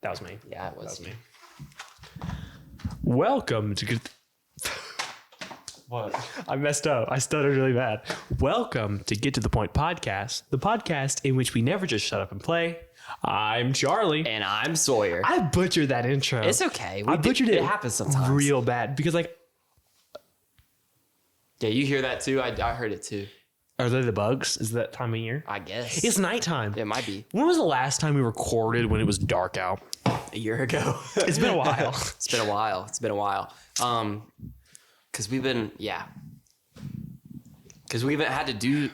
That was me. Yeah, it was me. Welcome to... What? I messed up. I stuttered really bad. Welcome to Get to the Point podcast, the podcast in which we never just shut up and play. I'm Charlie. And I'm Sawyer. I butchered that intro. It's okay. I butchered it. It happens sometimes. Real bad. Because like... Yeah, you hear that too? I heard it too. Are they the bugs? Is that time of year? I guess. It's nighttime. It might be. When was the last time we recorded when it was dark out? A year ago. It's been a while. It's been a while. Because we haven't had to do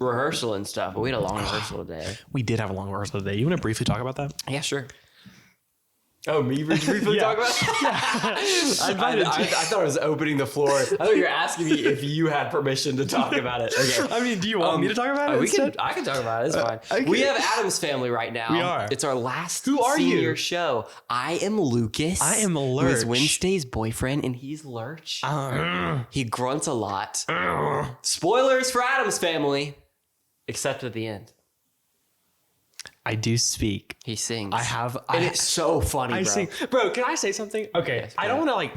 rehearsal and stuff, but we had a long rehearsal today. We did have a long rehearsal today. You want to briefly talk about that? Yeah, sure. Oh, me briefly talk about it? I thought I was opening the floor. I thought you were asking me if you had permission to talk about it. Okay. I mean, do you want me to talk about it? I can talk about it. It's fine. Okay. We have Adam's Family right now. We are. It's our last Who are senior you? show. I am Lucas. I am Who Lurch. is Wednesday's boyfriend, and he's Lurch. He grunts a lot. Spoilers for Adam's Family, except at the end. I do speak. He sings. And it's so funny, bro. I sing. Bro, can I say something? Okay. Yes, I don't want to like...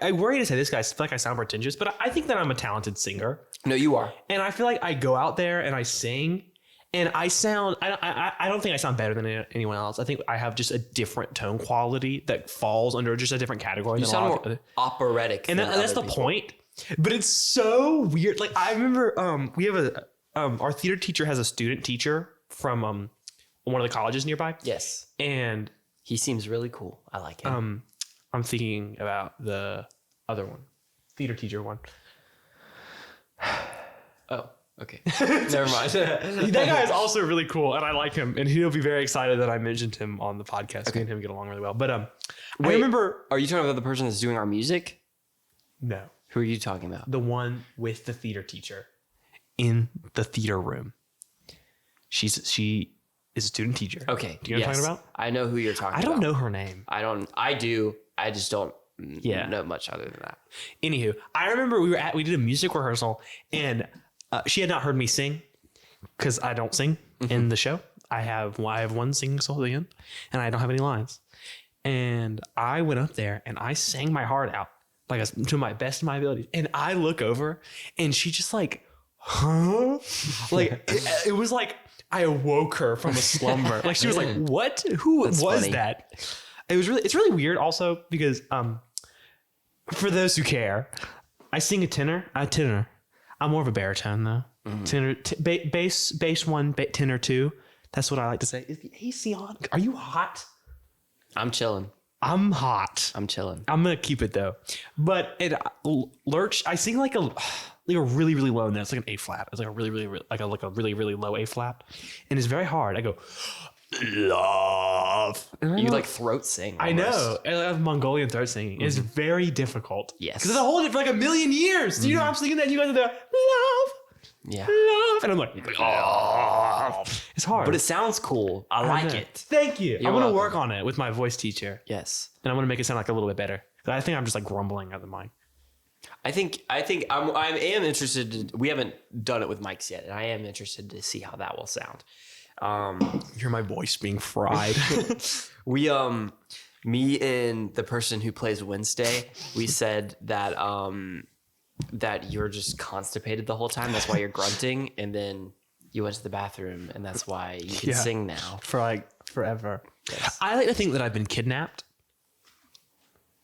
I worry to say this, guys. I feel like I sound pretentious, but I think that I'm a talented singer. No, you are. And I feel like I go out there and I sing and I sound... I don't think I sound better than anyone else. I think I have just a different tone quality that falls under just a different category. You sound more operatic. And that's the point. But it's so weird. Like, I remember we have our theater teacher has a student teacher from one of the colleges nearby. Yes. And he seems really cool. I like him. I'm thinking about the other one, theater teacher one. Oh, okay. Never mind. That guy is also really cool, and I like him, and he'll be very excited that I mentioned him on the podcast. Okay. Me and him get along really well. But I Wait, remember... Are you talking about the person that's doing our music? No. Who are you talking about? The one with the theater teacher in the theater room. She is a student teacher. Okay. Do you know what I'm talking about? I know who you're talking about. I don't know her name. I do. I just don't know much other than that. Anywho, I remember we did a music rehearsal, and she had not heard me sing because I don't sing in the show. I have one singing solo in, and I don't have any lines. And I went up there and I sang my heart out to my best of my abilities. And I look over, and she just like, huh? Like it was like I awoke her from a slumber. Like she was like, "What? Who was funny. That?" It's really weird. Also because for those who care, I sing a tenor. I'm more of a baritone though. Tenor, bass one, tenor two. That's what I like to say. Is the AC on? Are you hot? I'm chilling. I'm hot. I'm chilling. I'm gonna keep it though. But Lurch, I sing like a really, really low note. It's like an A flat. It's like a really, really low A flat, and it's very hard. I go, love. You like throat sing. I know. I have Mongolian throat singing. It's very difficult. Yes. Because it's a whole for like a million years. Do you know I'm singing that? You guys are there, love. Yeah. Love. And I'm like, oh. It's hard. But it sounds cool. I like it. Thank you. You're I'm going to welcome. work on it with my voice teacher. Yes. And I'm going to make it sound like a little bit better. I think I'm just like grumbling at the mic. I am interested we haven't done it with mics yet, and I am interested to see how that will sound. Hear my voice being fried. Me and the person who plays Wednesday, we said that that you're just constipated the whole time. That's why you're grunting, and then you went to the bathroom, and that's why you can sing now for like forever. Yes. I like to think that I've been kidnapped.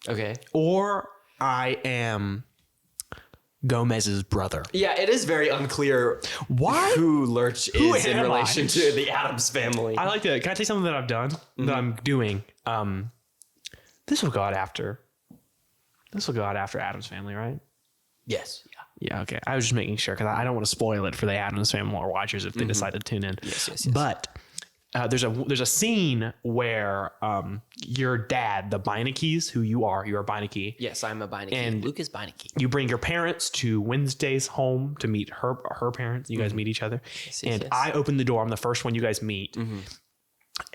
Okay. Or I am Gomez's brother. Yeah, it is very unclear who Lurch is in relation to the Addams Family. I like to. Can I tell you something that I've done that I'm doing? This will go out after. This will go out after Addams Family, right? Yes. Yeah. Okay. I was just making sure because I don't want to spoil it for the Addams Family watchers if they decide to tune in. Yes. But there's a scene where your dad, the Beinecke's, who you're a Beinecke. Yes, I'm a Beinecke. And Lucas Beinecke. You bring your parents to Wednesday's home to meet her parents. You guys meet each other. Yes. I open the door. I'm the first one you guys meet.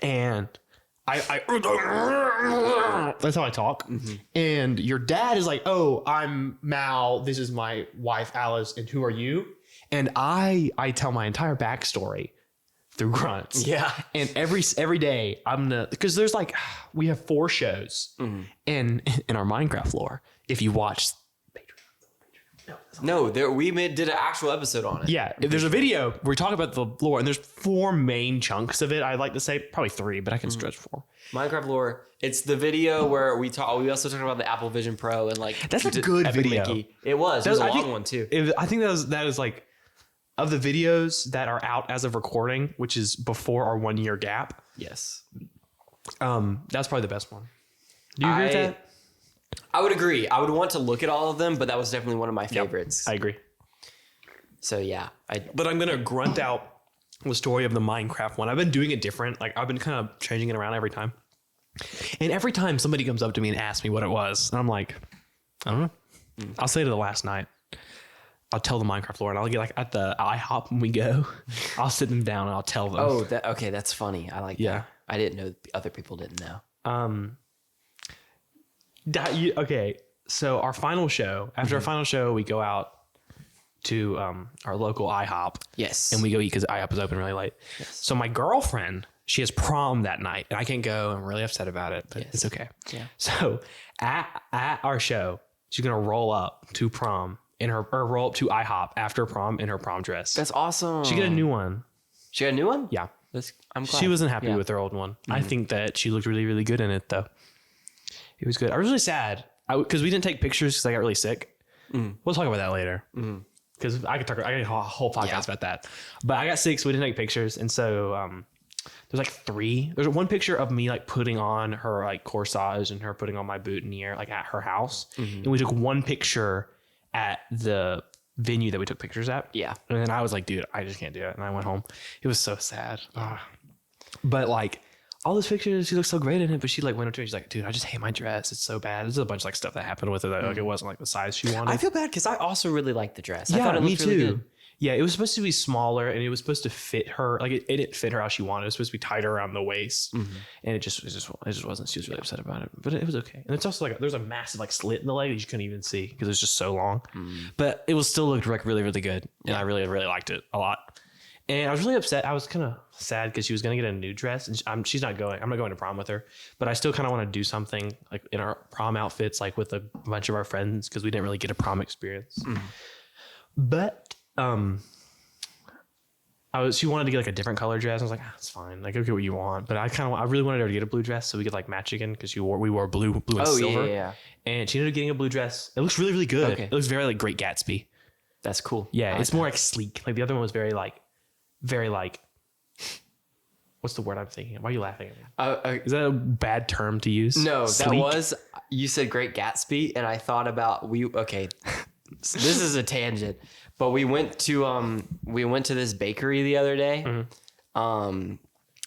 And I that's how I talk. And your dad is like, "Oh, I'm Mal. This is my wife, Alice. And who are you?" And I tell my entire backstory through grunts. Yeah. And every day because there's like, we have 4 shows in our Minecraft lore. If you watch No, we did an actual episode on it. Yeah, there's a video where we talk about the lore, and there's 4 main chunks of it. I'd like to say probably 3, but I can stretch 4. Minecraft lore. It's the video where we also talked about the Apple Vision Pro and like That's a good Epic video. Mickey. It was a long one too. I think that is like, of the videos that are out as of recording, which is before our 1 year gap. Yes. That's probably the best one. Do you agree with that? I would agree. I would want to look at all of them, but that was definitely one of my favorites. I agree. So yeah, But I'm gonna grunt out the story of the Minecraft one. I've been doing it different. Like I've been kind of changing it around every time. And every time somebody comes up to me and asks me what it was, and I'm like, I don't know. I'll say to the last night. I'll tell the Minecraft lore, and I'll get like at the IHOP when we go. I'll sit them down and I'll tell them. Oh, okay, that's funny. I like that. I didn't know other people didn't know. Okay, so our final show. After our final show, we go out to our local IHOP. Yes. And we go eat because IHOP is open really late. Yes. So my girlfriend, she has prom that night, and I can't go. I'm really upset about it, but it's okay. Yeah. So at our show, she's gonna roll up to prom or roll up to IHOP after prom in her prom dress. That's awesome. She got a new one. She got a new one? Yeah. I'm glad. She wasn't happy with her old one. I think that she looked really, really good in it, though. It was good. I was really sad because we didn't take pictures because I got really sick. We'll talk about that later. Because I could a whole podcast about that. But I got sick, so we didn't take pictures. And so there's like 3. There's one picture of me like putting on her like corsage and her putting on my boutonniere like at her house. And we took one picture at the venue that we took pictures at. Yeah. And then I was like, dude, I just can't do it. And I went home. It was so sad. But like all those pictures, she looked so great in it. But she like went up to me. She's like, dude, I just hate my dress. It's so bad. There's a bunch of like stuff that happened with it. That, like it wasn't like the size she wanted. I feel bad because I also really liked the dress. I Yeah, thought it me looked too. really good. Yeah, it was supposed to be smaller and it was supposed to fit her. Like it didn't fit her how she wanted. It was supposed to be tighter around the waist, and it just wasn't. She was really upset about it, but it was okay. And it's also like there's a massive like slit in the leg that you couldn't even see because it's just so long. But it was still looked like really really good, and I really really liked it a lot. And I was really upset. I was kind of sad because she was gonna get a new dress, and she's not going. I'm not going to prom with her, but I still kind of want to do something like in our prom outfits, like with a bunch of our friends because we didn't really get a prom experience. But she wanted to get like a different color dress. I was like, it's fine. Like, go get what you want. But I really wanted her to get a blue dress so we could like match again because we wore blue and silver. Yeah. And she ended up getting a blue dress. It looks really, really good. Okay. It looks very like Great Gatsby. That's cool. Yeah, it's more like sleek. Like the other one was very like, what's the word I'm thinking? Why are you laughing at me? Is that a bad term to use? No, Sleek? you said Great Gatsby, and I thought about this is a tangent, but we went to this bakery the other day, and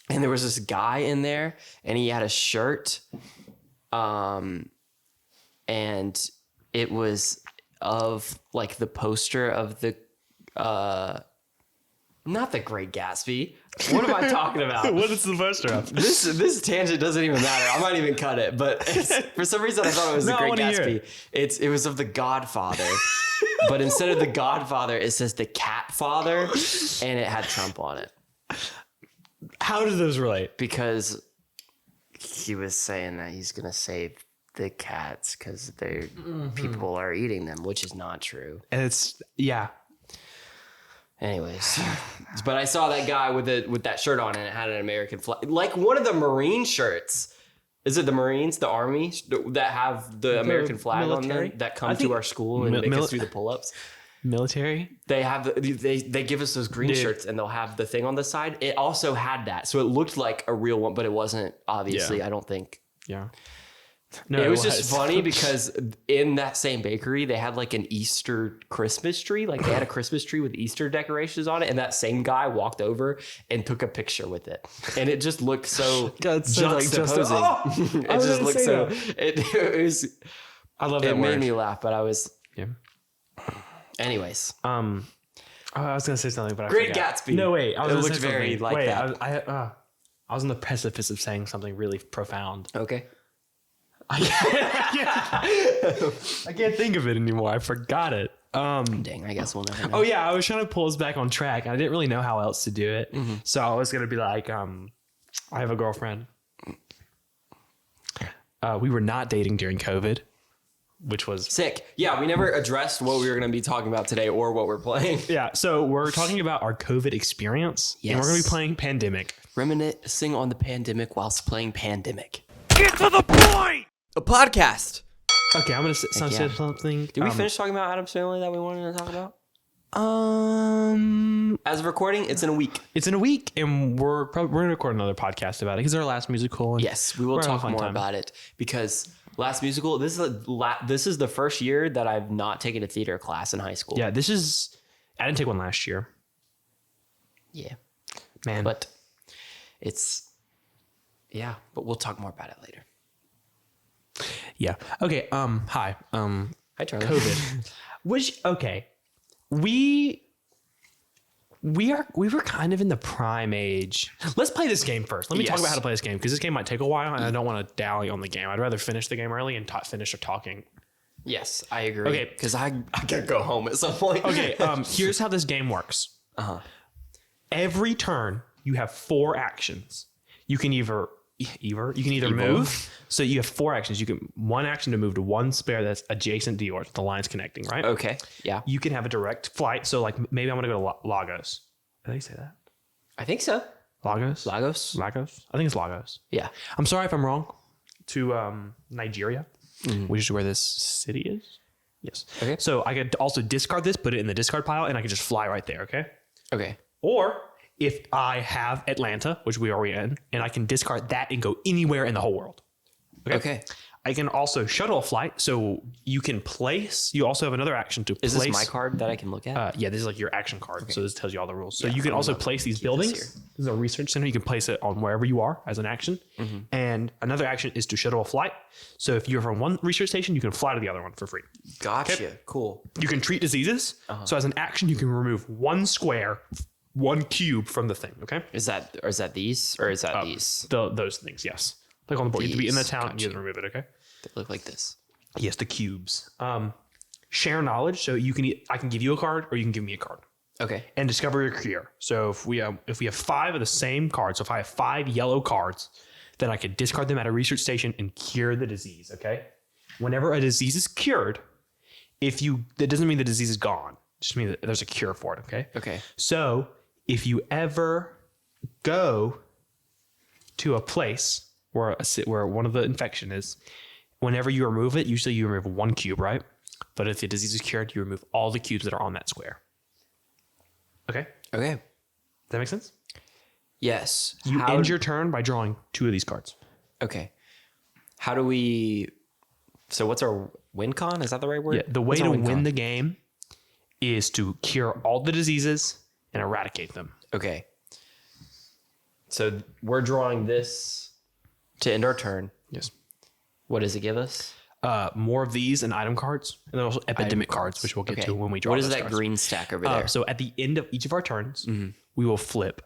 there was this guy in there, and he had a shirt, and it was of like the poster of the not the Great Gatsby. What am I talking about? What is the poster of? This tangent doesn't even matter. I might even cut it. But for some reason, I thought it was the Great Gatsby. It was of the Godfather, but instead of the Godfather, it says the Cat Father, and it had Trump on it. How do those relate? Because he was saying that he's gonna save the cats because people are eating them, which is not true. And yeah. Anyways, but I saw that guy with that shirt on and it had an American flag, like one of the Marine shirts. Is it the Marines, the Army that have the American flag military? on them that come to our school and make us do the pull-ups? Military? They have they give us those green shirts and they'll have the thing on the side. It also had that, so it looked like a real one, but it wasn't. Obviously, I don't think. Yeah. No, it was just funny because in that same bakery, they had like an Easter Christmas tree. Like they had a Christmas tree with Easter decorations on it. And that same guy walked over and took a picture with it. And it just looked so juxtaposing. It just looked so, it was, I love that it word. made me laugh, but I was, Yeah. Anyways. I was going to say something, but I Great forgot. Gatsby. No, wait. It looked very like that. I was on the precipice of saying something really profound. Okay. I can't think of it anymore. I forgot it. Dang, I guess we'll never know. Oh yeah, I was trying to pull us back on track. I didn't really know how else to do it, so I was gonna be like, I have a girlfriend. We were not dating during COVID, which was Sick. Yeah, we never addressed what we were going to be talking about today or what we're playing. yeah. So we're talking about our COVID experience, and we're gonna be playing Pandemic. Reminiscing on the pandemic whilst playing Pandemic. Get to the point. A podcast. Okay, I'm gonna say something. Did we finish talking about Adam's Family that we wanted to talk about? As of recording, it's in a week. It's in a week, and we're gonna record another podcast about it because it's our last musical. And Yes, we will talk more about it because last musical. This is the first year that I've not taken a theater class in high school. Yeah, I didn't take one last year. Yeah, Man, but but we'll talk more about it later. yeah. Okay. Hi. Hi, Charlie. COVID. We were kind of in the prime age. Let's play this game first. Let me talk about how to play this game because this game might take a while, and I don't want to dally on the game. I'd rather finish the game early and finish talking. Yes, I agree. Okay. because I gotta go home at some point. Okay. Here's how this game works. Every turn you have 4 actions. You can either move. So you have 4 actions. You can one action to move to one spare that's adjacent to yours. The line's connecting, right? Okay. Yeah. You can have a direct flight. So like maybe I'm gonna go to Lagos. Did they say that? I think so. Lagos. Lagos. I think it's Lagos. Yeah. I'm sorry if I'm wrong. To Nigeria, which is where this city is. Yes. Okay. So I could also discard this, put it in the discard pile, and I could just fly right there. Okay. Okay. Or if I have Atlanta, which we are already in, and I can discard that and go anywhere in the whole world. Okay. I can also shuttle a flight, so you can place. You also have another action to place. Is this my card that I can look at? Yeah, this is like your action card. So this tells you all the rules. So you can also place these buildings. This is a research center. You can place it on wherever you are as an action. And another action is to shuttle a flight. So if you're from one research station, you can fly to the other one for free. Gotcha. Okay. Cool. You can treat diseases. So as an action, you can remove 1 square, 1 cube from the thing. Okay. Is that these or is that these? Those things, yes. Like on the board. You have to be in the town. Gotcha. You have to remove it. Okay. They look like this. Yes, the cubes. Share knowledge. So I can give you a card, or you can give me a card. Okay. And discover your cure. So if we have 5 of the same cards, so if I have 5 yellow cards, then I could discard them at a research station and cure the disease. Okay. Whenever a disease is cured, that doesn't mean the disease is gone. It just means that there's a cure for it. Okay. Okay. So if you ever go to a place where one of the infection is, whenever you remove it, usually you remove 1 cube, right? But if the disease is cured, you remove all the cubes that are on that square. Okay? Okay. Does that make sense? Yes. You end your turn by drawing 2 of these cards. Okay. How do we? So what's our win con? Is that the right word? Yeah, the way to win the game is to cure all the diseases and eradicate them. Okay. So we're drawing this to end our turn. Yes. What does it give us? More of these and item cards, and then also epidemic cards, which we'll get to when we draw. What is those that cards. green stack over there? So at the end of each of our turns, we will flip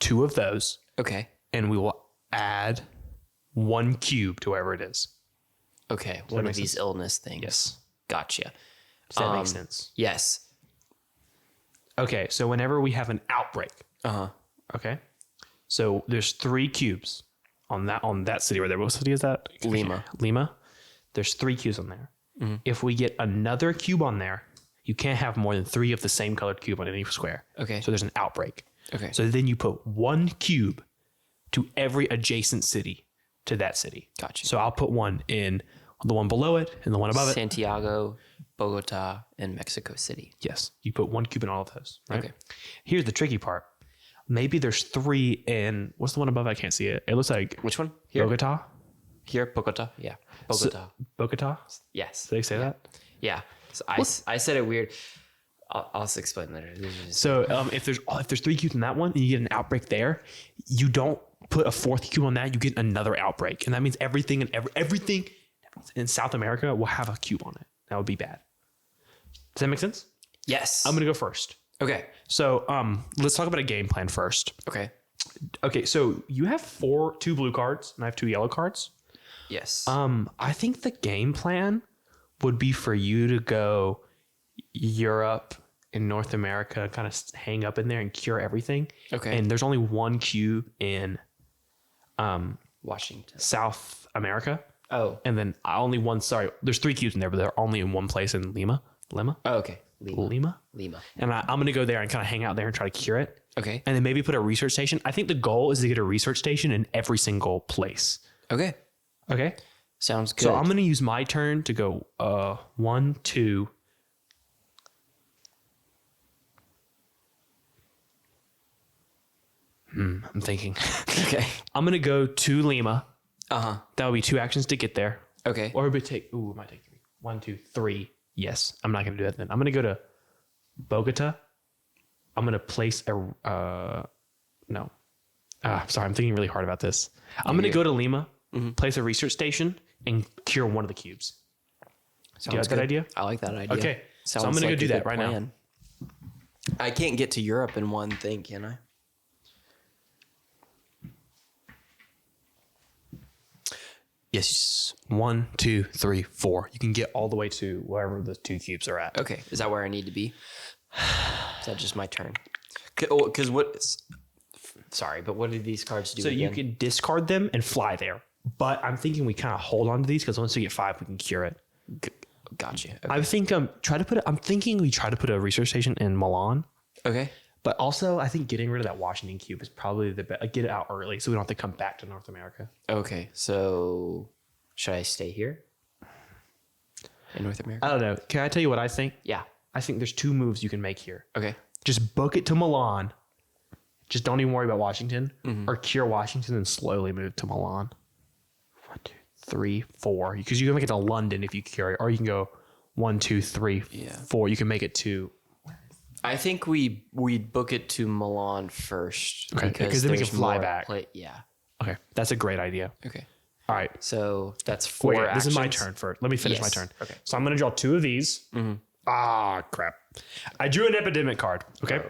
2 of those, Okay. and we will add 1 cube to wherever it is. Okay. One of these illness things. Yes. Gotcha. Does that make sense? Yes. Okay, so whenever we have an outbreak, okay, so there's 3 cubes on that city right there. What city is that? Lima. There's 3 cubes on there. If we get another cube on there, you can't have more than 3 of the same colored cube on any square. Okay. So there's an outbreak. Okay. So then you put 1 cube to every adjacent city to that city. Gotcha. So I'll put 1 in the one below it and the one above it. Santiago, Bogota, and Mexico City. Yes. You put 1 cube in all of those. Right? Okay. Here's the tricky part. Maybe there's 3 in, what's the one above? I can't see it. It looks like Which one? Here. Bogota. Here, Bogota. Yeah. Bogota. Bogota? Yes. Did they say that? Yeah. So I said it weird. I'll just explain later. So if there's 3 cubes in that one and you get an outbreak there, you don't put a 4th cube on that. You get another outbreak, and that means everything in South America will have a cube on it. That would be bad. Does that make sense? Yes. I'm gonna go first. Okay. So let's talk about a game plan first. Okay. Okay. So you have 2 blue cards, and I have 2 yellow cards. Yes. I think the game plan would be for you to go. Europe and North America, kind of hang up in there and cure everything. Okay. And there's only one cube in Washington. South America. Oh. And then only one, sorry, there's 3 cubes in there, but they're only in one place in Lima. Oh, okay. Lima. And I'm going to go there and kind of hang out there and try to cure it. Okay. And then maybe put a research station. I think the goal is to get a research station in every single place. Okay. Okay. Sounds good. So I'm going to use my turn to go 1, 2. I'm thinking. Okay. I'm going to go to Lima. Uh-huh. That would be 2 actions to get there. Okay. Or it would take, it might take 3. 1, 2, 3. Yes. I'm not going to do that then. I'm going to go to Bogota. I'm going to place sorry. I'm thinking really hard about this. I'm going to go to Lima, place a research station, and cure one of the cubes. Do you like that idea? I like that idea. Okay. So I'm going to go do that right now. I can't get to Europe in one thing, can I? Yes. 1, 2, 3, 4. You can get all the way to wherever the 2 cubes are at. Okay. Is that where I need to be? Is that just my turn? Because sorry, but what do these cards do? So again? you can discard them and fly there. But I'm thinking we kind of hold on to these because once we get 5, we can cure it. Gotcha. Okay. I think I'm thinking we try to put a research station in Milan. Okay. But also, I think getting rid of that Washington cube is probably the best. Get it out early so we don't have to come back to North America. Okay. So should I stay here in North America? I don't know. Can I tell you what I think? Yeah. I think there's 2 moves you can make here. Okay. Just book it to Milan. Just don't even worry about Washington. Or cure Washington and slowly move to Milan. 1, 2, 3, 4. Because you can make it to London if you cure it. Or you can go 1, 2, 3, 4. You can make it to... I think we book it to Milan first. Okay, because then we can there's fly more back. Yeah. Okay, that's a great idea. Okay. All right. So that's 4 Wait, actions. this is my turn first. Let me finish my Yes. turn. Okay. So I'm going to draw 2 of these. Ah, crap. I drew an epidemic card. Okay.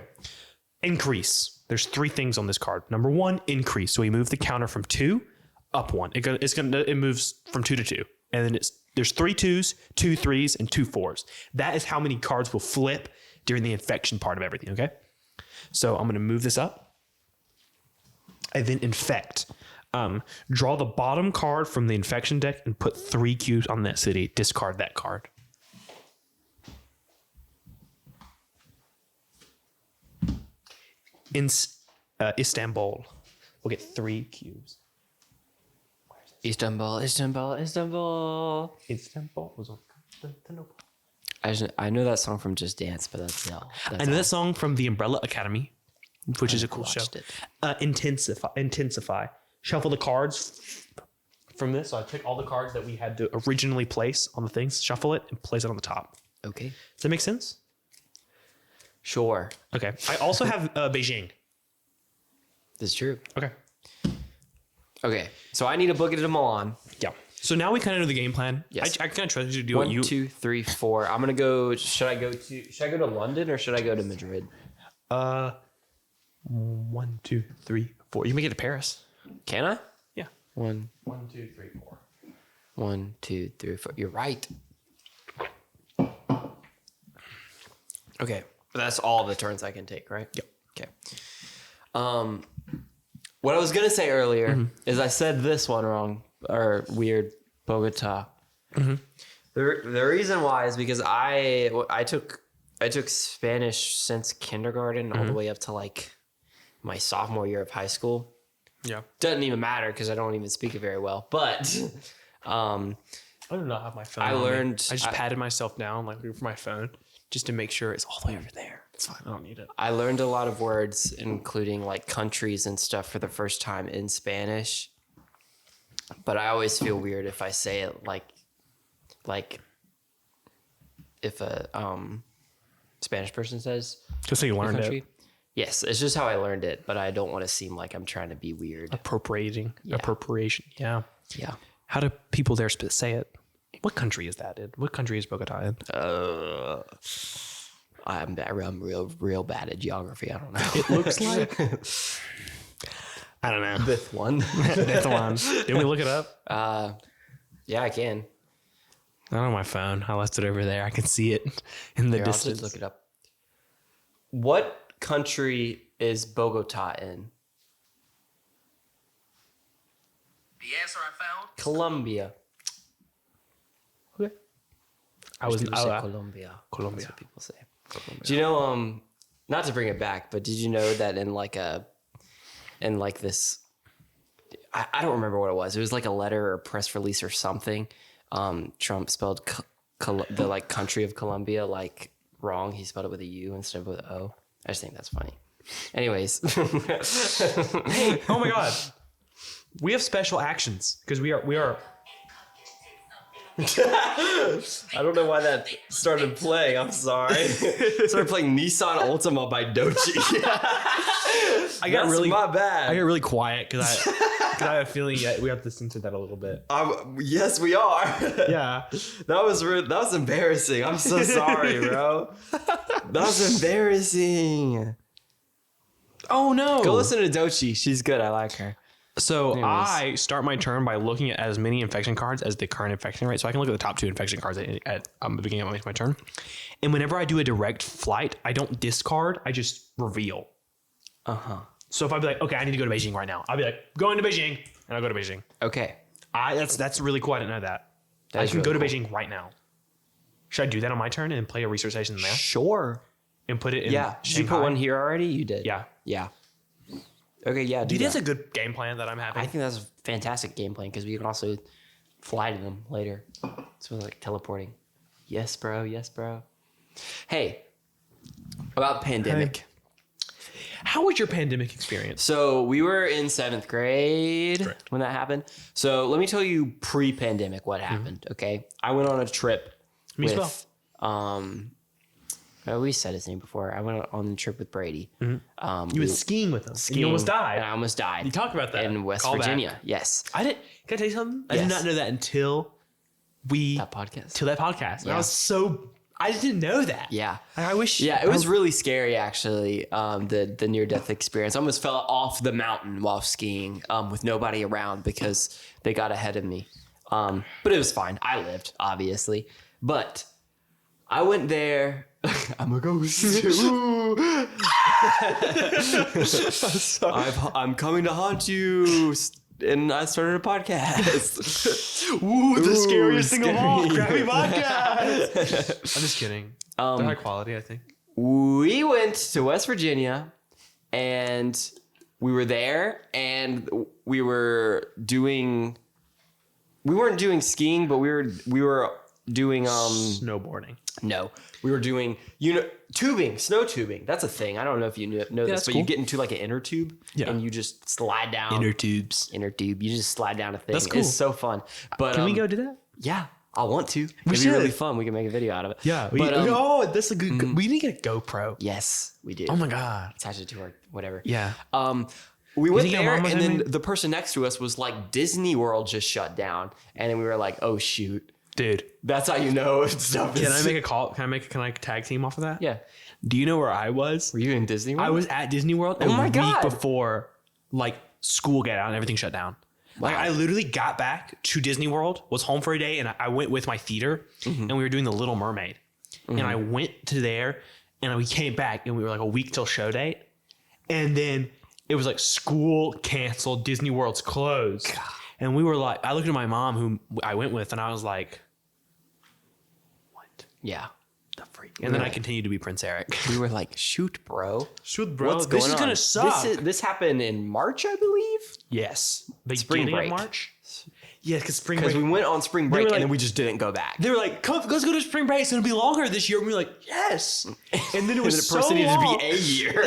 Increase. There's 3 things on this card. Number 1, increase. So we move the counter from 2 up 1. It moves from 2 to 2. And then there's 3 2s, 2 3s, and 2 4s. That is how many cards will flip during the infection part of everything. Okay. So I'm going to move this up. And then infect. Draw the bottom card from the infection deck and put 3 cubes on that city. Discard that card. In Istanbul, we'll get 3 cubes. Istanbul. Istanbul was on Constantinople. I know that song from Just Dance, but that's all. I know that song from the Umbrella Academy, which is a cool show. watched it. Intensify. Shuffle the cards from this. So I took all the cards that we had to originally place on the things, shuffle it, and place it on the top. Okay. Does that make sense? Sure. Okay. I also have Beijing. That's true. Okay. Okay. So I need to book it to Milan. Yeah. So now we kind of know the game plan. Yes. I kind of trust you to do 1, what you. 2, 3, 4. I'm gonna go. Should I go to London or should I go to Madrid? 1, 2, 3, 4. You can make it to Paris. Can I? Yeah. 1, 1, 2, 3, 4. 1, 2, 3, 4. You're right. Okay. But that's all the turns I can take, right? Yep. Okay. What I was gonna say earlier is I said this one wrong or weird. Bogota. The reason why is because I took Spanish since kindergarten all the way up to like my sophomore year of high school. Yeah. Doesn't even matter because I don't even speak it very well. But I do not have my phone. I on me. learned- I just I- patted myself down like for my phone just to make sure it's all the way over there. It's fine. I don't need it. I learned a lot of words, including like countries and stuff, for the first time in Spanish. But I always feel weird if I say it like if a Spanish person says Just so you the learned country. it. Yes, it's just how I learned it, but I don't want to seem like I'm trying to be weird. Appropriation. Yeah. Yeah. How do people there say it? What country is that in? What country is Bogota in? I'm real bad at geography. I don't know. It looks like. I don't know. This one. That's the one. Did we look it up? Yeah, I can. Not on my phone. I left it over there. I can see it in the Here, I'll just distance. look it up. What country is Bogota in? The answer I found. Colombia. Okay. I was People say Colombia. Colombia. That's what people say. Do you know? Not to bring it back, but did you know that in this, I don't remember what it was. It was like a letter or a press release or something. Trump spelled the like country of Colombia like wrong. He spelled it with a U instead of with an O. I just think that's funny. Anyways, Hey, oh my God. We have special actions because we are. I don't know why that started playing. I'm sorry. It started playing Nissan Altima by Dochi. I got That's really my bad. I got really quiet because I have a feeling that we have to censor that a little bit. Yes, we are. Yeah. That was rude. That was embarrassing. I'm so sorry, bro. That was embarrassing. Oh no. Go listen to Dochi. She's good. I like her. So Anyways. I start my turn by looking at as many infection cards as the current infection rate. So I can look at the top 2 infection cards at the beginning of my turn. And whenever I do a direct flight, I don't discard. I just reveal. So if I'd be like, okay, I need to go to Beijing right now. I'll be like, going to Beijing, and I'll go to Beijing. Okay. That's really cool. I didn't know that. That I is can really go to cool. Beijing right now. Should I do that on my turn and play a research station there Sure. and put it in Yeah. Did you Shanghai? put one here already? You did. Yeah. Yeah. Okay. Yeah. Dude, that's that. a good game plan that I'm having. I think that's a fantastic game plan because we can also fly to them later. So it's like teleporting. Yes, bro. Yes, bro. Hey, about pandemic. How was your pandemic experience? So we were in 7th grade Correct. when that happened. So let me tell you pre-pandemic what happened. Okay, I went on a trip Me as with we said his name before. I went on a trip with Brady. You were skiing with us. And you almost And died. I almost died. You talked about that. in West Call back. Virginia. Yes, Can I tell you something? I Yes. did not know that until that podcast. that podcast. And Yeah. I didn't know that. Yeah. I wish. Yeah, it was really scary actually. The near death experience. I almost fell off the mountain while skiing with nobody around because they got ahead of me. But it was fine. I lived, obviously. But I went there. I'm a ghost. I'm coming to haunt you. And I started a podcast. Ooh, the scariest thing of all. scary. Crappy podcast. I'm just kidding. They're high quality, I think. We went to West Virginia and we were there and we weren't doing skiing, but we were doing Snowboarding. no, we were doing tubing, snow tubing. That's a thing. I don't know if you know this, that's but cool. you get into like an inner tube and you just slide down tubes. inner tube. You just slide down a thing. That's cool. It's so fun. But Can we go do that? Yeah, I want to. It'd be should. really fun. We can make a video out of it. Yeah. But that's a good. We need to get a GoPro. yes, we do. Oh my God. Attach it to our whatever. Yeah. We went think your there, mom was and in then me? the person next to us was like, Disney World just shut down, and then we were like, oh shoot, Dude. that's how you know stuff. Can I make a call? Can I tag team off of that? Yeah. Do you know where I was? Were you in Disney World? I was at Disney World a Oh my week God. before like school got out and everything shut down. Like I literally got back to Disney World, was home for a day, and I went with my theater and we were doing The Little Mermaid. And I went to there and we came back and we were like a week till show date. And then it was like school canceled, Disney World's closed. God. And we were like, I looked at my mom who I went with and I was like, what Yeah. the freak? And then I continued to be Prince Eric. We were like, shoot, bro. Shoot, bro. What's This going is on? gonna suck. This happened in March, I believe. Yes. Spring Beginning break. of March? Yeah, because spring Because break. we went on spring break were and then like- we just didn't go back. They were like, "Come, let's go to spring break. It's going to be longer this year." And we were like, yes. And then it was the so person needed long. to be a year.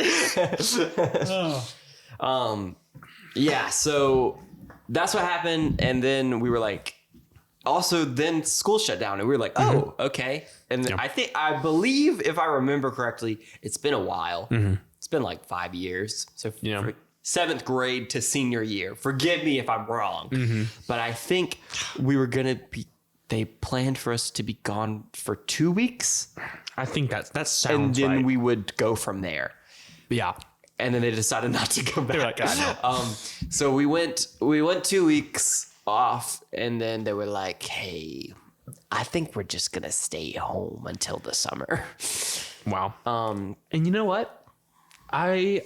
Yeah, so that's what happened. And then we were like, also then school shut down and we were like, oh, okay. And then I believe if I remember correctly, it's been a while. It's been like 5 years. So Yeah. for 7th grade to senior year, forgive me if I'm wrong, but I think we were going to they planned for us to be gone for 2 weeks I think that and sounds then right. we would go from there. Yeah. And then they decided not to come back. were like, "God, no." So we went 2 weeks off, and then they were like, "Hey, I think we're just gonna stay home until the summer. Wow. And you know what? I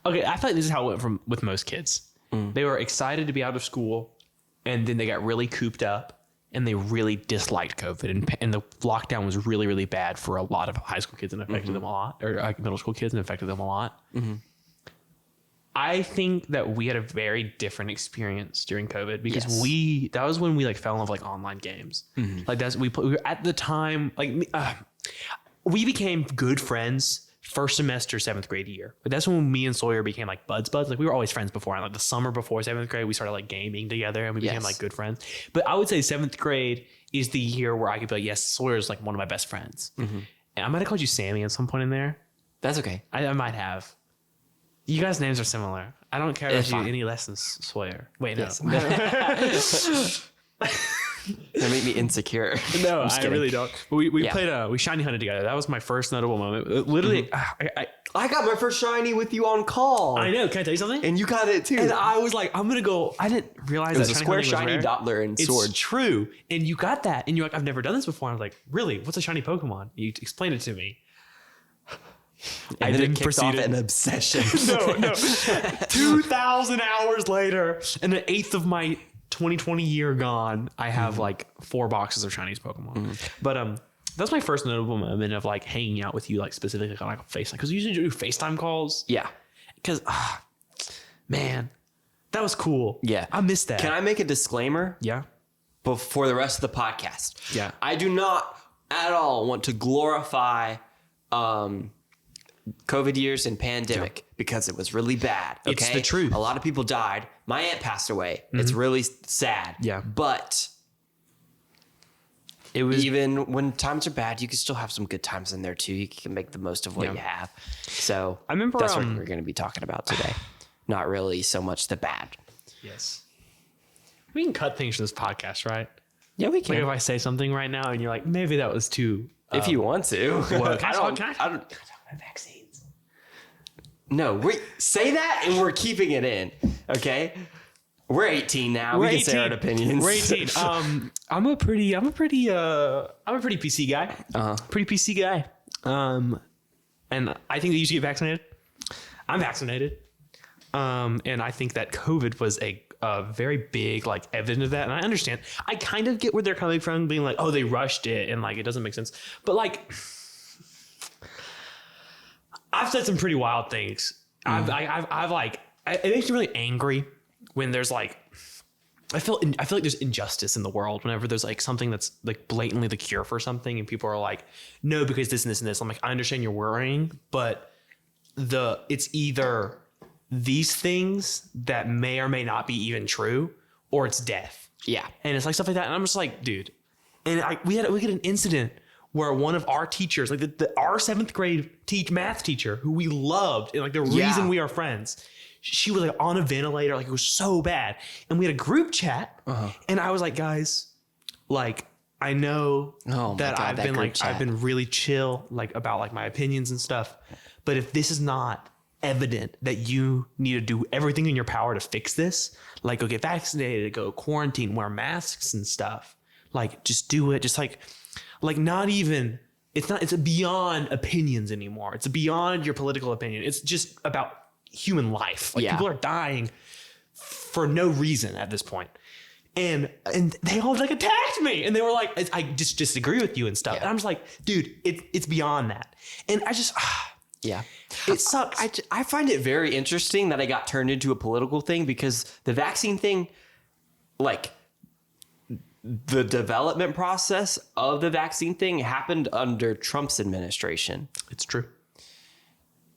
feel like this is how it went with most kids. They were excited to be out of school, and then they got really cooped up, and they really disliked COVID, and the lockdown was really, really bad for a lot of high school kids and affected them a lot, or middle school kids and affected them a lot. I think that we had a very different experience during COVID because that was when we like fell in love with like online games. Like we were at the time, like we became good friends first semester, 7th grade year. But that's when me and Sawyer became like buds. Like we were always friends before. And like the summer before 7th grade, we started like gaming together and we became like good friends. But I would say 7th grade is the year where I could be like, yes, Sawyer's like one of my best friends. And I might have called you Sammy at some point in there. That's okay. I might have. You guys' names are similar. I don't care about you any less than Sawyer. Wait, no. That made me insecure. No, I really don't. We played we shiny hunted together. That was my first notable moment. Literally, I got my first shiny with you on call. I know. Can I tell you something? And you got it too. And I was like, I'm gonna go. I didn't realize it was that a square shiny shiny Doppler and sword. It's true. And you got that. And you're like, I've never done this before. I was like, really? What's a shiny Pokemon? You explained it to me. And then it kicked off an obsession. No. 2,000 hours later, and the 8th of my 2020 year gone, I have like 4 boxes of Chinese Pokemon. But that's my first notable moment of like hanging out with you, like specifically on like FaceTime, because we usually do FaceTime calls. Yeah, because man, that was cool. Yeah, I missed that. Can I make a disclaimer? Yeah. Before the rest of the podcast. Yeah, I do not at all want to glorify COVID years and pandemic because it was really bad. Okay? It's the truth. A lot of people died. My aunt passed away. It's really sad. Yeah. But it was even when times are bad, you can still have some good times in there too. You can make the most of what you have. So I remember that's what we're going to be talking about today. Not really so much the bad. Yes. We can cut things from this podcast, right? Yeah, we can. Like if I say something right now and you're like, maybe that was too. If you want to. Well, I don't talk about vaccines. No, we say that and we're keeping it in. Okay. We're 18 now. We can say our opinions. We're 18. I'm a pretty PC guy. Pretty PC guy. And I think that you should get vaccinated. I'm vaccinated. And I think that COVID was a very big like evidence of that. And I understand. I kind of get where they're coming from, being like, oh, they rushed it and like it doesn't make sense. But like, I've said some pretty wild things. I've like, it makes me really angry when there's like, I feel like there's injustice in the world whenever there's like something that's like blatantly the cure for something and people are like, no, because this and this and this. I'm like, I understand you're worrying, but it's either these things that may or may not be even true, or it's death. Yeah. And it's like stuff like that. And I'm just like, dude. And we had an incident where one of our teachers, like our 7th grade math teacher, who we loved, and like the reason we are friends, she was like on a ventilator, like it was so bad. And we had a group chat, and I was like, guys, like I know that I've been really chill, like about like my opinions and stuff, but if this is not evident that you need to do everything in your power to fix this, like go get vaccinated, go quarantine, wear masks and stuff, like just do it, just like not even, it's beyond opinions anymore. It's beyond your political opinion. It's just about human life. Like people are dying for no reason at this point. And they all like attacked me and they were like, I just disagree with you and stuff. And I'm just like, dude, it's beyond that. And I just, it sucks. I find it very interesting that I got turned into a political thing because the vaccine thing, like the development process of the vaccine thing happened under Trump's administration. It's true.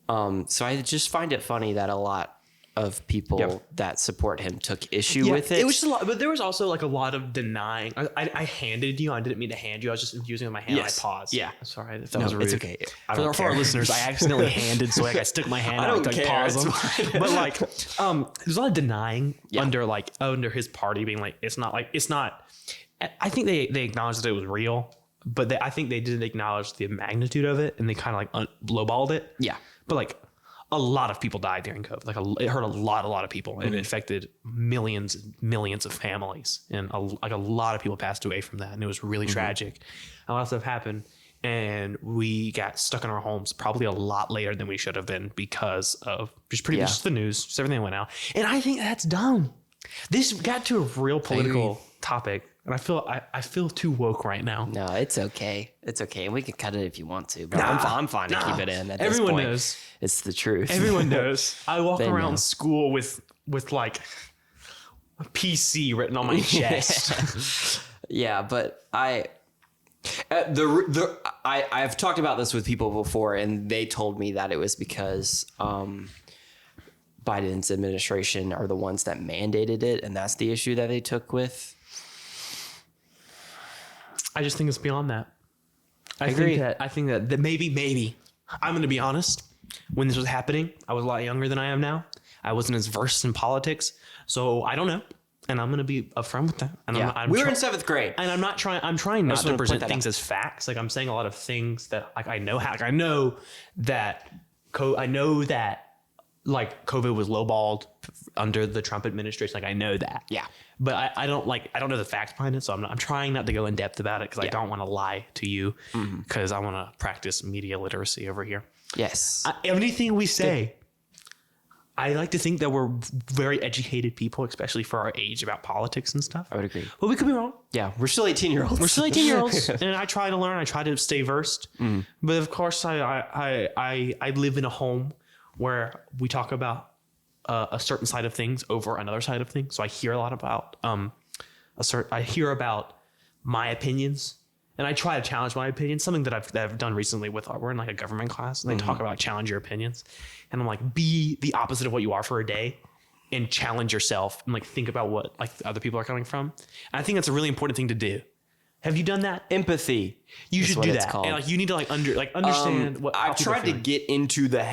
So I just find it funny that a lot of people that support him took issue with it. It was just a lot, but there was also like a lot of denying. I handed you. I didn't mean to hand you. I was just using it with my hand. Yes. I paused. Yeah. Sorry if that was rude. It's okay. For our listeners, I accidentally handed, so like I stuck my hand out to pause them. But like, there's a lot of denying under his party being like, it's not. I think they acknowledged that it was real, but I think they didn't acknowledge the magnitude of it, and they kind of like lowballed it. Yeah. But like, a lot of people died during COVID. Like it hurt a lot of people, and it affected millions of families, and a lot of people passed away from that, and it was really tragic. A lot of stuff happened, and we got stuck in our homes probably a lot later than we should have been because of just pretty much the news, just everything that went out. And I think that's dumb. This got to a real political topic, and I feel too woke right now. No, it's okay. It's okay. And we can cut it if you want to. But I'm fine to keep it in at this Everyone point. knows. It's the truth. Everyone knows. I walk They around know. school with like a PC written on my chest. Yeah, but I've talked about this with people before, and they told me that it was because Biden's administration are the ones that mandated it, and that's the issue that they took with. I just think it's beyond that. I agree. think that maybe I'm going to be honest. When this was happening, I was a lot younger than I am now. I wasn't as versed in politics, so I don't know. And I'm going to be upfront with that. And We were in 7th grade. And I'm trying not just to wanna point present that things as facts. Like I'm saying a lot of things that like I know that like COVID was lowballed under the Trump administration. Like I know that. Yeah. But I don't know the facts behind it. So I'm trying not to go in depth about it because I don't want to lie to you because I want to practice media literacy over here. Yes. Anything we say, I like to think that we're very educated people, especially for our age, about politics and stuff. I would agree. But we could be wrong. Yeah, we're still 18-year-olds. We're still 18-year-olds, and I try to learn. I try to stay versed. But of course, I live in a home where we talk about a certain side of things over another side of things. So I hear a lot about I hear about my opinions, and I try to challenge my opinions. Something that I've done recently we're in like a government class, and they talk about challenge your opinions, and I'm like, be the opposite of what you are for a day, and challenge yourself, and like think about what like other people are coming from. And I think that's a really important thing to do. Have you done that? Empathy. You is should what do it's that. called. And like you need to like understand what how I've people are tried to feeling. get into the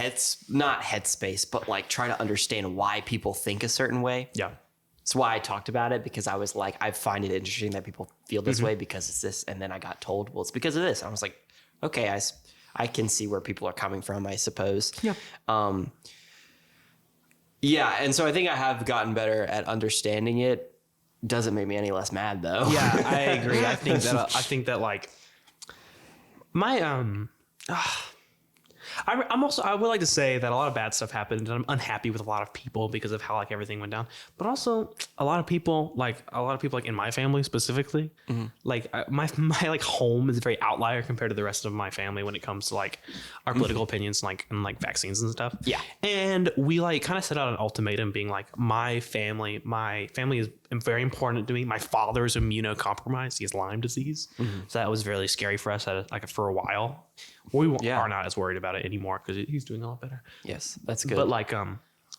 not headspace, but like try to understand why people think a certain way. Yeah. That's why I talked about it, because I was like, I find it interesting that people feel this way because it's this. And then I got told, well, it's because of this. I was like, okay, I can see where people are coming from, I suppose. Yeah. Yeah. And so I think I have gotten better at understanding it. Doesn't make me any less mad though. Yeah, I agree. I think that like my I would like to say that a lot of bad stuff happened, and I'm unhappy with a lot of people because of how like everything went down. But also a lot of people like in my family specifically, like my like home is a very outlier compared to the rest of my family when it comes to like our political opinions, and like vaccines and stuff. Yeah. And we like kind of set out an ultimatum being like, my family is very important to me. My father is immunocompromised. He has Lyme disease. So that was really scary for us for a while. We are not as worried about it anymore because he's doing a lot better. Yes, that's good. But like,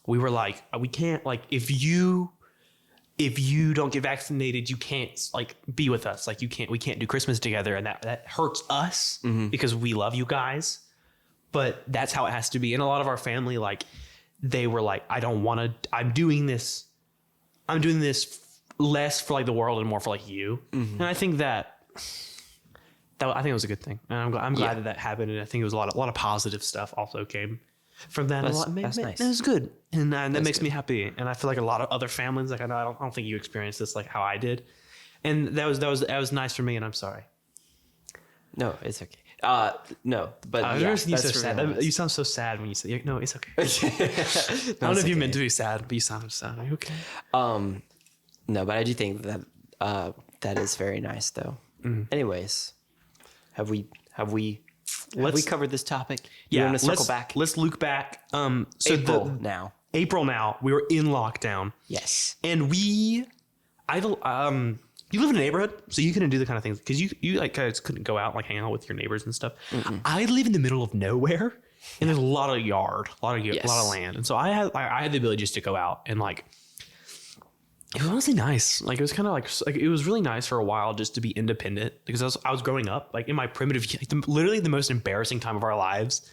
we were like, we can't like if you don't get vaccinated, you can't like be with us. Like we can't do Christmas together, and that hurts us because we love you guys. But that's how it has to be. And a lot of our family, like, they were like, I don't want to. I'm doing this less for like the world and more for like you. And I think that I think it was a good thing, and I'm glad that happened. And I think it was a lot of positive stuff also came from that. That's nice. That was good, and that makes me happy. And I feel like a lot of other families, like I don't think you experienced this like how I did, and that was nice for me. And I'm sorry. No, it's okay. No, but I've yeah, never seen you so that's sad. really nice. You sound so sad when you say no. It's okay. I don't know if you meant to be sad, but you sound sad. Are you okay? No, but I do think that that is very nice, though. Anyways, have we covered this topic? You want to circle back? Let's look back. So April now we were in lockdown. Yes. And you live in a neighborhood, so you couldn't do the kind of things because you like guys couldn't go out and like hang out with your neighbors and stuff. I live in the middle of nowhere, and there's a lot of yard, a lot of land, and so I had the ability just to go out and like. It was honestly nice. Like it was kind of like it was really nice for a while just to be independent because I was growing up like in my primitive, literally the most embarrassing time of our lives.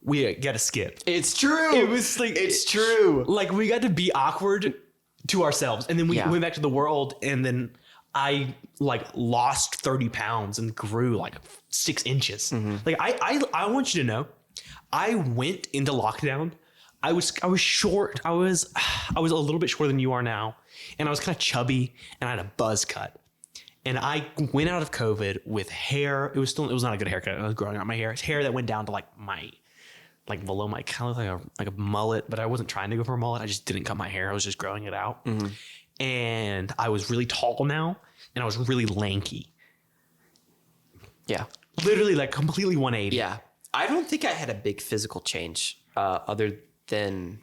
We got to skip. It's true. It was like it's true. Like we got to be awkward to ourselves, and then we went back to the world, and then I like lost 30 pounds and grew like 6 inches. Like I want you to know, I went into lockdown I was short. I was a little bit shorter than you are now, and I was kind of chubby, and I had a buzz cut. And I went out of COVID with hair. It was not a good haircut. I was growing out my hair. It's hair that went down to like below my, kind of like a mullet, but I wasn't trying to go for a mullet. I just didn't cut my hair. I was just growing it out. And I was really tall now, and I was really lanky. Yeah. Literally like completely 180. Yeah. I don't think I had a big physical change other than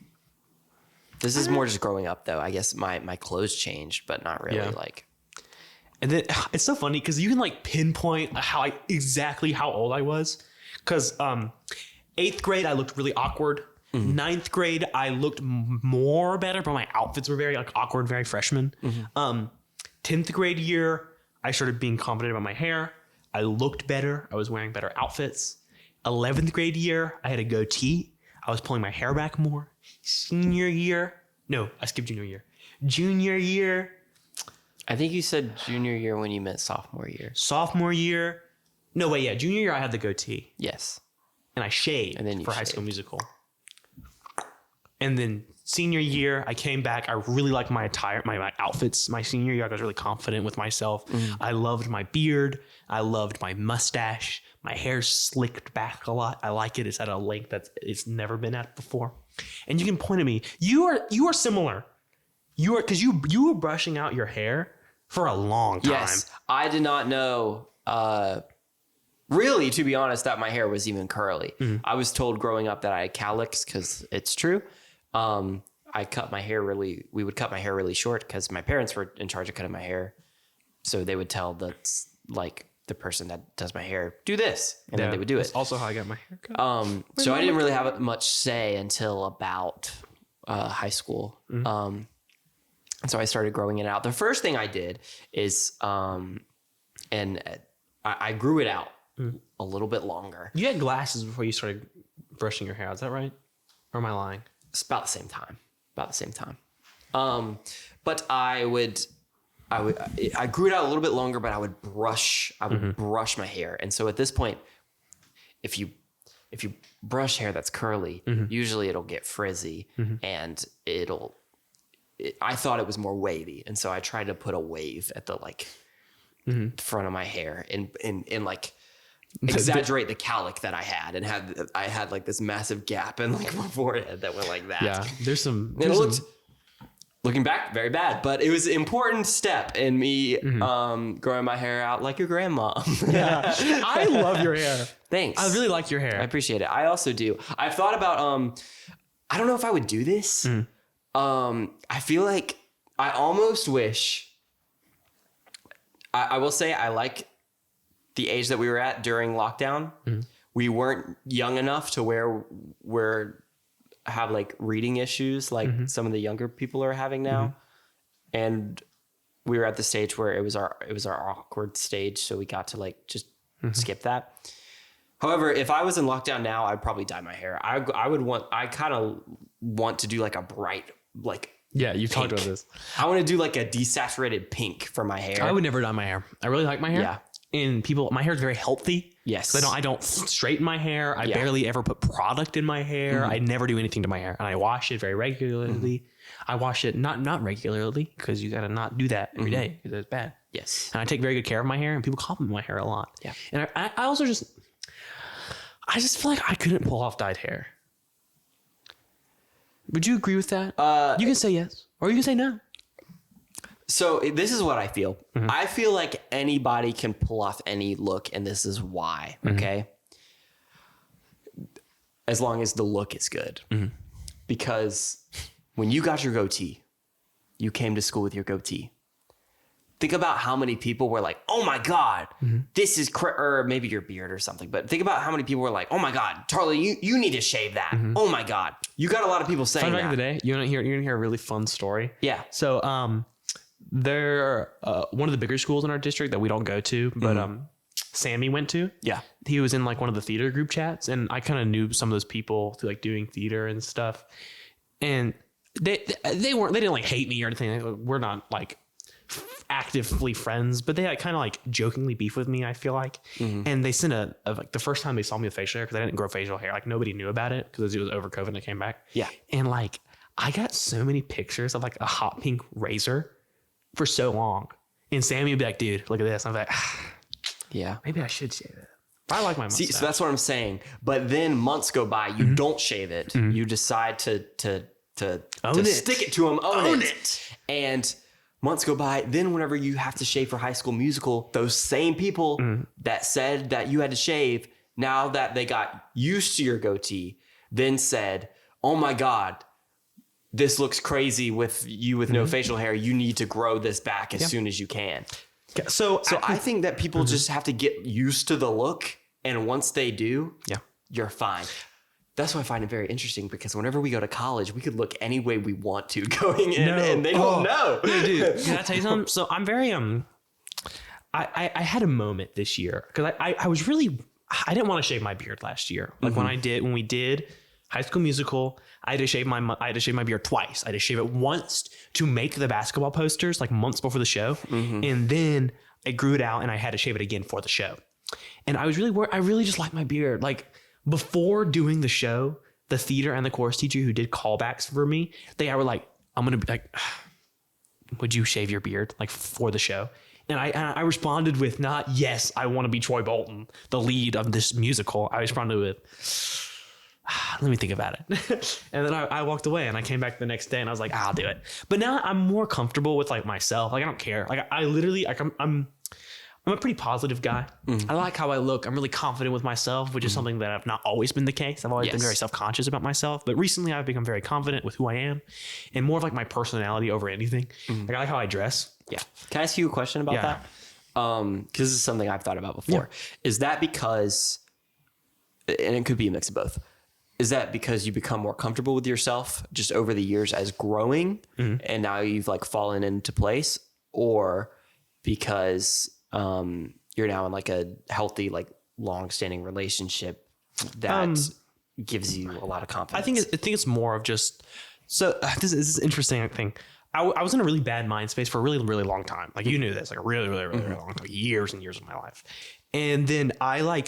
this is more just growing up though. I guess my clothes changed, but not really like. And then it's so funny because you can like pinpoint exactly how old I was. Because 8th grade, I looked really awkward. 9th grade, I looked more better, but my outfits were very like awkward, very freshman. 10th grade year, I started being confident about my hair. I looked better. I was wearing better outfits. 11th grade year, I had a goatee. I was pulling my hair back more. Senior year, no, I skipped junior year. Junior year, I think you said junior year when you meant sophomore year. sophomore year, no wait, yeah, junior year I had the goatee Yes. and I shaved And then you for High School shaved. Musical. And then senior year, I came back. I really liked my attire, my outfits. My senior year, I was really confident with myself. I loved my beard. I loved my mustache. My hair slicked back a lot. I like it. It's at a length that it's never been at before. And you can point at me. You are similar. You are, because you were brushing out your hair for a long time. Yes. I did not know, really, to be honest, that my hair was even curly. I was told growing up that I had cowlicks because it's true. We would cut my hair really short because my parents were in charge of cutting my hair. So they would tell the person that does my hair, do this. And then they would do That's it. also how I got my hair cut. So I didn't really have much say until about high school. And so I started growing it out. The first thing I did is, and I grew it out a little bit longer. You had glasses before you started brushing your hair. Is that right? Or am I lying? It's about the same time. But I grew it out a little bit longer, but I would brush my hair. And so at this point, if you brush hair that's curly, usually it'll get frizzy and I thought it was more wavy. And so I tried to put a wave at the front of my hair and like exaggerate the cowlick that I had and I had like this massive gap in like my forehead that went like that. Yeah, there's some. And it looked, looking back, very bad, but it was an important step in me growing my hair out like your grandma. Yeah, I love your hair. Thanks. I really like your hair. I appreciate it. I also do. I've thought about, I don't know if I would do this. I feel like I almost wish, I will say I like the age that we were at during lockdown. We weren't young enough to where have like reading issues like some of the younger people are having now. And we were at the stage where it was our awkward stage. So we got to like just skip that. However, if I was in lockdown now, I'd probably dye my hair. I kind of want to do like a bright, like, Yeah, you pink. talked about this. I want to do like a desaturated pink for my hair. I would never dye my hair. I really like my hair. Yeah. And my hair is very healthy. Yes. I don't straighten my hair. I barely ever put product in my hair. I never do anything to my hair. And I wash it very regularly. I wash it not regularly because you got to not do that every day because it's bad. Yes. And I take very good care of my hair and people compliment my hair a lot. Yeah. And I also just feel like I couldn't pull off dyed hair. Would you agree with that? You can say yes or you can say no. So this is what I feel. I feel like anybody can pull off any look, and this is why. Okay. As long as the look is good. Because when you got your goatee, you came to school with your goatee. Think about how many people were like, "Oh my God, this is," or maybe your beard or something. But think about how many people were like, "Oh my God, Charlie, you need to shave that." Oh my God, you got a lot of people saying Fun that. fact of the day, you're gonna hear a really fun story. Yeah. So they're one of the bigger schools in our district that we don't go to, but Sammy went to. Yeah. He was in like one of the theater group chats, and I kind of knew some of those people through like doing theater and stuff. And they didn't like hate me or anything. We're not like actively friends, but they like kind of like jokingly beef with me, I feel like. And they sent a like the first time they saw me with facial hair, because I didn't grow facial hair, like nobody knew about it because it was over COVID and it came back. Yeah. And like I got so many pictures of like a hot pink razor for so long. And Sammy would be like, dude, look at this. I'm like, Yeah. maybe I should shave it. I like my mustache. See, so that's what I'm saying. But then months go by, you don't shave it. You decide to Own it. stick it to them, own Own it. And months go by. Then whenever you have to shave for High School Musical, those same people that said that you had to shave, now that they got used to your goatee, then said, oh my God, this looks crazy with you with no facial hair. You need to grow this back as soon as you can. So I think that people just have to get used to the look. And once they do, you're fine. That's why I find it very interesting, because whenever we go to college, we could look any way we want to going in, and they don't know. Dude, can I tell you something? So I'm very I had a moment this year because I was really, I didn't want to shave my beard last year. Like when we did High School Musical, I had to shave my beard twice. I had to shave it once to make the basketball posters, like months before the show, and then I grew it out and I had to shave it again for the show. And I was really worried. I really just like my beard. Like before doing the show, the theater and the chorus teacher who did callbacks for me, they were like, I'm going to be like, would you shave your beard like for the show? And I responded with not, yes, I want to be Troy Bolton, the lead of this musical. I responded with, let me think about it. And then I walked away and I came back the next day and I was like, I'll do it. But now I'm more comfortable with like myself. Like I don't care. Like I literally, like I'm a pretty positive guy. I like how I look. I'm really confident with myself, which is something that I've not always been the case. I've always been very self-conscious about myself, but recently I've become very confident with who I am and more of like my personality over anything. Like I like how I dress. Yeah. Can I ask you a question about that? Because this is something I've thought about before. Is that because, and it could be a mix of both, is that because you become more comfortable with yourself just over the years as growing and now you've like fallen into place, or because you're now in like a healthy, like long-standing relationship that gives you a lot of confidence? I think it's more of just, so this is an interesting thing. I was in a really bad mind space for a really, really long time. Like you knew this, like a really, really, really, really long time, years and years of my life. And then I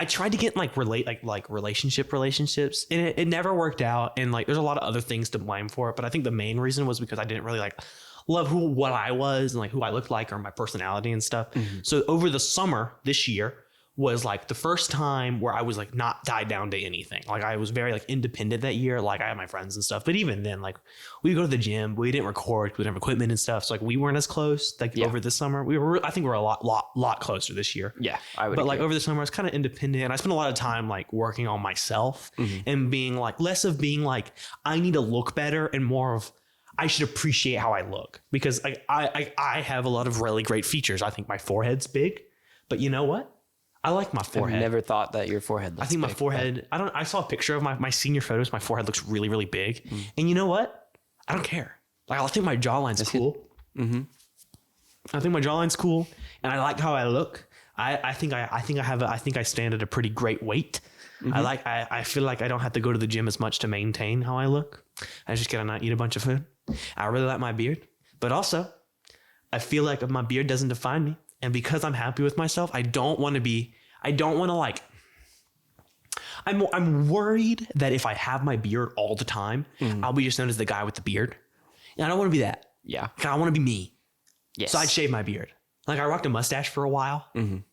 tried to get like relationships and it never worked out. And like, there's a lot of other things to blame for it. But I think the main reason was because I didn't really like love what I was and like who I looked like or my personality and stuff. So over the summer this year was like the first time where I was like not tied down to anything. Like I was very like independent that year. Like I had my friends and stuff, but even then, like we go to the gym, we didn't record, we didn't have equipment and stuff. So like we weren't as close like over this summer. I think we're a lot closer this year. Yeah, I would. But like over the summer, I was kind of independent and I spent a lot of time like working on myself and being like less of being like, I need to look better and more of, I should appreciate how I look, because I have a lot of really great features. I think my forehead's big, but you know what? I like my forehead. I've never thought that your forehead looks I think my big, forehead, I saw a picture of my senior photos. My forehead looks really, really big. And you know what? I don't care. Like, I think my jawline's cool. I think my jawline's cool. And I like how I look. I think I stand at a pretty great weight. I feel like I don't have to go to the gym as much to maintain how I look. I just gotta not eat a bunch of food. I really like my beard, but also I feel like my beard doesn't define me. And because I'm happy with myself, I'm worried that if I have my beard all the time, I'll be just known as the guy with the beard. And I don't want to be that. Yeah. I want to be me. Yes. So I'd shave my beard. Like I rocked a mustache for a while. And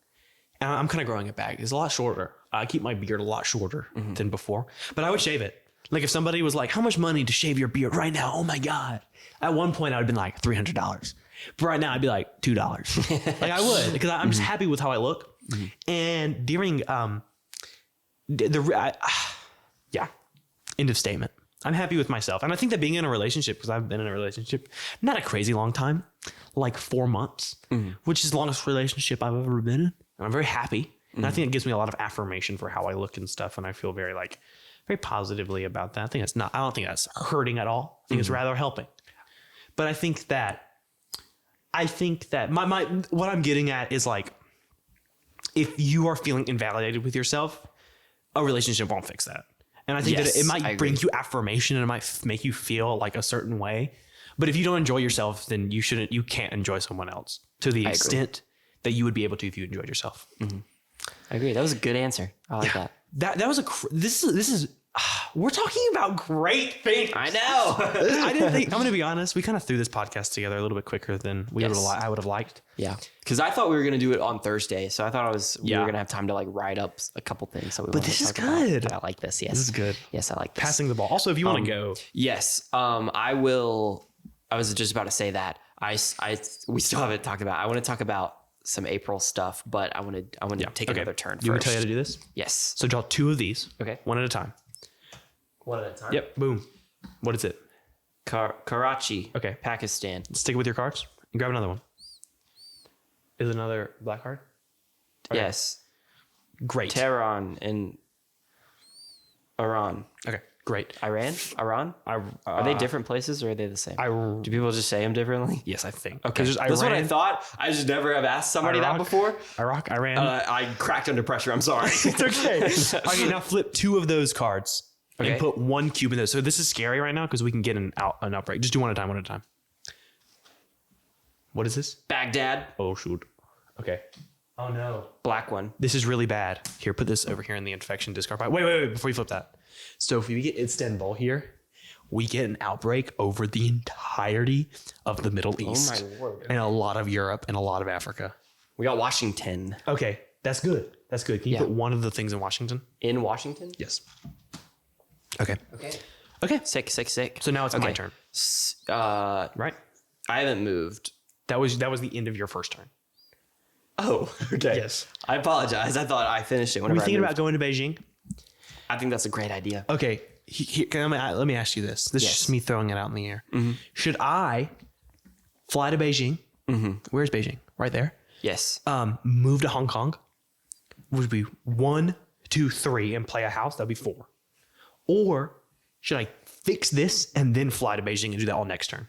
I'm kind of growing it back. It's a lot shorter. I keep my beard a lot shorter than before, but I would shave it. Like if somebody was like, how much money to shave your beard right now? Oh my God. At one point I would have been like $300. But right now I'd be like $2. Like I would, because I'm just happy with how I look. And during, end of statement. I'm happy with myself. And I think that being in a relationship, because I've been in a relationship, not a crazy long time, like 4 months, which is the longest relationship I've ever been in. And I'm very happy. And I think it gives me a lot of affirmation for how I look and stuff. And I feel very positively about that. I don't think that's hurting at all. I think it's rather helping. But I think that my what I'm getting at is like, if you are feeling invalidated with yourself, a relationship won't fix that. And I think that it might bring you affirmation and it might make you feel like a certain way. But if you don't enjoy yourself, then you can't enjoy someone else to the extent that you would be able to if you enjoyed yourself. I agree. That was a good answer. I like that. That was this is we're talking about great things. I know. I didn't think, I'm going to be honest. We kind of threw this podcast together a little bit quicker than I would have liked. Yeah. Because I thought we were going to do it on Thursday. So I thought we were going to have time to like write up a couple things. So but this is good. About. I like this. Yes. This is good. Yes, I like this. Passing the ball. Also, if you want to go. Yes. I will. I was just about to say that. We still haven't talked about. I want to talk about some April stuff, but I want to take another turn first. You want to tell you how to do this? Yes. So draw 2 of these. Okay. One at a time. One at a time. Yep. Boom. What is it? Karachi. Okay. Pakistan. Stick with your cards and grab another one. Is it another black card? Okay. Yes. Great. Tehran and Iran. Okay. Great. Iran? Are they different places or are they the same? Do people just say them differently? Yes, I think. Okay. Just That's what I thought. I just never have asked somebody that before. Iraq, Iran. I cracked under pressure. I'm sorry. It's okay. Okay, now flip 2 of those cards and put 1 cube in those. So this is scary right now because we can get an outbreak. Just do one at a time. What is this? Baghdad. Oh, shoot. Okay. Oh, no. Black one. This is really bad. Here, put this over here in the infection discard pile. Wait, before you flip that. So if we get Istanbul here, we get an outbreak over the entirety of the Middle East. Oh, my Lord. And a lot of Europe and a lot of Africa. We got Washington. Okay, that's good. Can you put one of the things in Washington? In Washington? Yes. Okay. Okay. Sick. So now it's my turn. Right? I haven't moved. That was the end of your first turn. Oh, okay. Yes. I apologize. I thought I finished it. Were you thinking about going to Beijing? I think that's a great idea. Okay. Let me ask you this. This is just me throwing it out in the air. Mm-hmm. Should I fly to Beijing? Mm-hmm. Where's Beijing? Right there. Yes. Move to Hong Kong, would be 1, 2, 3, and play a house. That'd be 4. Or should I fix this and then fly to Beijing and do that all next turn?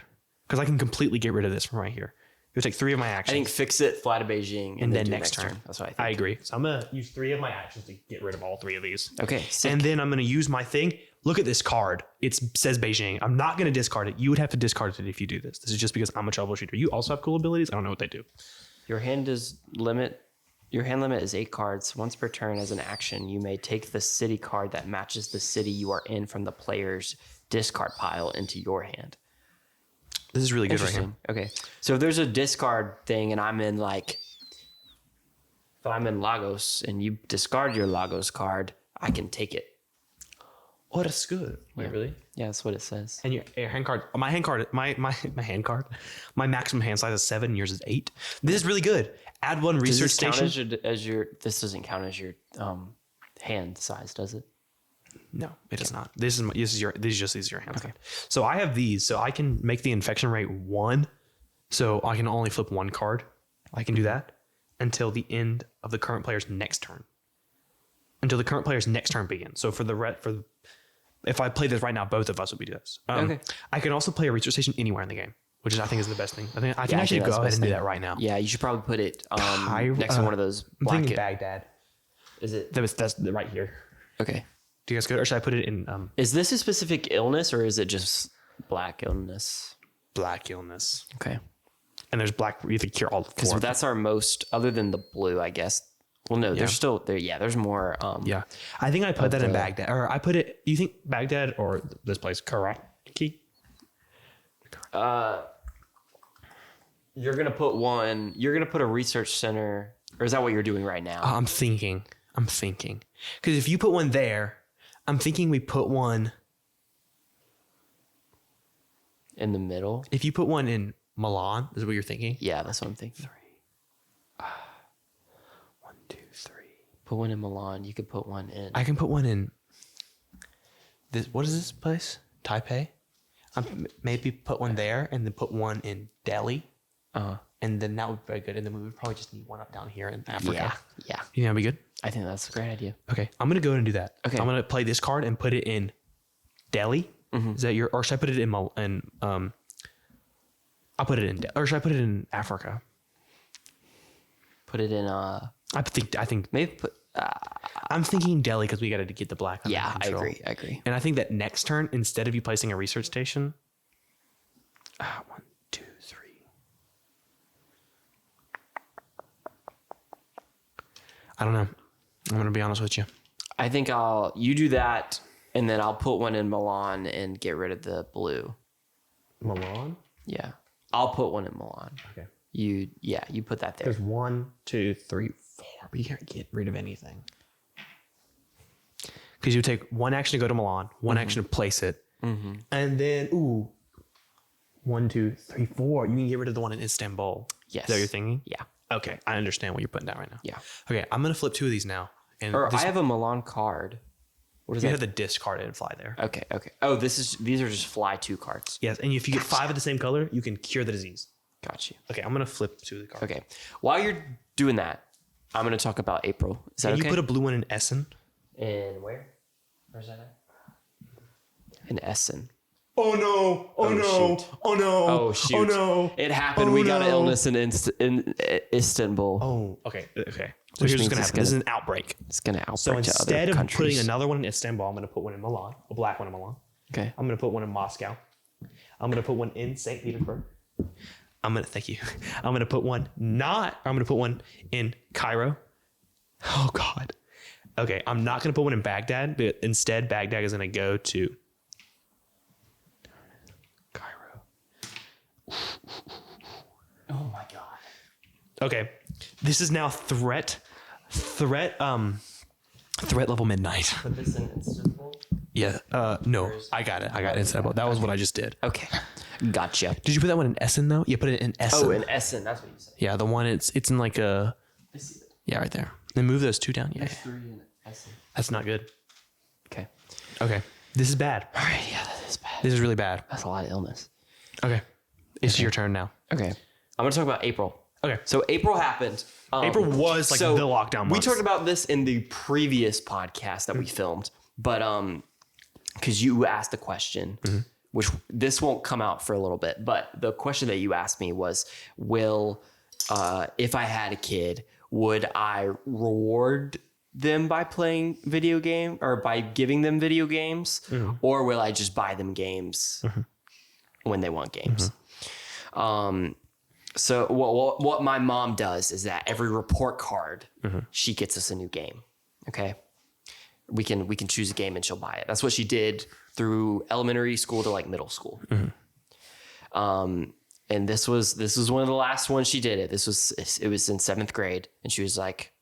Because I can completely get rid of this from right here. It would take 3 of my actions. I think fix it, fly to Beijing, and then do next turn. That's what I think. I agree. So I'm gonna use 3 of my actions to get rid of all 3 of these. Okay. Sick. And then I'm gonna use my thing. Look at this card. It says Beijing. I'm not gonna discard it. You would have to discard it if you do this. This is just because I'm a troubleshooter. You also have cool abilities. I don't know what they do. Your hand limit is 8 cards. Once per turn as an action, you may take the city card that matches the city you are in from the player's discard pile into your hand. This is really good right here. Okay. So if there's a discard thing and I'm in Lagos and you discard your Lagos card, I can take it. Oh, that's good. Wait, really? Yeah, that's what it says. And your hand card, my maximum hand size is 7, yours is 8. This is really good. Add 1 research station. This doesn't count as your hand size, does it? No, it does not. These are your hand size. So I have these, so I can make the infection rate 1. So I can only flip 1 card. I can do that until the end of the current player's next turn. Until the current player's next turn begins. So if I play this right now, both of us would be doing this. I can also play a research station anywhere in the game, which I think is the best thing. I can actually go ahead and do that right now. Yeah, you should probably put it next to one of those. I'm thinking Baghdad. Is it? That's right here. Okay. Do you guys go, or should I put it in? Is this a specific illness or is it just black illness? Black illness. Okay. And there's black. You have to cure all 4. Because that's our most, other than the blue, I guess. Well, no, there's still there. Yeah, there's more. Yeah, I think I put that in Baghdad, or I put it. Do you think Baghdad or this place, Karachi? You're gonna put one. You're gonna put a research center, or is that what you're doing right now? I'm thinking, because if you put one there, I'm thinking we put one in the middle. If you put one in Milan, is what you're thinking? Yeah, that's what I'm thinking. 3. 1, 2, 3. Put one in Milan. You could put one in. I can put one in. This. What is this place? Taipei. Maybe put one there, and then put one in Delhi. And then that would be very good. And then we would probably just need one up down here in Africa. Yeah. You think that'd be good? I think that's a great idea. Okay, I'm gonna go ahead and do that. Okay. I'm gonna play this card and put it in Delhi. Mm-hmm. Is that your? Or should I put it in I'll put it in. Or should I put it in Africa? Put it in. I think maybe put. I'm thinking Delhi because we got to get the black. Yeah, I agree. And I think that next turn, instead of you placing a research station, 1, 2, 3. I don't know. I'm gonna be honest with you. I think you do that, and then I'll put one in Milan and get rid of the blue. Milan. Yeah, I'll put one in Milan. Okay. You put that there. There's 1, 2, 3, 4. But you can't get rid of anything. Because you take one action to go to Milan, one action to place it, and then 1, 2, 3, 4. You can get rid of the one in Istanbul. Yes. Is that what you're thinking? Yeah. Okay, I understand what you're putting down right now. Yeah. Okay, I'm gonna flip 2 of these now, and Or I have a Milan card. What is you that? have the disc card and fly there. Okay. Oh, these are just fly 2 cards. Yes, and if you get 5 of the same color, you can cure the disease. Got you. Okay, I'm gonna flip 2 of the cards. Okay. While you're doing that, I'm going to talk about April. Is that Can okay? you put a blue one in Essen? In where? Where's that at? In Essen. Oh no! Oh, no! shoot. Oh no! Oh shoot! Oh no! It happened. Oh, We got an no. illness in Istanbul. Oh, okay. So Which here's what's means gonna it's happen. This is an outbreak. It's going to outbreak So to instead other of countries. putting another one in Istanbul, I'm gonna put one in Milan, a black one in Milan. Okay. I'm gonna put one in Moscow. I'm gonna put one in St. Petersburg. Thank you. I'm gonna put one in Cairo. Oh God. Okay, I'm not gonna put one in Baghdad, but instead Baghdad is gonna go to Cairo. Oh my god. Okay, this is now threat level midnight. Put this in Istanbul. Yeah. No, I got it. Istanbul. That was what I just did. Okay. Gotcha. Did you put that one in Essen though? Yeah, put it in Essen. Oh, in Essen. That's what you said. Yeah, the one it's in like a I see that. yeah right there. Then move those 2 down. Yeah, There's 3 in Essen. that's not good. Okay. Okay, this is bad. All right. Yeah, that is bad. This is really bad. That's a lot of illness. Okay, it's your turn now. Okay. I'm going to talk about April. Okay, So April happened. April was like the lockdown We months. talked about this in the previous podcast that we filmed, but because you asked the question, which this won't come out for a little bit, but the question that you asked me was, if I had a kid, would I reward them by playing video game or by giving them video games, or will I just buy them games when they want games? So what my mom does is that every report card, she gets us a new game. Okay. We can choose a game and she'll buy it. That's what she did through elementary school to like middle school. And this was one of the last ones she did it. It was in 7th grade, and she was like,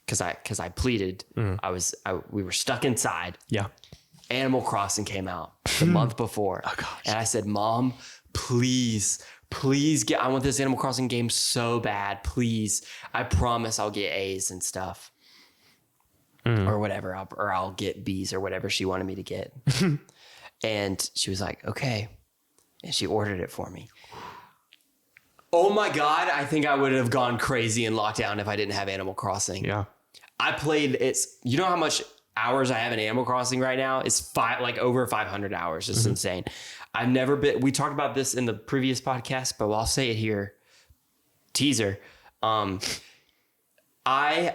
cause I pleaded, we were stuck inside. yeah. Animal Crossing came out the month before. Oh gosh. And I said, Mom, please I want this Animal Crossing game so bad. Please. I promise I'll get A's and stuff. Or whatever. I'll get B's or whatever she wanted me to get. And she was like, okay. And she ordered it for me. Oh my God. I think I would have gone crazy in lockdown if I didn't have Animal Crossing. Yeah. I played you know how much hours I have in Animal Crossing right now? It's over 500 hours. It's insane. I've never been, we talked about this in the previous podcast, but I'll say it here. Teaser. I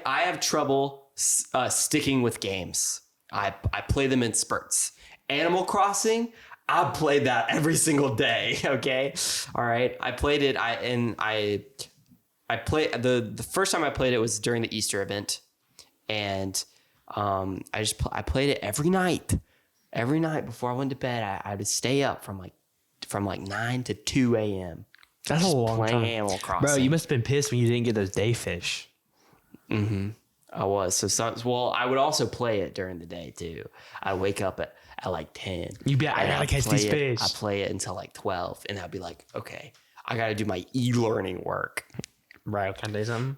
have trouble sticking with games. I play them in spurts. Animal Crossing, I played that every single day. Okay. All right. I played it. I played the first time I played it was during the Easter event. And I played it every night before I went to bed. I would stay up from like 9 to 2 a.m. That's a long playing time. Animal Crossing. Bro, you must have been pissed when you didn't get those day fish. I was. Well, I would also play it during the day too. I wake up at like 10. I gotta catch these fish. I play it until like 12, and I'd be like, okay, I gotta do my e-learning work. Right, can I say something?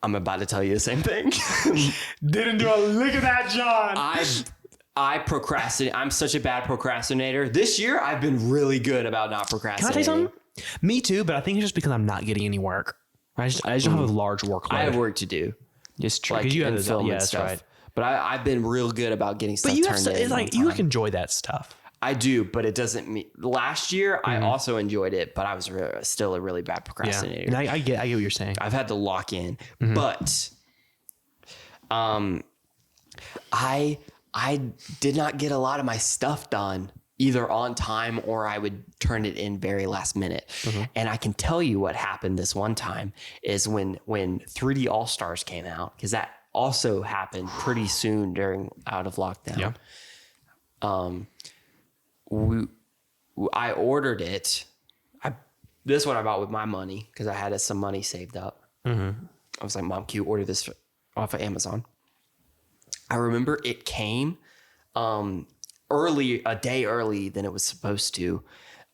I'm about to tell you the same thing. Didn't do a lick of that, John. I procrastinate. I'm such a bad procrastinator. This year, I've been really good about not Can I procrastinating. say something? Me too, but I think it's just because I'm not getting any work. I just don't have a large workload. I have work to do. It's true. Like 'Cause you have in this, film yeah, and that's stuff. right. But I've been real good about getting stuff But you have turned in. it's like you enjoy that stuff. I do, but it doesn't mean. Last year, I also enjoyed it, but I was still a really bad Yeah, procrastinator. and I get what you're saying. I've had to lock in, but I did not get a lot of my stuff done either on time or I would turn it in very last minute. And I can tell you what happened this one time is when 3D All-Stars came out, because that also happened pretty soon out of lockdown. I ordered it. This one I bought with my money because I had some money saved up. I was like, Mom, can you order this off of Amazon? I remember it came a day early than it was supposed to.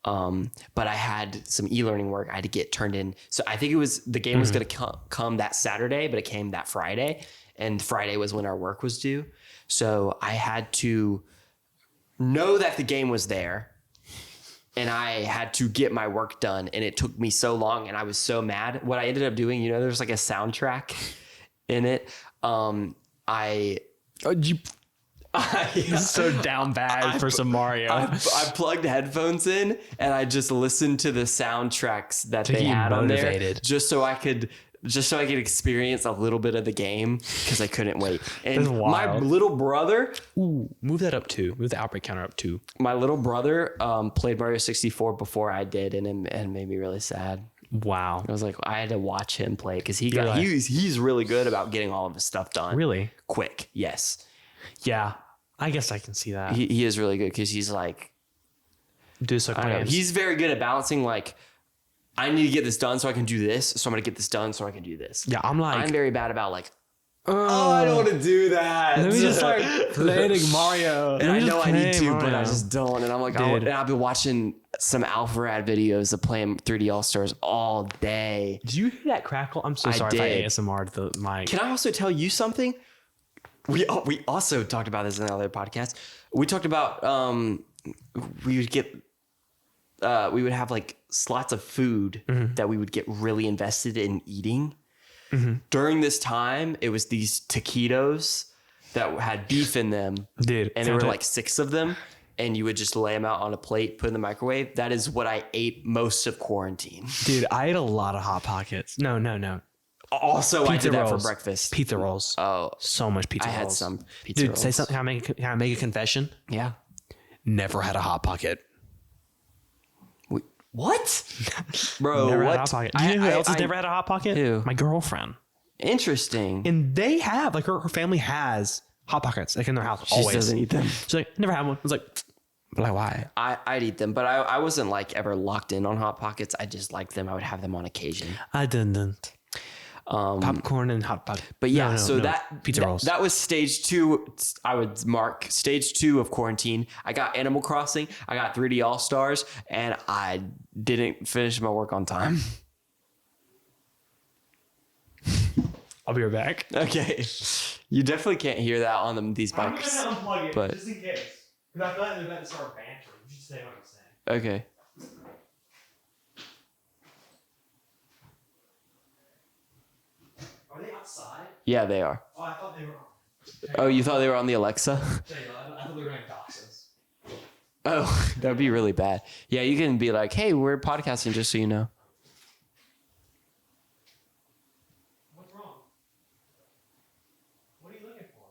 But I had some e-learning work I had to get turned in. So I think the game was going to come that Saturday, but it came that Friday. And Friday was when our work was due. So I had to know that the game was there. And I had to get my work done. And it took me so long. And I was so mad. What I ended up doing, there's like a soundtrack in it. So down bad for some Mario. I plugged headphones in and I just listened to the soundtracks that they had on there just so I could experience a little bit of the game because I couldn't wait. And my little brother, move that up too. Move the outbreak counter up too. My little brother played Mario 64 before I did, and it made me really sad. Wow. I was like, I had to watch him play because he's really good about getting all of his stuff done. Really? Quick. Yes. Yeah. I guess I can see that. He is really good because he's like, he's very good at balancing like, I need to get this done so I can do this. So I'm going to get this done so I can do this. Yeah, I'm very bad about like, I don't want to do that. Let me just start playing Mario. And I know I need to, Mario. But I just don't. And I'm like, Dude. I've been watching some Alpharad videos of playing 3D All-Stars all day. Did you hear that crackle? I'm so sorry if I ASMR'd the mic. Can I also tell you something? We also talked about this in the other podcast. We talked about we would have like slots of food that we would get really invested in eating. During this time, it was these taquitos that had beef in them. Dude, and there were like 6 of them. And you would just lay them out on a plate, put in the microwave. That is what I ate most of quarantine. Dude, I ate a lot of Hot Pockets. No. Also, pizza I did rolls. that for breakfast. Pizza rolls. Oh, so much pizza rolls. I had some pizza rolls. Dude, say something. Can I make a confession? Yeah. Never had a Hot Pocket. What? Bro, never what? Had a Hot Pocket. Do you know who else has never had a Hot Pocket? Who? My girlfriend. Interesting. And they have, like, her family has Hot Pockets, like, in their house. She doesn't eat them. She's like, never had one. I was like, why? I'd eat them, but I wasn't, like, ever locked in on Hot Pockets. I just liked them. I would have them on occasion. I didn't. Popcorn and Hot Pocket. But yeah, that pizza rolls. That was stage 2. I would mark stage 2 of quarantine. I got Animal Crossing. I got 3D All-Stars, and I didn't finish my work on time. I'll be right back. Okay. You definitely can't hear that on these mics. I'm gonna unplug it but, just in case. Because I feel like they're about to start bantering. You should say what I'm saying. Okay. Are they outside? Yeah, they are. Oh, I thought they were. Oh, you thought they were on the Alexa? I thought they were going to dox us. Oh, that'd be really bad. Yeah, you can be like, hey, we're podcasting just so you know. What's wrong? What are you looking for?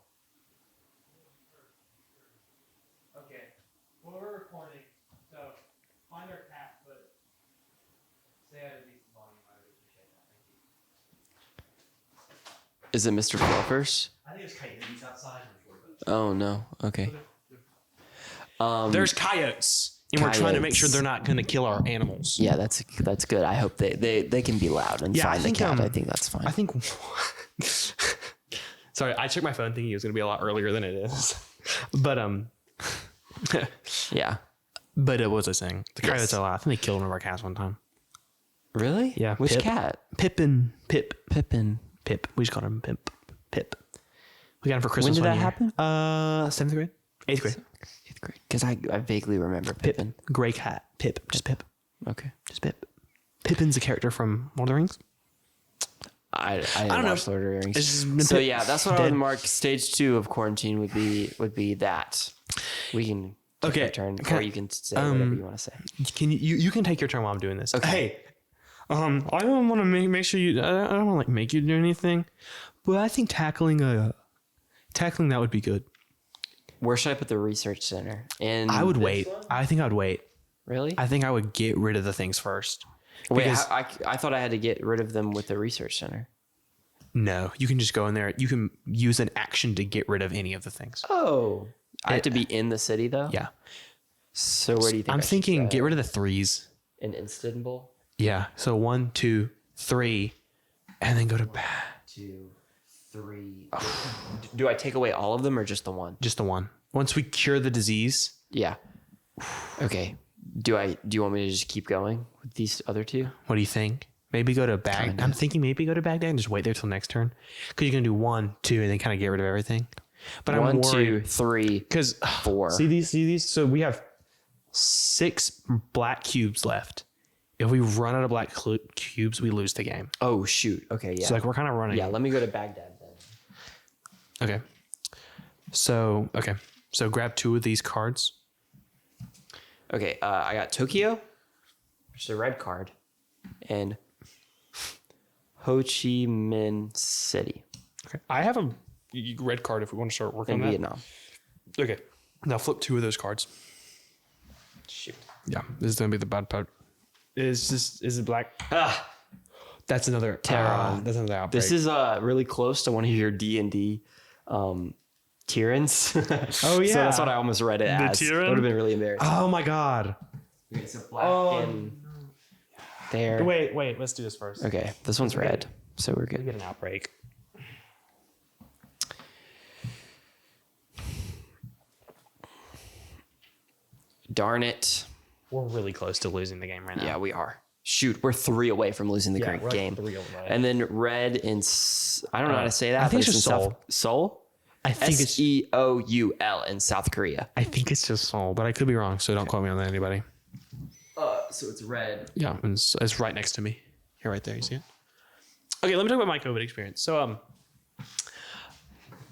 Okay. Well, we're recording, so find our cat, but stay at a decent volume. I would appreciate that. Thank you. Is it Mr. Fluffers? I think it's coyotes outside. Oh, no. Okay. There's coyotes. And we're trying to make sure they're not going to kill our animals. Yeah, that's good. I hope they can be loud and find the cat. I think that's fine. I think. Sorry, I checked my phone thinking it was going to be a lot earlier than it is. But yeah. But what was I saying? The coyotes are loud. I think they killed one of our cats one time. Really? Yeah. Which cat? Pippin. Pip. We just called him Pip. We got him for Christmas. When did that happen? 7th grade, 8th grade. 8th grade. Because I vaguely remember Pippin. Gray cat. Pip. Just Pip. Okay. Just Pip. Pippin's a character from Lord of the Rings. I don't watch Lord of the Rings. So yeah, that's what I would mark. Stage 2 of quarantine would be that. We can take our turn, or you can say whatever you want to say. Can you can take your turn while I'm doing this. Okay. Hey, I don't want to make sure you. I don't want to like make you do anything, but I think tackling that would be good. Where should I put the research center? And I would wait. I think I would wait. Really? I think I would get rid of the things first. Wait, Because- I thought I had to get rid of them with the research center. No, you can just go in there. You can use an action to get rid of any of the things. Oh. I have to be in the city, though? Yeah. So where do you think I'm I should thinking go? get rid of the 3s. In Istanbul? Yeah. So 1, 2, 3, and then go to back. 2, 3. Do I take away all of them or just the one? Just the 1. Once we cure the disease. Yeah. Okay. Do you want me to just keep going with these other 2? What do you think? Maybe go to Baghdad. Kinda. I'm thinking maybe go to Baghdad and just wait there till next turn. Because you're going to do 1, 2, and then kind of get rid of everything. But 1, I'm worried. 2, 3, Because 4. See these? So we have 6 black cubes left. If we run out of black cubes, we lose the game. Oh, shoot. Okay, yeah. So like we're kind of running. Yeah, let me go to Baghdad then. Okay. So grab 2 of these cards. Okay, I got Tokyo, which is a red card, and Ho Chi Minh City Okay. I have a red card if we want to start working in on that. Vietnam. Okay. Now flip 2 of those cards. Shoot. Yeah, this is gonna be the bad part. Is it black? Ah, That's another Tehran. That's another outbreak. this is really close to one of your D&D tyrants. Oh, yeah. So that's what I almost read it as. Tyrann? It would have been really embarrassing. Oh my god. Okay, so black and there. Wait. Let's do this first. Okay, this one's red, so we're We good. get an outbreak. Darn it. We're really close to losing the game right now. Yeah, we are. Shoot, we're 3 away from losing the Yeah, we're like game. 3 away. And then red in, I don't know how to say that. I think but it's just in Seoul. Seoul? I think it's Seoul in South Korea. I think it's just Seoul, but I could be wrong, so don't quote me on that, anybody. So it's red. Yeah, and it's right next to me. Here, right there. You see it? Okay, let me talk about my COVID experience. So,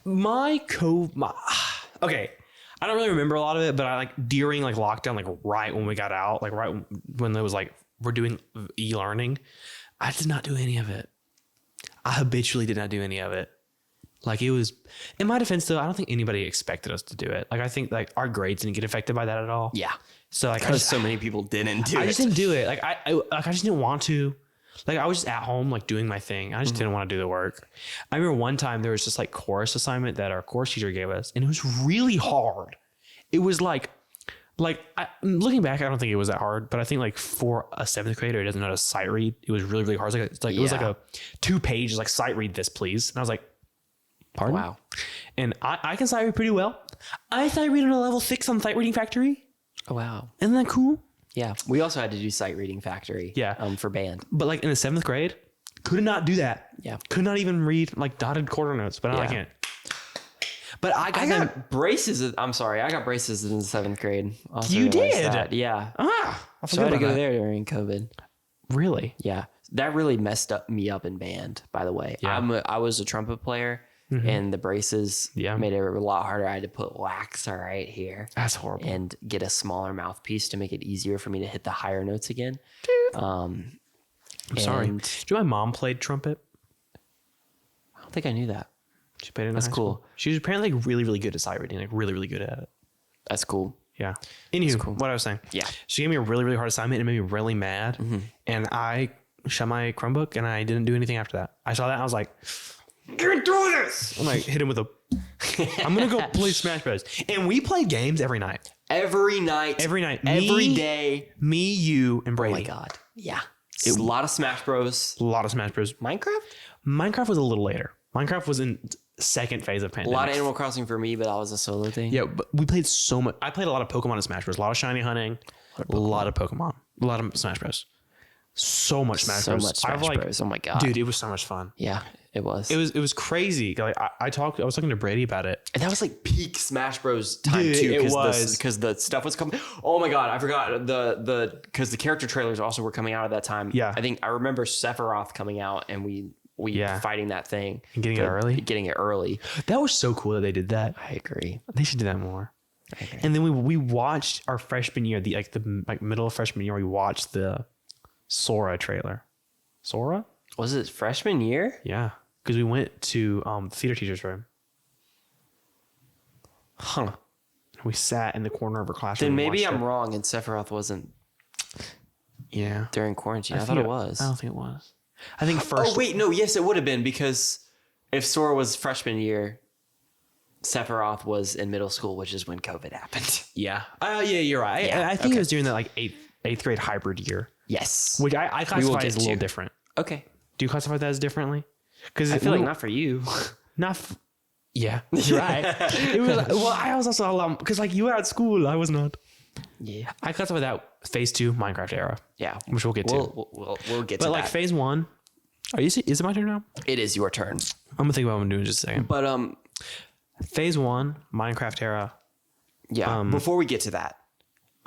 okay, I don't really remember a lot of it, but I like during like lockdown, like right when we got out, like right when it was like we're doing e-learning, I did not do any of it. I habitually did not do any of it. Like it was, in my defense though, I don't think anybody expected us to do it. Like I think like our grades didn't get affected by that at all. Yeah. So like Because so many people didn't do I it. just didn't do it. Like I just didn't want to. Like I was just at home, like doing my thing. I just didn't want to do the work. I remember one time there was this like chorus assignment that our course teacher gave us, and it was really hard. It was looking back, I don't think it was that hard, but I think like for a 7th grader who doesn't know how to sight read, it was really, really hard. It was like a 2 pages, like sight read this, please. And I was like, pardon? Wow. And I can sight read pretty well. I sight read on a level 6 on Sight Reading Factory. Oh, wow. Isn't that cool? Yeah. We also had to do sight reading factory. Yeah. For band. But like in the 7th grade, could not do that. Yeah. Could not even read like dotted quarter notes, but now I Yeah. can't. But I got I them. got braces. I'm sorry. I got braces in the 7th grade. Also You realized did? that. Yeah. I So I had to forgot go about that. there during COVID. Really? Yeah. That really messed me up in band, by the way. Yeah. I was a trumpet player and the braces Yeah. made it a lot harder. I had to put wax right here That's horrible. and get a smaller mouthpiece to make it easier for me to hit the higher notes again. I'm sorry. and- Do you know my mom played trumpet? I don't think I knew that. She played it in That's high school. cool. She was apparently like really, really good at sight reading, like really, really good at it. That's cool. Yeah. Anywho, cool. what I was saying. Yeah. She gave me a really, really hard assignment and it made me really mad. And I shut my Chromebook and I didn't do anything after that. I saw that and I was like, get through this. I'm like, hit him with a, I'm going to go play Smash Bros. And we played games every night. Every night. Every night. Every Me, day. Me, you, and Oh Brady. my God. Yeah. A lot of Smash Bros. A lot of Smash Bros. Minecraft? Minecraft was a little later. Minecraft was in second phase of A pandemic. lot of Animal Crossing for me, but that was a solo thing. Yeah, but we played so much. I played a lot of Pokemon and Smash Bros. A lot of shiny hunting. A lot of Pokemon. A lot of Smash Bros. So much Smash So Bros. much Smash Bros. Oh my God. Dude, it was so much fun. Yeah, it was. It was crazy. Like I was talking to Brady about it. And that was like peak Smash Bros. Time Dude, too. it was. Because the stuff was coming. Oh my God, I forgot because the character trailers also were coming out at that time. Yeah. I think I remember Sephiroth coming out and we Yeah. fighting that thing. And getting it early? Getting it early. That was so cool that they did that. I agree. They should do that more. And then we watched our freshman year, the middle of freshman year, we watched the Sora trailer. Sora? Was it freshman year? Yeah. Because we went to the theater teacher's room. Huh. We sat in the corner of our classroom. Then and maybe watched I'm it. wrong and Sephiroth wasn't Yeah. during quarantine. I thought think it was. I don't think it was. I think first. Oh wait, no, yes, it would have been because if Sora was freshman year, Sephiroth was in middle school, which is when COVID happened. Yeah. Yeah, you're right. Yeah, I think okay. it was during that like eighth grade hybrid year, Yes. which I will classify get as a little to. different. Okay. Do you classify that as differently? Because I feel like not for you. Yeah, you're right. It was well. I was also a lot because like you were at school, I was not. Yeah. I classify that phase 2 Minecraft era, Yeah. which we'll get to. We'll get to But like that. phase 1, is it my turn now? It is your turn. I'm gonna think about what I'm doing in just a second. But Phase 1 Minecraft era. yeah. Before we get to that,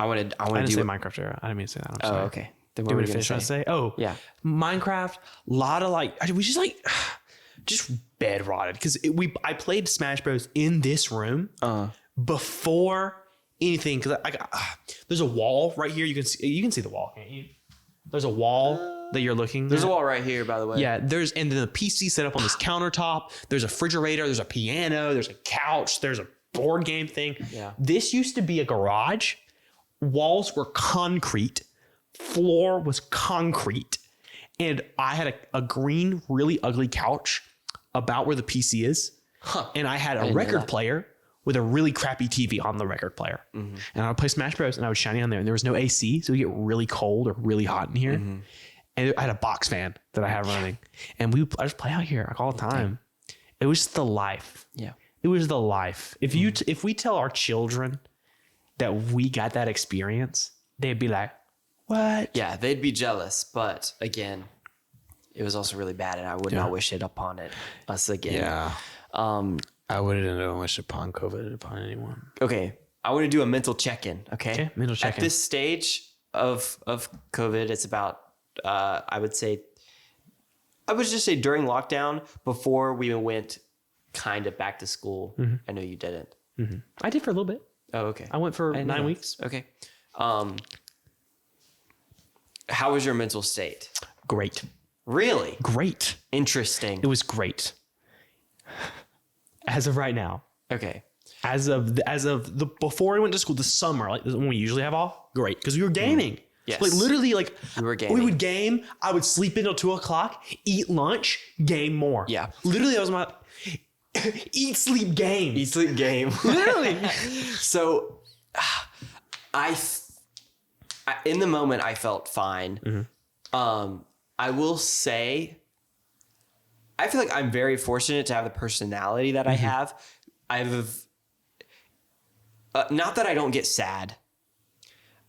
I want I to didn't do. say Minecraft era. I didn't mean to say that. I'm Oh, sorry. okay. Then Do what you were want we to finish what I say? say? Oh, Yeah. Minecraft. A lot of like we just like just bed rotted because I played Smash Bros in this room before anything because there's a wall right here. You can see the wall, can't you? There's a wall that you're looking. There's at. a wall right here, by the way. Yeah, and then the PC set up on this countertop. There's a refrigerator. There's a piano. There's a couch. There's a board game thing. Yeah. This used to be a garage. Walls were concrete. Floor was concrete. And I had a green, really ugly couch about where the PC is. Huh. And I had a didn't know record that. player with a really crappy TV on the record player. Mm-hmm. And I would play Smash Bros. And I would shine it on there. And there was no AC. So it would get really cold or really hot in here. Mm-hmm. And I had a box fan that I had running. And I just play out here like all the time. It was just the life. Yeah. It was the life. If we tell our children that we got that experience, they'd be like, what? Yeah, they'd be jealous, but again, it was also really bad, and I would not wish it upon us again. I wouldn't wish upon COVID upon anyone. Okay, I want to do a mental check-in. Okay, mental check-in. At this stage of COVID, it's about I would just say during lockdown, before we went kind of back to school. I know you didn't. I did for a little bit. Oh, okay. I went for I didn't know 9 that. weeks. Okay. How was your mental state? Great. Really? Great. Interesting. It was great. As of right now. Okay. As of the before I went to school, the summer, like when we usually have off, great. Because we were gaming. Yes. Like literally like We were gaming. we would game. I would sleep until 2:00, eat lunch, game more. Yeah. Literally that was my eat, sleep, game. Eat, sleep, game. Literally. So in the moment I felt fine. I will say I feel like I'm very fortunate to have the personality that I have. Not that I don't get sad.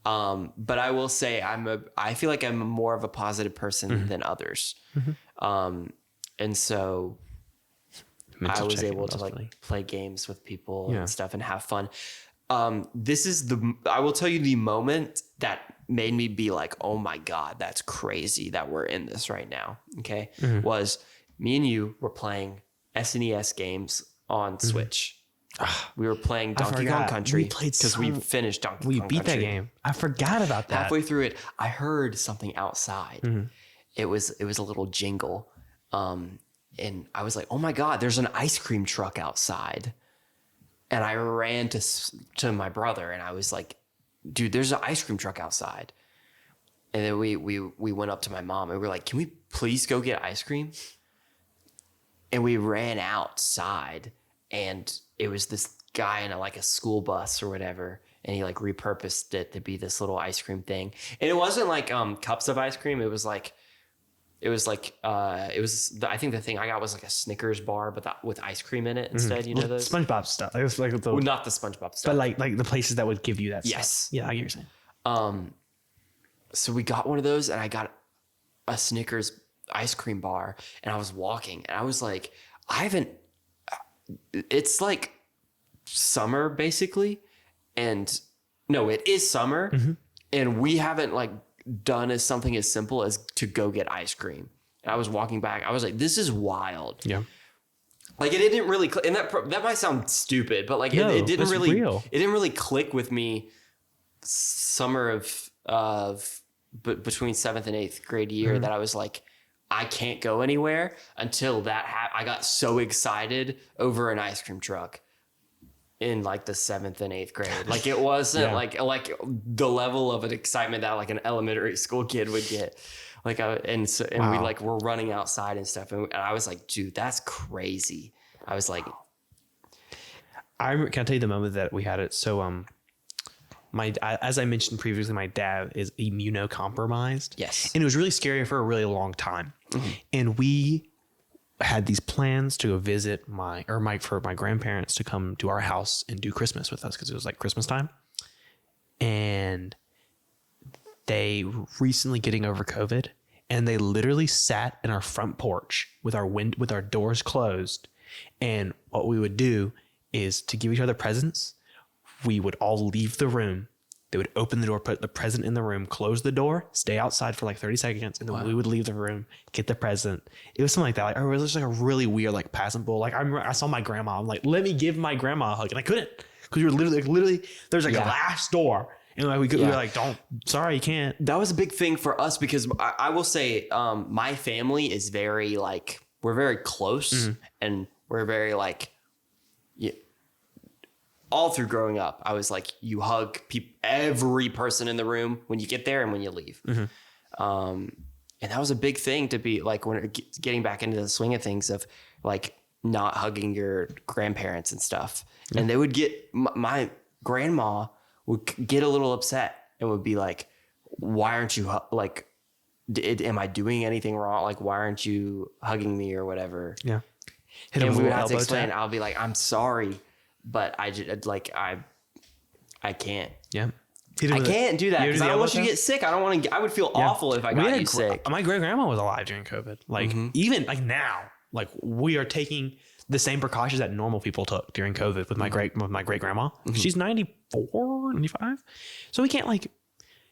But I will say I feel like I'm more of a positive person than others. And so Mental I was check-in, able to that's like funny. play games with people Yeah. and stuff and have fun. This is I will tell you the moment that made me be like, oh my God, that's crazy that we're in this right now. Okay. Was me and you were playing SNES games on Switch. We were playing Donkey Kong forgot. Country We played because we finished Donkey Kong We Country. beat that game. I forgot about that. Halfway through it, I heard something outside. It was a little jingle. And I was like, oh my God, there's an ice cream truck outside. And I ran to my brother and I was like, dude, there's an ice cream truck outside. And then we went up to my mom and we were like, can we please go get ice cream? And we ran outside and it was this guy in a school bus or whatever. And he like repurposed it to be this little ice cream thing. And it wasn't like cups of ice cream. It was I think the thing I got was like a Snickers bar, but with ice cream in it instead. You know those? SpongeBob stuff. It was like the, Well, not the SpongeBob stuff. but like the places that would give you that Yes. stuff. Yeah, I get what you're saying. So we got one of those and I got a Snickers ice cream bar and I was walking and I was like, it's like summer basically. And no, it is summer and we haven't like done something as simple as to go get ice cream. And I was walking back. I was like, this is wild. Yeah. Like it didn't really click. And that might sound stupid, but like No, it didn't that's really, real. it didn't really click with me summer but between 7th and 8th grade year that I was like, I can't go anywhere until that I got so excited over an ice cream truck. in like the 7th and 8th grade. Like it wasn't like the level of an excitement that like an elementary school kid would get. Like we like were running outside and stuff, and I was like, dude, that's crazy. I was like, can I tell you the moment that we had it? So as I mentioned previously, my dad is immunocompromised. Yes, and it was really scary for a really long time. And we had these plans to go visit for my grandparents to come to our house and do Christmas with us because it was like Christmas time. And they recently getting over COVID, and they literally sat in our front porch with our doors closed. And what we would do is to give each other presents. We would all leave the room. They would open the door, put the present in the room, close the door, stay outside for like 30 seconds, and then we would leave the room, get the present. It was something like that. Like, it was just like a really weird, like passing bull. Like I saw my grandma. I'm like, let me give my grandma a hug, and I couldn't because we were literally there's like a glass door, and like we were like, sorry, you can't. That was a big thing for us because I will say, my family is very like we're very close, and we're very like. All through growing up, I was like, you hug every person in the room when you get there and when you leave. And that was a big thing to be like, when getting back into the swing of things of like not hugging your grandparents and stuff. And they would get, my grandma would get a little upset and would be like, why aren't you like, am I doing anything wrong? Like, why aren't you hugging me or whatever? Yeah. And we would have to explain. I'll be like, I'm sorry. But I just like I can't. Yeah, I can't do that because I don't want you to get sick. I don't want to. I would feel awful if I got you sick. My great grandma was alive during COVID. Like even like now, like we are taking the same precautions that normal people took during COVID with my great grandma. She's 94, 95, so we can't like